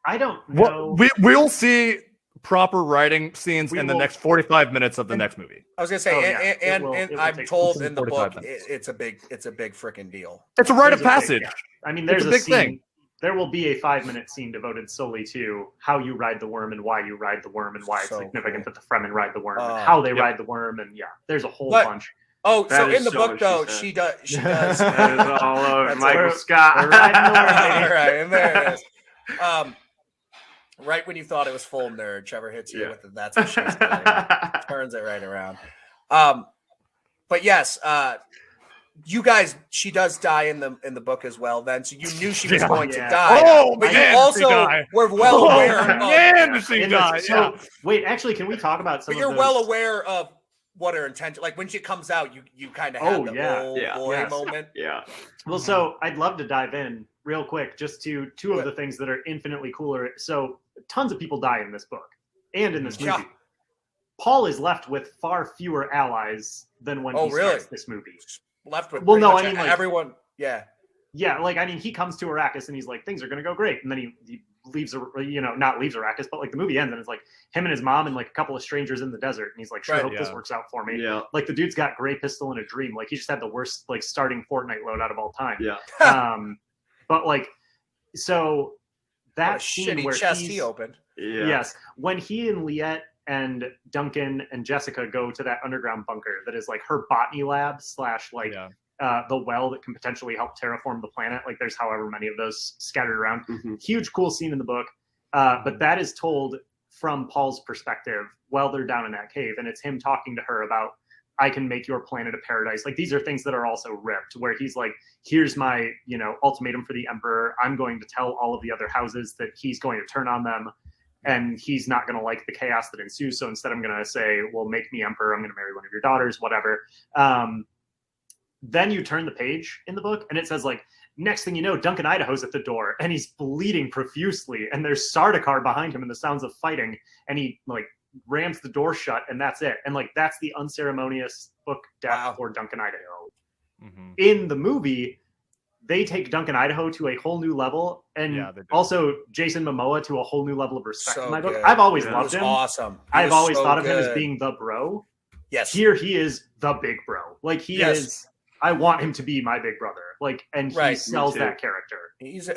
S4: I don't know.
S2: We'll see proper writing scenes in the next 45 minutes of the next movie.
S1: I was gonna say, and I'm told in the book it's a big freaking deal.
S2: It's a rite of passage.
S4: I mean, there's
S2: a big
S4: scene.
S2: thing.
S4: there will be a 5-minute scene devoted solely to how you ride the worm and why you ride the worm and why it's significant that the Fremen ride the worm and how they ride the worm, and there's a whole bunch.
S1: Oh, so in the book though, she does.
S6: That is all over Michael Scott.
S1: All right, and there it is. Right when you thought it was full nerd, Trevor hits you with it. That's what she's doing. Turns it right around. But yes, you guys, she does die in the book as well. Then, so you knew she was going to die.
S2: Oh
S1: but
S2: man,
S1: you also were well aware.
S2: She died.
S4: So wait, actually, can we talk about some?
S1: But you're well aware of what her intention. Like when she comes out, you kind of have the boy moment.
S6: Yeah.
S4: Well, so I'd love to dive in real quick just to two of the things that are infinitely cooler. So tons of people die in this book and in this movie.
S1: Yeah.
S4: Paul is left with far fewer allies than when he starts this movie.
S1: Left with everyone. Yeah.
S4: Like, I mean, he comes to Arrakis and he's like, things are going to go great. And then he leaves, not leaves Arrakis, but like the movie ends and it's like him and his mom and like a couple of strangers in the desert. And he's like, sure, hope this works out for me.
S6: Yeah.
S4: Like the dude's got Grey Pistol in a dream. Like he just had the worst like starting Fortnite loadout of all time.
S6: Yeah.
S4: But like, so that scene
S1: shitty
S4: where
S1: chest he opened.
S6: Yeah.
S4: Yes. When he and Liette and Duncan and Jessica go to that underground bunker that is like her botany lab / the well that can potentially help terraform the planet. Like there's however many of those scattered around.
S6: Mm-hmm.
S4: Huge, cool scene in the book. But that is told from Paul's perspective while they're down in that cave. And it's him talking to her about, I can make your planet a paradise. Like these are things that are also ripped where he's like, here's my, ultimatum for the emperor. I'm going to tell all of the other houses that he's going to turn on them. And he's not going to like the chaos that ensues. So instead I'm going to say, well, make me emperor. I'm going to marry one of your daughters, whatever. Then you turn the page in the book and it says like, next thing you know, Duncan Idaho's at the door and he's bleeding profusely. And there's Sardaukar behind him and the sounds of fighting. And he like rams the door shut and that's it. And like, that's the unceremonious book death for Duncan Idaho. Mm-hmm. In the movie, they take Duncan Idaho to a whole new level, and also Jason Momoa to a whole new level of respect in my book. I've always loved him.
S1: Awesome.
S4: I've always thought of him as being the bro.
S1: Yes.
S4: Here he is the big bro. Like he is. I want him to be my big brother. Like, and he sells that character.
S1: He's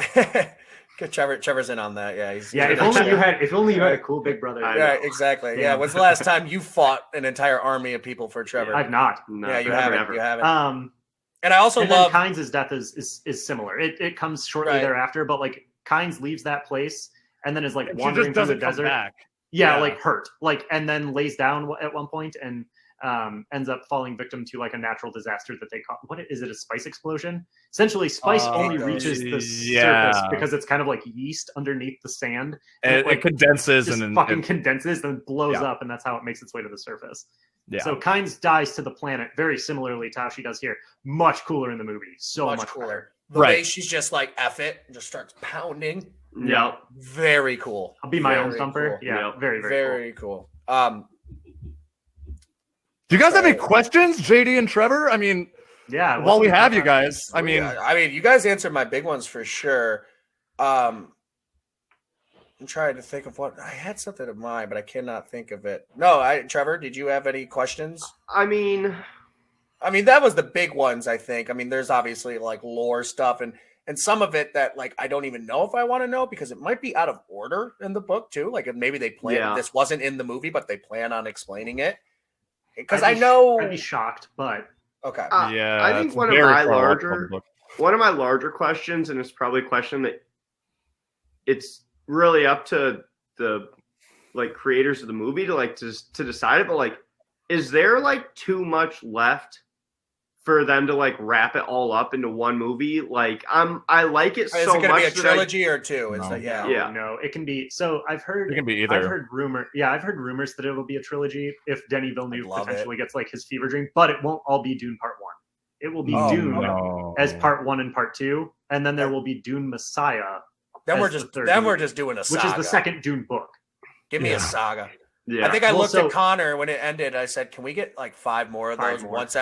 S1: good. Trevor's in on that. Yeah.
S4: If only you had a cool big brother.
S1: Yeah. Exactly. Yeah. When's the last time you fought an entire army of people for Trevor?
S4: I've not.
S6: No,
S1: yeah, you haven't. You haven't.
S4: And I also love Kynes' death is similar. It comes shortly thereafter, but like Kynes leaves that place and then is like wandering through the desert. Like hurt, like and then lays down at one point and ends up falling victim to like a natural disaster that they call what is it, a spice explosion? Essentially, spice only reaches the surface because it's kind of like yeast underneath the sand.
S2: And it condenses and
S4: condenses and blows up, and that's how it makes its way to the surface. Yeah. So Kynes dies to the planet very similarly to how she does here. Much cooler in the movie. So much cooler.
S1: The way she's just like F it and just starts pounding.
S6: Yeah.
S1: Very cool.
S4: I'll be my own thumper. Cool. Yeah. Yep. Very,
S1: very cool.
S2: Do you guys have any questions, JD and Trevor? I mean, while we have you guys, I mean,
S1: you guys answered my big ones for sure. I'm trying to think of what I had something in mind, but I cannot think of it. No, Trevor, did you have any questions?
S6: I mean,
S1: that was the big ones, I think. I mean, there's obviously like lore stuff and some of it that like I don't even know if I want to know because it might be out of order in the book too. Like maybe they plan this wasn't in the movie, but they plan on explaining it. Because I'd be
S4: shocked, but
S1: okay.
S6: I think one of my larger questions, and it's probably a question that it's really up to the like creators of the movie to decide it, but like, is there like too much left for them to like wrap it all up into one movie? Like I like it so much. Is it going to be a
S1: trilogy or two?
S4: No, it can be. So I've heard
S2: it can be either.
S4: I've heard rumors that it'll be a trilogy if Denis Villeneuve potentially gets like his fever dream, but it won't all be Dune Part 1. It will be Dune as Part 1 and Part 2, and then there will be Dune Messiah.
S1: Then we're just doing a saga,
S4: which is the second Dune book.
S1: Give me a saga. Yeah. I think I looked at Connor when it ended. I said, "Can we get like 5 more of those once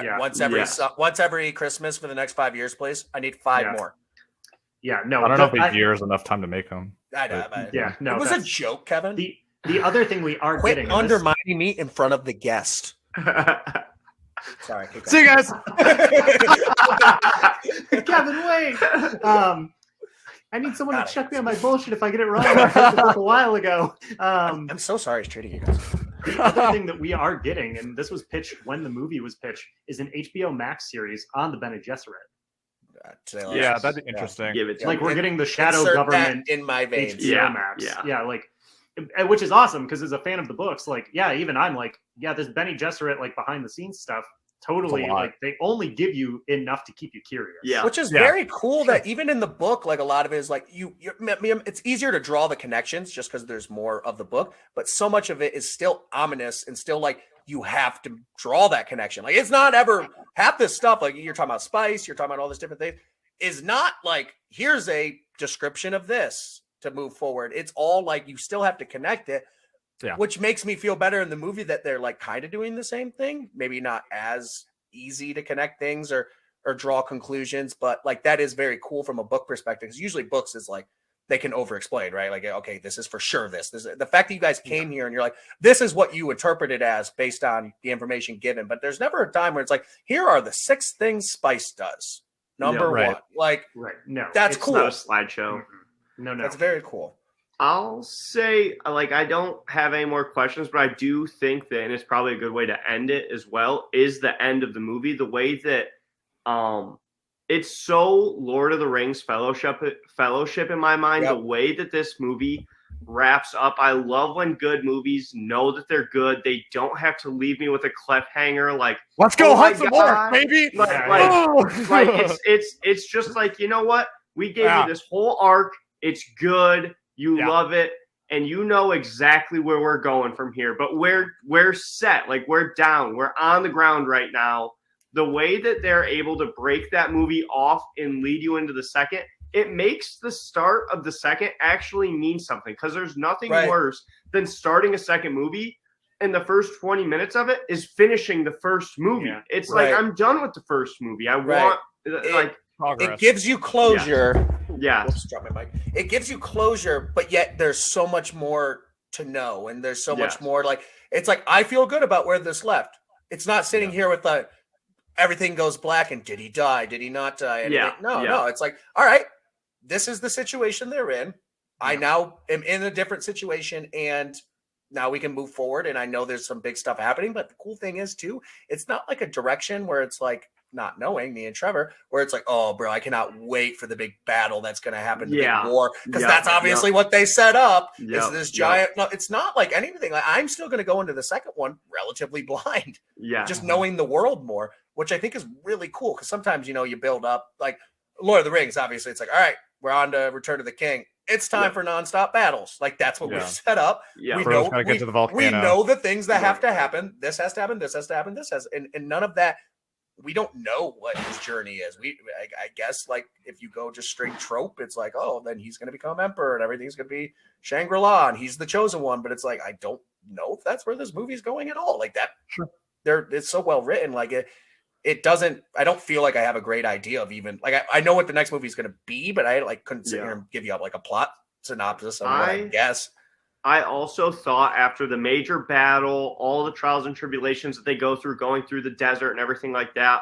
S1: every Christmas for the next 5 years, please? I need 5 more."
S4: Yeah, no,
S2: I don't know if a year is enough time to make them.
S1: I know.
S4: No,
S1: it was a joke, Kevin.
S4: The other thing we aren't getting
S1: undermining me in front of the guest. Sorry.
S2: See you guys.
S4: Kevin, wait. I need someone to check me on my bullshit if I get it wrong. I read the book a while ago.
S1: I'm so sorry it's treating you guys.
S4: The other thing that we are getting, and this was pitched when the movie was pitched, is an HBO Max series on the Bene Gesserit.
S2: Yeah, that'd be interesting.
S6: Give it to
S4: like, we're getting the shadow government
S1: in my veins.
S4: HBO Max. Yeah, like, which is awesome because as a fan of the books, like, yeah, even I'm like, yeah, this Bene Gesserit, like, behind the scenes stuff, totally, like, they only give you enough to keep you curious.
S1: Yeah, which is very cool that even in the book, like, a lot of it is like it's easier to draw the connections just because there's more of the book, but so much of it is still ominous and still like you have to draw that connection. Like, it's not ever half this stuff. Like, you're talking about spice, you're talking about all this different things. Is not like, here's a description of this to move forward. It's all like you still have to connect it, which makes me feel better in the movie that they're like kind of doing the same thing. Maybe not as easy to connect things or draw conclusions, but like that is very cool from a book perspective. Because usually books is like they can over explain, right? Like, okay, this is for sure. This the fact that you guys came here and you're like, this is what you interpret it as based on the information given. But there's never a time where it's like, here are the 6 things spice does. Number one, like,
S4: no,
S1: that's
S6: it's
S1: cool.
S6: Not a slideshow.
S4: No,
S1: that's very cool.
S6: I'll say, like, I don't have any more questions, but I do think that, and it's probably a good way to end it as well, is the end of the movie. The way that it's so Lord of the Rings fellowship in my mind. The way that this movie wraps up. I love when good movies know that they're good. They don't have to leave me with a cliffhanger. Like,
S2: let's go hunt some more, baby.
S6: It's just like, you know what? We gave you this whole arc. It's good. You love it. And you know exactly where we're going from here. But we're set. Like, we're down. We're on the ground right now. The way that they're able to break that movie off and lead you into the second, it makes the start of the second actually mean something, because there's nothing worse than starting a second movie and the first 20 minutes of it is finishing the first movie. Yeah. It's like, I'm done with the first movie. I want
S2: progress.
S1: It gives you closure.
S6: Yeah.
S1: Oops, drop my mic. It gives you closure, but yet there's so much more to know, and there's so much more. Like, it's like, I feel good about where this left. It's not sitting here with everything goes black and did he die? Did he not die? No. It's like, all right, this is the situation they're in. I now am in a different situation, and now we can move forward. And I know there's some big stuff happening, but the cool thing is too, it's not like a direction where it's like not knowing, me and Trevor, where it's like, oh, bro, I cannot wait for the big battle that's going to happen, the big war, because that's obviously what they set up. Is this giant? No, it's not like anything. Like, I'm still going to go into the second one relatively blind, just knowing the world more, which I think is really cool. Because sometimes, you build up, like Lord of the Rings. Obviously, it's like, all right, we're on to Return of the King. It's time for nonstop battles. Like, that's what we've set up. Yeah. We know the things that have to happen. This has to happen. This has to happen. This has, and none of that. We don't know what his journey is. I guess, like, if you go just straight trope, it's like, oh, then he's going to become emperor and everything's going to be Shangri-La and he's the chosen one. But it's like, I don't know if that's where this movie's going at all. Like that, it's so well written. Like it doesn't. I don't feel like I have a great idea of even like I know what the next movie is going to be, but I couldn't sit here and give you like a plot synopsis of what I guess.
S6: I also thought after the major battle, all the trials and tribulations that they go through, going through the desert and everything like that,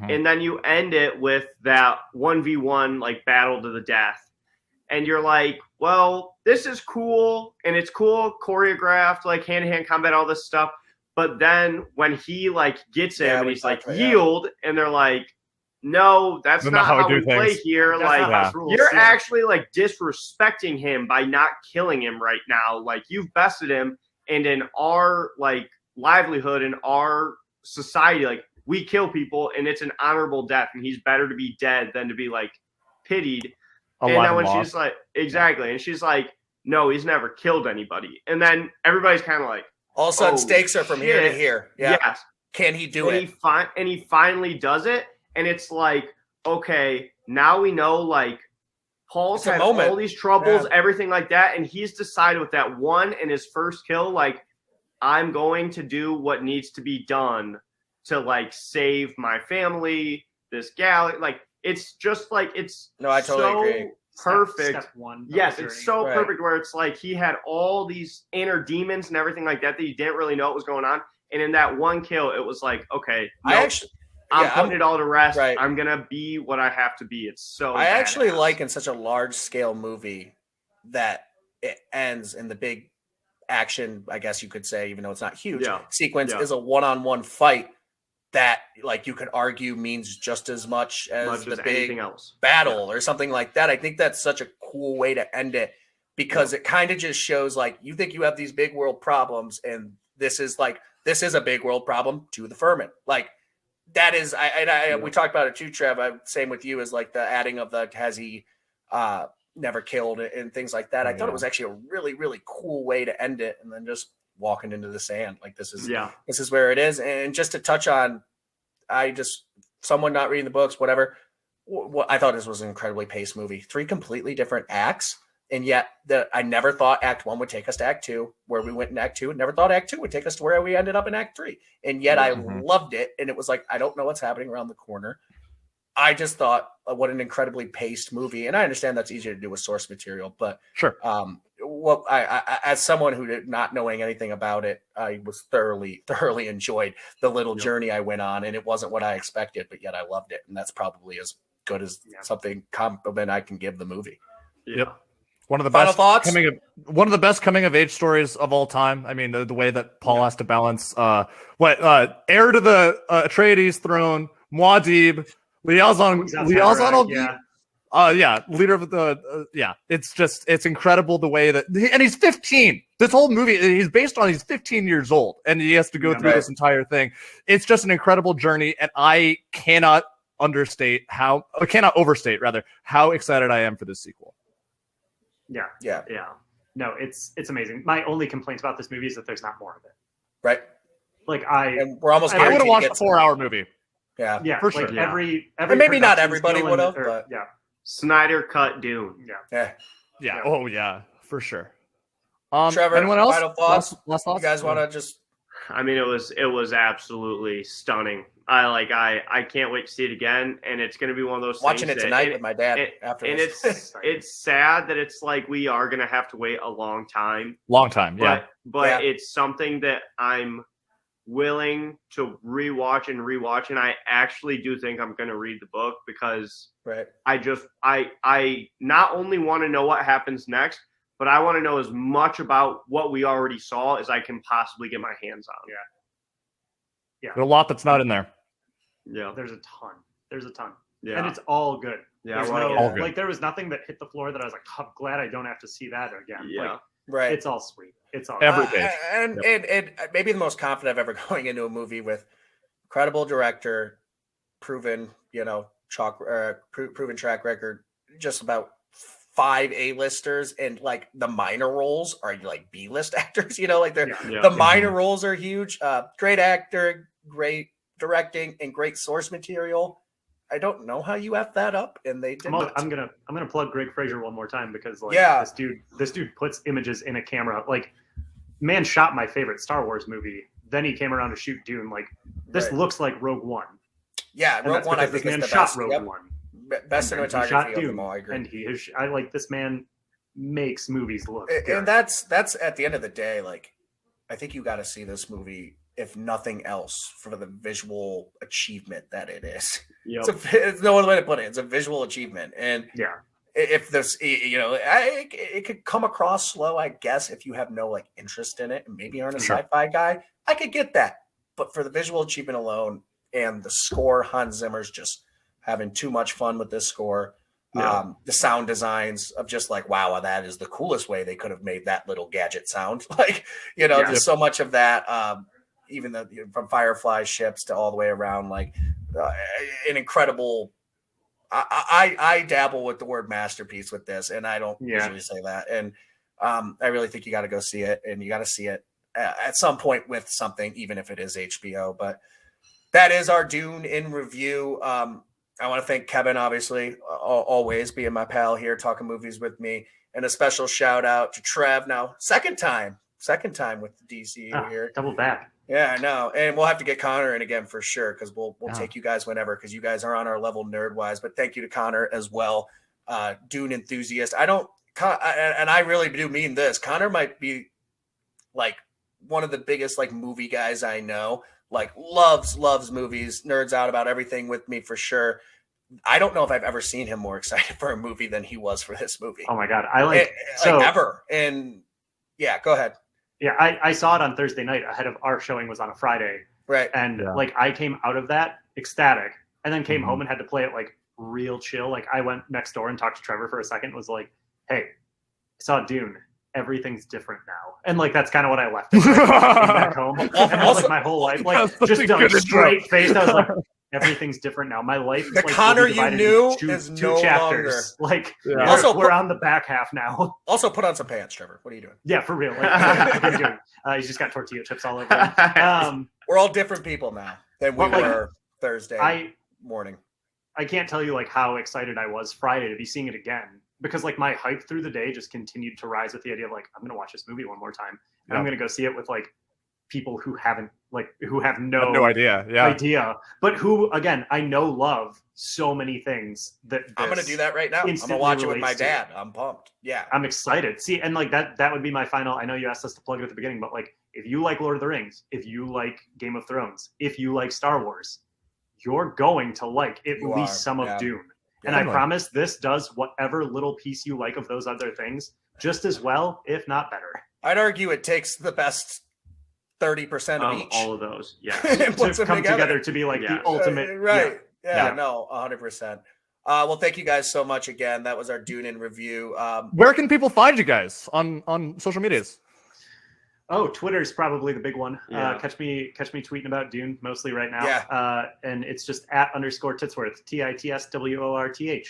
S6: and then you end it with that 1v1 like battle to the death, and you're like, well, this is cool, and it's cool choreographed, like hand-to-hand combat, all this stuff. But then when he like gets him and he's like yield, and they're like, no, that's not how we play here. That's like, you're actually like disrespecting him by not killing him right now. Like, you've bested him, and in our like livelihood, in our society, like, we kill people and it's an honorable death, and he's better to be dead than to be like pitied. And then when she's like, exactly, and she's like, no, he's never killed anybody. And then everybody's kind of like,
S1: all of a sudden stakes are from here to here. Yeah.
S6: Yes.
S1: Can he do it?
S6: And he finally does it. And it's like, okay, now we know, like, Paul's had all these troubles, everything like that, and he's decided with that one and his first kill, like, I'm going to do what needs to be done to, like, save my family, this gal. Like, it's just, like, it's
S1: I totally agree.
S6: Perfect.
S4: Step one.
S6: Yes, it's so perfect where it's like he had all these inner demons and everything like that you didn't really know what was going on. And in that one kill, it was like, okay. I'm putting it all to rest.
S1: Right.
S6: I'm gonna be what I have to be. It's so.
S1: I
S6: badass.
S1: actually like in such a large scale movie that it ends in the big action, I guess you could say, even though it's not huge, sequence is a one-on-one fight that, like, you could argue means just as much as the big battle or something like that. I think that's such a cool way to end it, because it kind of just shows, like, you think you have these big world problems, and this is a big world problem to the Furman. Like, that is, we talked about it too, Trev. Same with you, is like the adding of the has he never killed and things like that. I thought it was actually a really, really cool way to end it, and then just walking into the sand. Like, this is where it is. And just to touch on, someone not reading the books, whatever. I thought this was an incredibly paced movie. 3 completely different acts. And yet I never thought Act 1 would take us to Act 2, where we went in Act 2. Never thought Act 2 would take us to where we ended up in Act 3. And yet I loved it. And it was like, I don't know what's happening around the corner. I just thought, what an incredibly paced movie. And I understand that's easier to do with source material, but
S2: sure.
S1: I as someone who did not knowing anything about it, I was thoroughly enjoyed the little journey I went on, and it wasn't what I expected, but yet I loved it. And that's probably as good as something compliment I can give the movie.
S2: Yep. One of the
S1: Final thoughts?
S2: One of the best coming of age stories of all time. I mean, the way that Paul has to balance heir to the Atreides throne, Muad'Dib, Liazon leader of the it's incredible the way that and he's 15. This whole movie he's based on, he's 15 years old, and he has to go through this entire thing. It's just an incredible journey, and I cannot overstate how excited I am for this sequel.
S4: Yeah. No, it's amazing. My only complaints about this movie is that there's not more of it.
S1: Right.
S4: Like
S1: and we're almost.
S2: I would have watched a 4-hour movie.
S4: Yeah,
S2: for sure.
S4: Like every
S1: and maybe not everybody would have, but
S6: Snyder cut Dune.
S2: Yeah. Oh yeah, for sure.
S1: Trevor,
S2: anyone else?
S1: Final thoughts?
S2: Last thoughts?
S1: You guys want to just?
S6: I mean, it was absolutely stunning. I can't wait to see it again, and it's going to be one of those
S1: watching
S6: things
S1: it tonight with my dad after. And
S6: it's sad that it's like we are going to have to wait a long time. But it's something that I'm willing to rewatch, and I actually do think I'm going to read the book, because I not only want to know what happens next, but I want to know as much about what we already saw as I can possibly get my hands on.
S4: Yeah.
S2: There's a lot that's not in there.
S6: Yeah.
S4: There's a ton.
S6: Yeah.
S4: And it's all good.
S6: Yeah.
S4: All good. Like, there was nothing that hit the floor that I was like, I'm glad I don't have to see that again.
S6: Yeah.
S1: Right.
S4: It's all sweet. It's all
S2: every page.
S1: And maybe the most confident I've ever going into a movie with incredible director, proven track record, just about 5 A-listers, and like the minor roles are like B-list actors, like the minor roles are huge. Great actor, great directing, and great source material. I don't know how you F that up, and they did.
S4: I'm gonna plug Greg Fraser one more time, because this dude puts images in a camera. Like, man shot my favorite Star Wars movie. Then he came around to shoot Dune. Like, this looks like Rogue One.
S1: Yeah, Rogue One. I think is the best.
S4: Rogue One.
S1: Best cinematography of them all. I agree.
S4: And I like, this man makes movies look good.
S1: And that's at the end of the day, like, I think you got to see this movie, if nothing else, for the visual achievement that it is.
S6: Yep.
S1: It's no other way to put it. It's a visual achievement. And if this, it could come across slow, I guess, if you have no like interest in it and maybe aren't a sci-fi guy. I could get that. But for the visual achievement alone and the score, Hans Zimmer's just having too much fun with this score. The sound designs of just like, wow, that is the coolest way they could have made that little gadget sound. Like, there's so much of that. Even from Firefly ships to all the way around, like an incredible. I dabble with the word masterpiece with this, and I don't usually say that. And I really think you got to go see it, and you got to see it at some point with something, even if it is HBO. But that is our Dune in review. I want to thank Kevin, obviously, always being my pal here, talking movies with me, and a special shout out to Trev. Now, second time with the DCU here.
S4: Double back.
S1: Yeah, I know. And we'll have to get Connor in again for sure, because we'll take you guys whenever, because you guys are on our level nerd-wise. But thank you to Connor as well, Dune enthusiast. And I really do mean this. Connor might be like one of the biggest like movie guys I know, like loves movies, nerds out about everything with me for sure. I don't know if I've ever seen him more excited for a movie than he was for this movie.
S4: Oh my God.
S1: Ever. And yeah, go ahead.
S4: Yeah. I saw it on Thursday night ahead of our showing was on a Friday.
S1: Right.
S4: And like, I came out of that ecstatic and then came home and had to play it like real chill. Like I went next door and talked to Trevor for a second, was like, hey, I saw Dune. Everything's different now. And like, that's kind of what I left back home. And also, like my whole life, like just like, straight faced. I was like, everything's different now. My life,
S1: the
S4: like,
S1: Connor you knew is
S4: two
S1: no
S4: chapters.
S1: Longer.
S4: Like, also, we're on the back half now.
S1: Also, put on some pants, Trevor. What are you doing?
S4: Yeah, for real. Like, he's just got tortilla chips all over him.
S1: We're all different people now than we were Thursday morning.
S4: I can't tell you like how excited I was Friday to be seeing it again, because like my hype through the day just continued to rise with the idea of like, I'm going to watch this movie one more time, and I'm going to go see it with like people who have no idea, but who, again, I know love so many things that
S1: I'm going to do that right now. I'm going to watch it with my dad. I'm pumped. Yeah.
S4: I'm excited. See, and like that would be my final, I know you asked us to plug it at the beginning, but like, if you like Lord of the Rings, if you like Game of Thrones, if you like Star Wars, you're going to like at least some of Dune. And I promise this does whatever little piece you like of those other things just as well, if not better.
S1: I'd argue it takes the best 30% of each.
S6: All of those, yeah.
S4: to come together to be like the ultimate.
S1: Right. Yeah, no, 100%. Well, thank you guys so much again. That was our Dune in review.
S2: Where can people find you guys on social medias?
S4: Oh, Twitter's probably the big one. Yeah. Catch me tweeting about Dune mostly right now.
S1: Yeah.
S4: And it's just @_Titsworth, TITSWORTH.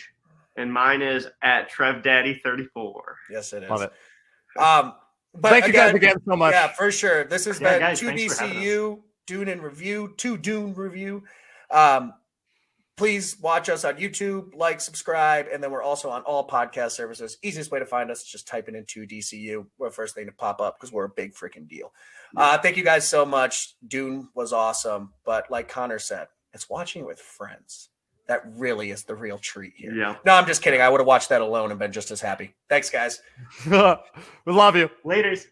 S6: And mine is @TrevDaddy34.
S1: Yes, it is.
S2: Love it.
S1: But
S2: thank you guys again so much.
S1: Yeah, for sure. This has been
S4: guys,
S1: 2DCU, Dune in review, 2 Dune review. Please watch us on YouTube, like, subscribe, and then we're also on all podcast services. Easiest way to find us is just typing in 2DCU. We're the first thing to pop up because we're a big freaking deal. Thank you guys so much. Dune was awesome, but like Connor said, it's watching it with friends. That really is the real treat here.
S6: Yeah.
S1: No, I'm just kidding. I would have watched that alone and been just as happy. Thanks, guys.
S2: We love you.
S4: Laters.